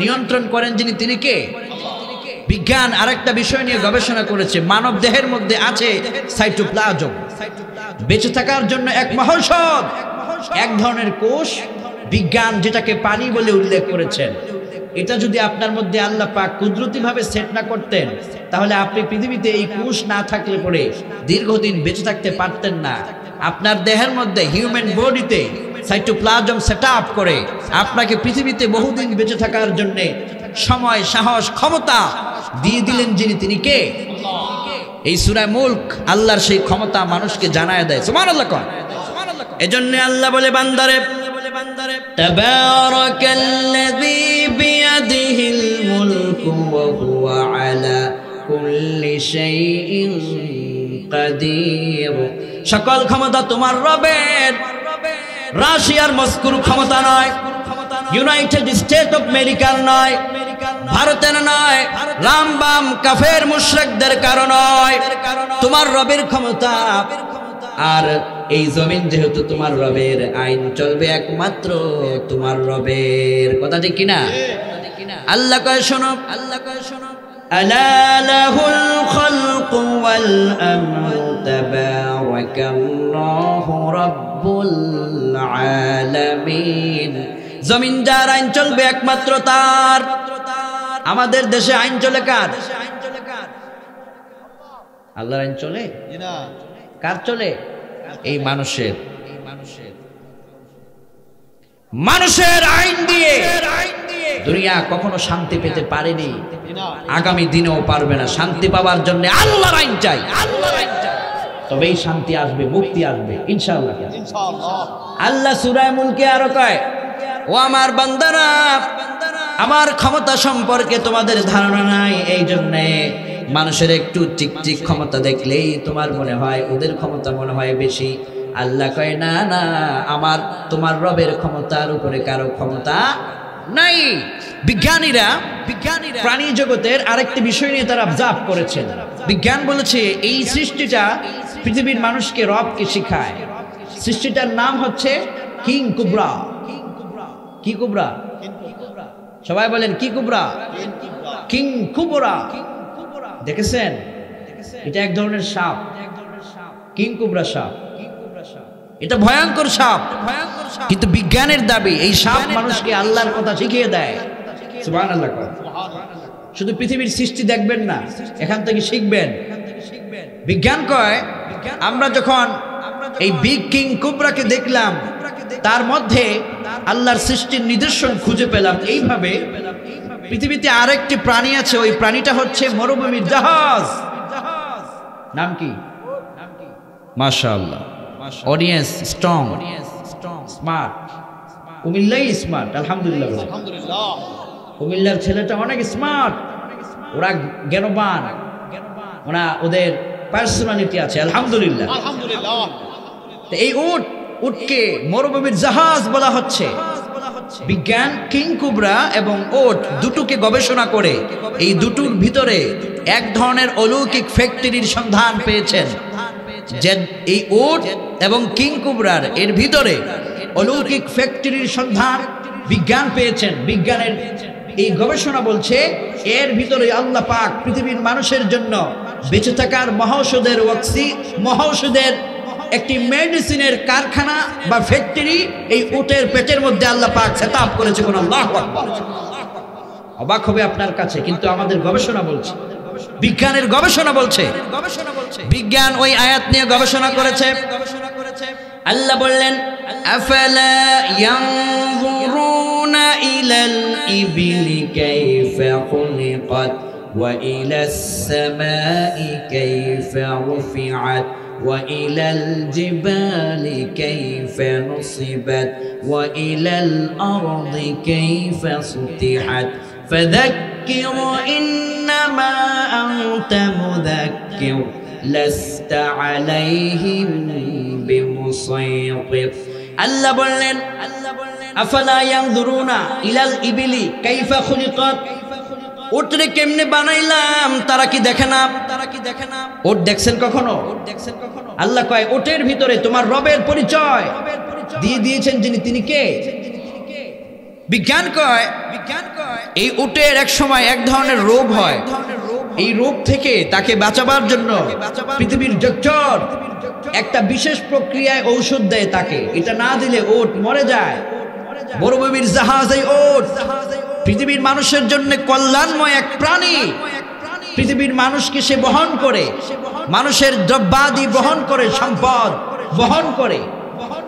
নিয়ন্ত্রণ করেন যিনি, তিনি কে? বিজ্ঞান আরেকটা বিষয় নিয়ে গবেষণা করেছে, মানব দেহের মধ্যে আছে সাইটোপ্লাজম। বেঁচে থাকার জন্য এক মহৌষধ, এক ধরনের কোষ, বিজ্ঞান যেটাকে পানি বলে উল্লেখ করেছেন। এটা যদি আপনার মধ্যে আল্লাহ পাক কুদরতিভাবে সেট না করতেন, তাহলে আপনি পৃথিবীতে এই কোষ না থাকলে পরে দীর্ঘদিন বেঁচে থাকতে পারতেন না। আপনার দেহের মধ্যে হিউম্যান বডিতে সাইটোপ্লাজম সেট আপ করে আপনাকে পৃথিবীতে বহুদিন বেঁচে থাকার জন্য সময়, সাহস, ক্ষমতা দিয়ে দিলেন যিনি, তিনি কে? এই সূরা মুলক আল্লাহর সেই ক্ষমতা মানুষকে জানায় দেয়। সুবহানাল্লাহ। এজন্য আল্লাহ বলে বান্দারে তাবারাকাল্লাযী বিয়াদিহিল মুলকু ওয়া হুয়া আলা কুল্লি শাইইন কাদির। সকল ক্ষমতা তোমার রবের। রাশিয়ার মস্কোর ক্ষমতা নয়, ইউনাইটেড স্টেট অফ আমেরিকার নয়, ভারতের নয়, রামবাম কাফের মুশরিকদের কারণ নয়, তোমার রবের ক্ষমতা। আর এই জমিন যেহেতু তোমার রবের, আইন চলবে একমাত্র তোমার রবের। কথা ঠিক কিনা? আল্লাহ কয় শোনো, আলা লাহুল খালকু ওয়াল আমরু তাবারাকাল্লাহু রাব্বুল আলামিন। জমিন যার, আইন চলবে একমাত্র তার। আমাদের দেশে আইন চলে কার? আল্লাহর আইন চলে? কার চলে? এই মানুষের। মানুষের আইন দিয়ে দুনিয়া কখনো শান্তি পেতে পারেনি, আগামী দিনেও পারবে না। শান্তি পাওয়ার জন্য আল্লাহর আইন চাই, তবেই শান্তি আসবে, মুক্তি আসবে ইনশাআল্লাহ। আল্লাহ সূরা মুলকে আরো কয়, ও আমার বান্দারা, আমার ক্ষমতা সম্পর্কে তোমাদের ধারণা নাই, এই জন্যে মানুষের একটু চিকচিক ক্ষমতা দেখলেই তোমার মনে হয় ওদের ক্ষমতা মনে হয় বেশি। আল্লাহ কয় না না, আমার তোমার রবের ক্ষমতার উপরে কারো ক্ষমতা নাই। বিজ্ঞানীরা প্রাণী জগতের আরেকটি বিষয় নিয়ে তারা অবজার্ভ করেছেন। বিজ্ঞান বলেছে এই সৃষ্টিটা পৃথিবীর মানুষকে রবকে শিখায়। সৃষ্টিটার নাম হচ্ছে কিং কোবরা। কি কোবরা? সবাই বলেন কি কোবরা? King cobra. দেখেছেন? এটা এক ধরনের সাপ, কিং কোবরা সাপ। এটা ভয়ঙ্কর সাপ, কিন্তু বিজ্ঞানের দাবি এই সাপ মানুষকে আল্লাহর কথা শিখিয়ে দেয়। সুবহানাল্লাহ। শুধু পৃথিবীর সৃষ্টি দেখবেন না, এখান থেকে শিখবেন। বিজ্ঞান কয় আমরা যখন এই বিগ কিং কোবরাকে দেখলাম, তার মধ্যে আল্লাহর সৃষ্টির নিদর্শন খুঁজে পেলাম। এইভাবে পৃথিবীতে আরেকটি প্রাণী আছে, ওই প্রাণীটা হচ্ছে মরুভূমির জাহাজ। নাম কি? মাশাআল্লাহ, অডিয়েন্স স্ট্রং, স্মার্ট, কুমিল্লাই স্মার্ট। আলহামদুলিল্লাহ, আলহামদুলিল্লাহ। কুমিল্লার ছেলেটা অনেক স্মার্ট, ওরা জ্ঞানবান, ওদের পার্সোনালিটি আছে। আলহামদুলিল্লাহ, আলহামদুলিল্লাহ। এই উটকে মরুভূমির জাহাজ বলা হচ্ছে। বিজ্ঞান কিং কোবরা এবং ওট দুটোকে গবেষণা করে এই দুটোর ভিতরে এক ধরনের অলৌকিক ফ্যাক্টরির সন্ধান পেয়েছেন। যে এই ওট এবং কিং কোবরার এর ভিতরে অলৌকিক ফ্যাক্টরির সন্ধান বিজ্ঞান পেয়েছেন। বিজ্ঞানের এই গবেষণা বলছে এর ভিতরে আল্লাহ পাক পৃথিবীর মানুষের জন্য বেঁচে থাকার মহাঔষধের একটি মেডিসিনের কারখানা বা ফ্যাক্টরি এই উটের পেটের মধ্যে আল্লাহ পাক সেটআপ করেছে। কোন আল্লাহু আকবার। অবাক হবে আপনার কাছে, কিন্তু আমাদের গবেষণা বলছে, বিজ্ঞানের গবেষণা বলছে, বিজ্ঞান ওই আয়াত নিয়ে গবেষণা করেছে। আল্লাহ বললেন, আফালা ইয়ানজুরুনা ইলাল ইবিলি কাইফা খুলিকাত ওয়া ইলাস সামাই কাইফা রুফিআত وإلى الجبال كيف نصبت وإلى الأرض كيف سطحت فذكر إنما أنت مذكر لست عليهم بمسيطر الله بولن أفلا ينظرون إلى الإبل كيف خلقت উটরে কেমনে বানাইলাম তারা কি দেখে না? উট দেখছেন কখনো? আল্লাহ কয় উটের ভিতরে তোমার রবের পরিচয় দিয়ে দিয়েছেন যিনি, তিনি কে? বিজ্ঞান কয় এই উটের এক সময় এক ধরনের রোগ হয়, এই রোগ থেকে তাকে বাঁচাবার জন্য পৃথিবীর ডক্টর একটা বিশেষ প্রক্রিয়ায় ঔষধ দেয় তাকে, এটা না দিলে উট মরে যায়। মরুভূমির জাহাজ এই উট পৃথিবীর মানুষের জন্য কল্যাণময় এক প্রাণী। পৃথিবীর মানুষকে সে বহন করে, মানুষের দ্রব্যাদি বহন করে, সম্পদ বহন করে।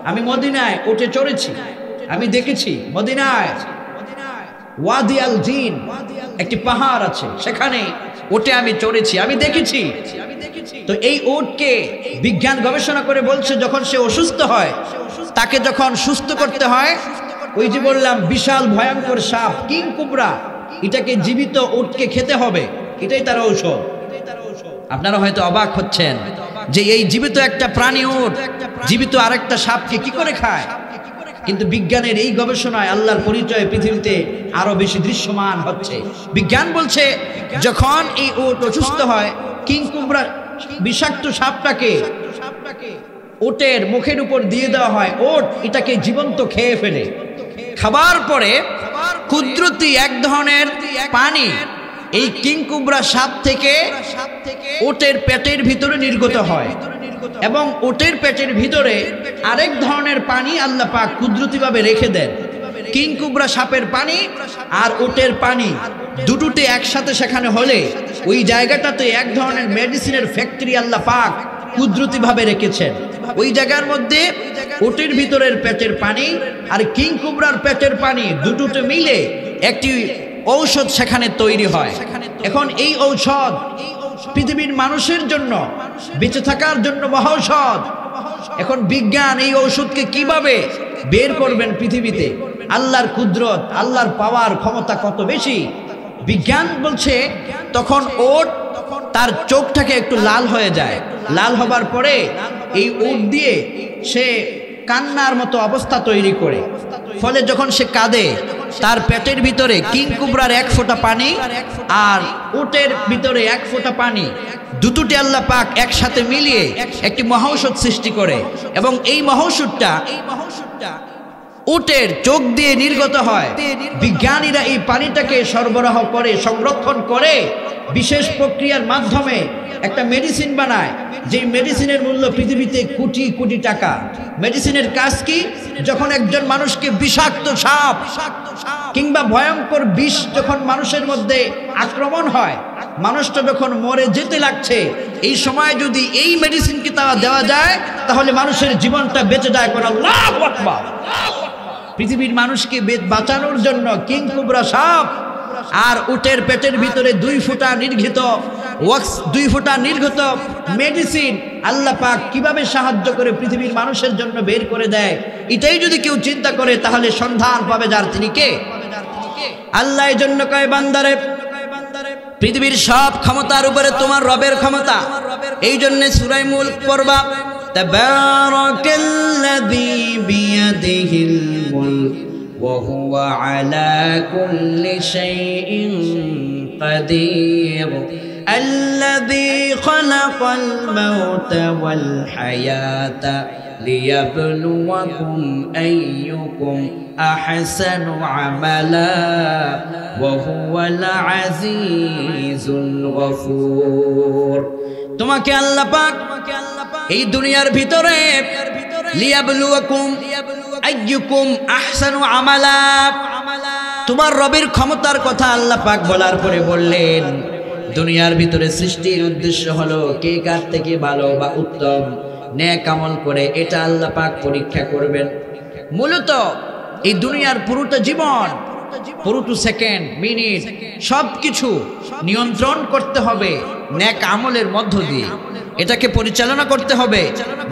আমি মদিনায় উটে চড়েছি, আমি দেখেছি মদিনায় ওয়াদি আল জিন একটি পাহাড় আছে, সেখানে উটে আমি চড়েছি, আমি দেখেছি। তো এই উটকে বিজ্ঞান গবেষণা করে বলছে যখন সে অসুস্থ হয়, তাকে যখন সুস্থ করতে হয়, ওই যে বললাম বিশাল ভয়ঙ্কর সাপ কিং কোবরা, এটাকে জীবিত উটকে খেতে হবে, এটাই তার ঔষধ। আপনারা হয়তো অবাক হচ্ছেন যে এই জীবিত একটা প্রাণী উট জীবিত আরেকটা সাপকে কি করে খায়, কিন্তু বিজ্ঞানের এই গবেষণায় আল্লাহর পরিচয় পৃথিবীতে আরো বেশি দৃশ্যমান হচ্ছে। বিজ্ঞান বলছে যখন এই উট অসুস্থ হয়, কিং কোবরা বিষাক্ত সাপটাকে উটের মুখের উপর দিয়ে দেওয়া হয়, উট এটাকে জীবন্ত খেয়ে ফেলে। খাবার পরে কুদরতি এক ধরনের পানি এই কিং কোবরা সাপ থেকে উটের পেটের ভিতরে নির্গত হয়, এবং উটের পেটের ভিতরে আরেক ধরনের পানি আল্লাহ পাক কুদরতিভাবে রেখে দেন। কিং কোবরা সাপের পানি আর উটের পানি দুটোতে একসাথে সেখানে হলে ওই জায়গাটাতে এক ধরনের মেডিসিনের ফ্যাক্টরি আল্লাহ পাক কুদরতিভাবে রেখেছেন। ওই জায়গার মধ্যে উটের ভিতরের পেটের পানি আর কিং কোবরার পেটের পানি দুটোতে মিলে একটি ঔষধ সেখানে তৈরি হয়। এখন এই ঔষধ পৃথিবীর মানুষের জন্য বেঁচে থাকার জন্য মহৌষধ। এখন বিজ্ঞান এই ঔষধকে কিভাবে বের করবেন পৃথিবীতে, আল্লাহর কুদরত, আল্লাহর পাওয়ার ক্ষমতা কত বেশি। বিজ্ঞান বলছে তখন ওট তার চোখটাকে একটু লাল হয়ে যায়, লাল হবার পরে এই উট দিয়ে সে কান্নার মতো অবস্থা তৈরি করে, ফলে যখন সে কাঁদে তার পেটের ভিতরে কিং কোবরার এক ফোঁটা পানি আর উটের ভিতরে এক ফোঁটা পানি দুটোটি আল্লাহ পাক একসাথে মিলিয়ে একটি মহৌষধ সৃষ্টি করে, এবং এই মহৌষধটা উটের চোখ দিয়ে নির্গত হয়। বিজ্ঞানীরা এই পানিটাকে সরবরাহ করে, সংরক্ষণ করে, বিশেষ প্রক্রিয়ার মাধ্যমে একটা মেডিসিন বানায়, যেই মেডিসিনের মূল্য পৃথিবীতে কোটি কোটি টাকা। মেডিসিনের কাজ কি? যখন একজন মানুষকে বিষাক্ত সাপ কিংবা ভয়ঙ্কর বিষ যখন মানুষের মধ্যে আক্রমণ হয়, মানুষটা যখন মরে যেতে লাগছে, এই সময় যদি এই মেডিসিনকে তারা দেওয়া যায় তাহলে মানুষের জীবনটা বেঁচে যায়। কোন আল্লাহু আকবার। পৃথিবীর মানুষকে বাঁচানোর জন্য কিং কোবরা সাপ আর উটের পেটের ভিতরে 2 ফোঁটা নির্ঘিত ওয়াক্স 2 ফোঁটা নির্গত মেডিসিন আল্লাহ পাক কিভাবে সাহায্য করে পৃথিবীর মানুষের জন্য বের করে দেয়, এটাই যদি কেউ চিন্তা করে তাহলে সন্ধান পাবে যার তিনি কে? আল্লাহ। এই জন্য কয় বান্দারে পৃথিবীর সব ক্ষমতার উপরে তোমার রবের ক্ষমতা। এই জন্য সূরা মুলক পড়বা, তাবারাকাল্লাযী বিয়াদিহিল মুলক ওয়া হুয়া আলা কুল্লি শাইইন কাদির الذي خلق الموت والحياة ليبلوكم أيكم أحسن عملا وهو العزيز الغفور তোমাকে আল্লাহ পাক এই দুনিয়ার ভিতরে লিয়াবলুয়াকুম আইয়ুকুম আহসানু আমালা, তোমার রবের ক্ষমতার কথা আল্লাহ পাক বলার পরে বললেন দুনিয়ার ভিতরে সৃষ্টির উদ্দেশ্য হলো কে কার থেকে ভালো বা উত্তম নেক আমল করে, এটা আল্লাহ পাক পরীক্ষা করবেন। মূলত এই দুনিয়ার পুরোটা জীবন, পুরোটা সেকেন্ড মিনিট সবকিছু নিয়ন্ত্রণ করতে হবে নেক আমলের মধ্য দিয়ে, এটাকে পরিচালনা করতে হবে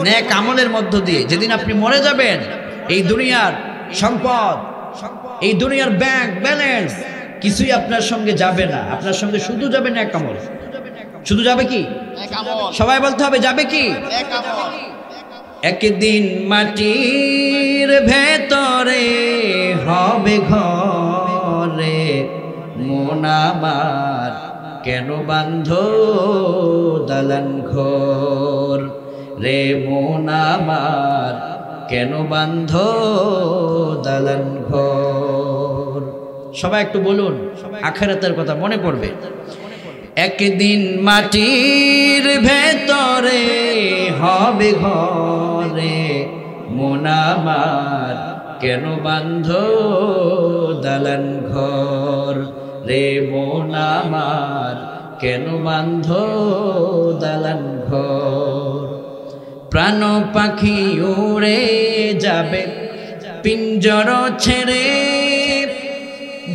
নেক আমলের মধ্য দিয়ে। যেদিন আপনি মরে যাবেন এই দুনিয়ার সম্পদ, এই দুনিয়ার ব্যাংক ব্যালেন্স কিছুই আপনার সঙ্গে যাবে না, আপনার সঙ্গে শুধু যাবে নেক আমল। শুধু যাবে কি? সবাই বলতে হবে যাবে কি? একদিন মাটির ভেতরে হবে ঘরে, মন আমার কেন বাঁধো দালান ঘর রে, মন আমার কেন বাঁধো দালান ঘর। সবাই একটু বলুন, আখিরাতের কথা মনে পড়বে। একদিন মাটির ভেতরে হবে ঘরে, মন আমার কেন বাঁধো দালান ঘর রে, মন আমার কেন বাঁধো দালান ঘর। প্রাণ পাখি উড়ে যাবে পিঞ্জর ছেড়ে,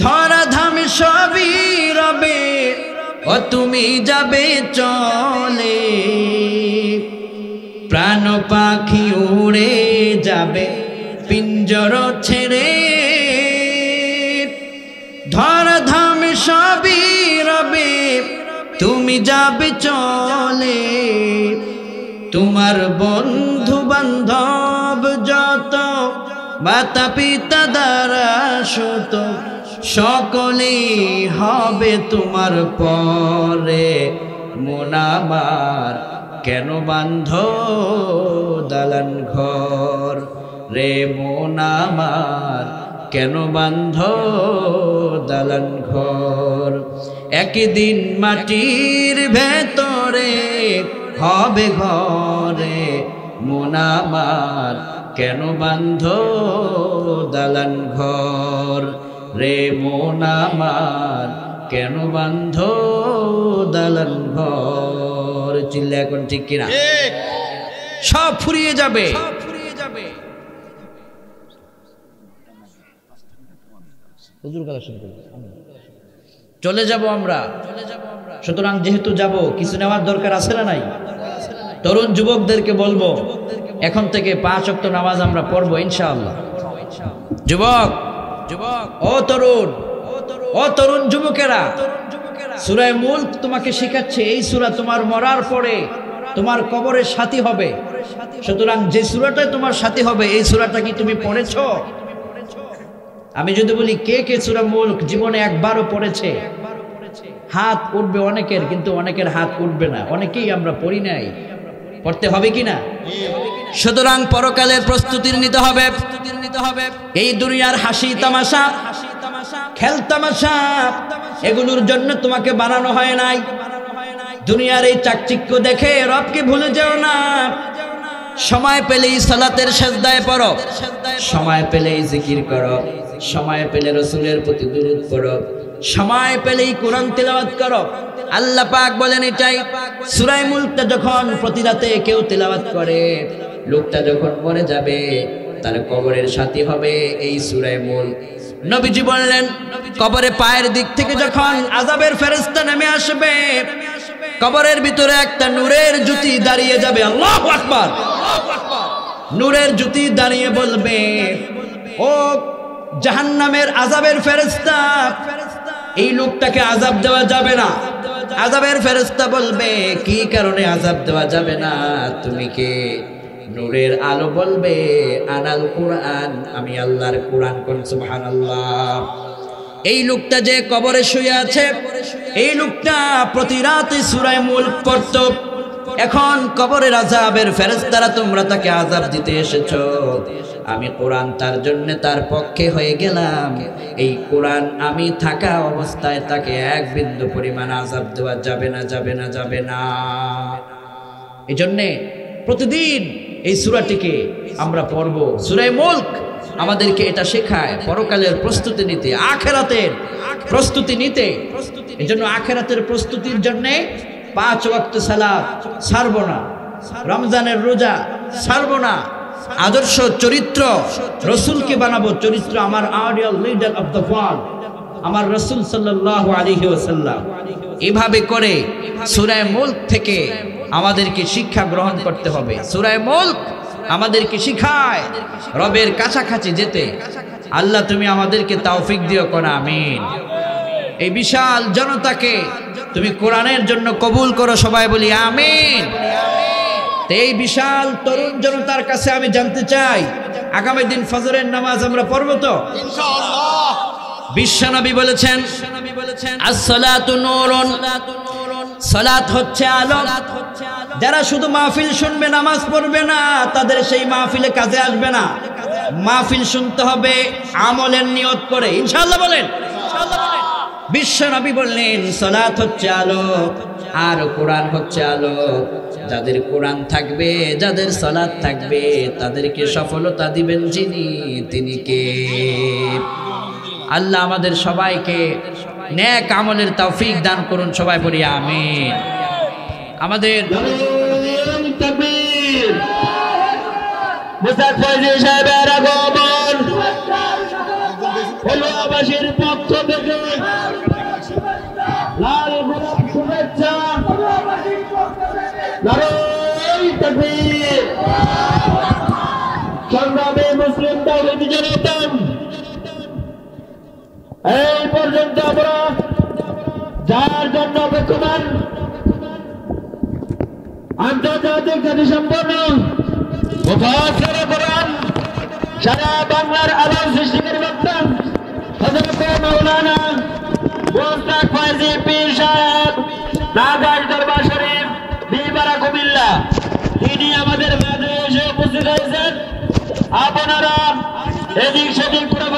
ধরাধাম সবই রবে ও তুমি যাবে চলে। প্রাণ পাখি উড়ে যাবে পিঞ্জর ছেড়ে, ধরাধাম সবই রবে তুমি যাবে চলে। তোমার বন্ধু বান্ধব যত, মাতা পিতা দ্বারা সুত, সকলেই হবে তোমার পরে, মন আমার কেন বাঁধো দালান ঘর রে, মন আমার কেন বাঁধো দালান ঘর। একদিন মাটির ভেতরে হবে ঘরে, মন আমার কেন বাঁধো দালান ঘর রে, মন আমার কেন বাঁধো দালান ঘর। চিল্লা এখন ঠিক কিনা? সব ফুরিয়ে যাবে। চলে যাব আমরা, সুতরাং যেহেতু যাব কিছু নেওয়ার দরকার আছে না নাই? তরুণ যুবকদেরকে বলবো এখন থেকে 5 ওয়াক্ত নামাজ আমরা পড়বো ইনশাআল্লাহ। যুবক ও তরুণ যুবকেরা, সূরা মুলক তোমাকে শেখাচ্ছে এই সূরা তোমার মরার পরে তোমার কবরের সাথী হবে। সুতরাং যে সূরাটা তোমার সাথী হবে এই সূরাটা কি তুমি পড়েছো? আমি যদি বলি কে কে সূরা মুলক জীবনে একবারও পড়েছে, হাত উঠবে অনেকের, কিন্তু অনেকের হাত উঠবে না। অনেকেই আমরা পড়ি নাই, পড়তে হবে কিনা? সুতরাং পরকালের প্রস্তুতি নিতে হবে। এই দুনিয়ার হাসি তামাশা, খেল তামাশা, এগুলোর জন্য তোমাকে বানানো হয় নাই। দুনিয়ার এই চাকচিক্য দেখে রবকে ভুলে যেও না। সময় পেলেই সালাতের সেজদায় পড়ো, সময় পেলেই জিকির করো, সময় পেলে রাসূলের প্রতি দুরূদ পড়ো, সময় পেলেই কোরআন তেলাওয়াত করো। আল্লাহ পাক বলেন এটাই সূরা মুলকটা যখন প্রতি রাতে কেউ তেলাওয়াত করে, লোকটা যখন মরে যাবে তার কবরের সাথী হবে এই সূরা মুলক। নবীজি বললেন কবরে পায়ের দিক থেকে যখন আযাবের ফেরেশতা নেমে আসবে, কবরের ভিতরে একটা নূরের জ্যোতি দাঁড়িয়ে যাবে, আল্লাহু আকবার। নূরের জ্যোতি দাঁড়িয়ে বলবে, ও জাহান্নামের আযাবের ফেরেশতা, এই লোকটাকে আযাব দেওয়া যাবে না। আযাবের ফেরেশতা বলবে, কি কারণে আযাব দেওয়া যাবে না? তুমি কে? নূরের আলো বলবে, আনাল কুরআন, আমি আল্লাহর কুরআন। কোন সুবহানাল্লাহ। এই লোকটা যে কবরে শুয়ে আছে, এই লোকটা প্রতি রাতে সূরা মুলক পড়তো। এখন কবরের আযাবের ফেরেশতারা তোমরা তাকে আযাব দিতে এসেছো, আমি কোরআন তার জন্য তার পক্ষে হয়ে গেলাম। এই কোরআন আমি থাকা অবস্থায় তাকে এক বিন্দু পরিমাণ আযাব দেওয়া যাবে না, যাবে না, যাবে না। এই জন্যে প্রতিদিন এই সূরাটিকে আমরা পড়ব। সূরা মুলক আমাদেরকে এটা শেখায় পরকালের প্রস্তুতি নিতে, আখিরাতের প্রস্তুতি নিতে। এই জন্য আখিরাতের প্রস্তুতির জন্য 5 ওয়াক্ত সালাত ছাড়ব না, রমজানের রোজা ছাড়ব না, আদর্শ চরিত্র রাসূলকে বানাবো চরিত্র, আমার ideal leader of the world আমার রাসূল সাল্লাল্লাহু আলাইহি ওয়াসাল্লাম। এভাবে করে সূরা মুলক থেকে আমাদেরকে শিক্ষা গ্রহণ করতে হবে। সূরা মুলক আমাদেরকে শিখায় রবের কাছাকাছি যেতে। আল্লাহ তুমি আমাদেরকে তৌফিক দিও, কোন আমিন। এই বিশাল জনতাকে তুমি কোরআনের জন্য কবুল করো, সবাই বলি আমিন। এই বিশাল তরুণ জনতার কাছে আমি জানতে চাই, আগামী দিন ফজরের নামাজ আমরা পড়ব তো ইনশাআল্লাহ? বিশ্বনবী বলেছেন, as-salatu নূরুন, সালাত হচ্ছে আলো। যারা শুধু মাহফিল শুনবে, নামাজ পড়বে না, তাদের সেই মাহফিলে কাজে আসবে না। মাহফিল শুনতে হবে আমলের নিয়ত করে, ইনশাআল্লাহ বলেন। বিশ্বনবী বললেন, সালাত হচ্ছে আলো আর কোরআন হচ্ছে আলো। যাদের কোরআন থাকবে, যাদের সালাত থাকবে, তাদেরকে সফলতা দিবেন যিনি, তিনি কে? আল্লাহ আমাদের সবাইকে নেক আমলের তৌফিক দান করুন, সবাই বলি আমিন। আমাদের মুস্তাক ফয়জী সাহেবের আগমন হলুয়াবাসীর পক্ষ থেকে লাল গোলাপ শুভেচ্ছা, নারায়ে তাকবীর। সংগ্রামী মুসলিম তাওহীদি জনতা, এই পর্যন্ত আমরা যার জন্য অপেক্ষমান আন্তর্জাতিক জাতিসম্পন্ন মুফাসসির কোরআন, সারা বাংলার আলোর সৃষ্টিকারী বক্তা হযরত মাওলানা মুস্তাক ফয়জী পীর সাহেব, নাগাইশ দরবার শরীফ, বিবারা কুমিল্লা, তিনি আমাদের মাঝে এসে উপস্থিত হয়েছেন। আপনারা এদিক সেদিক ঘুরে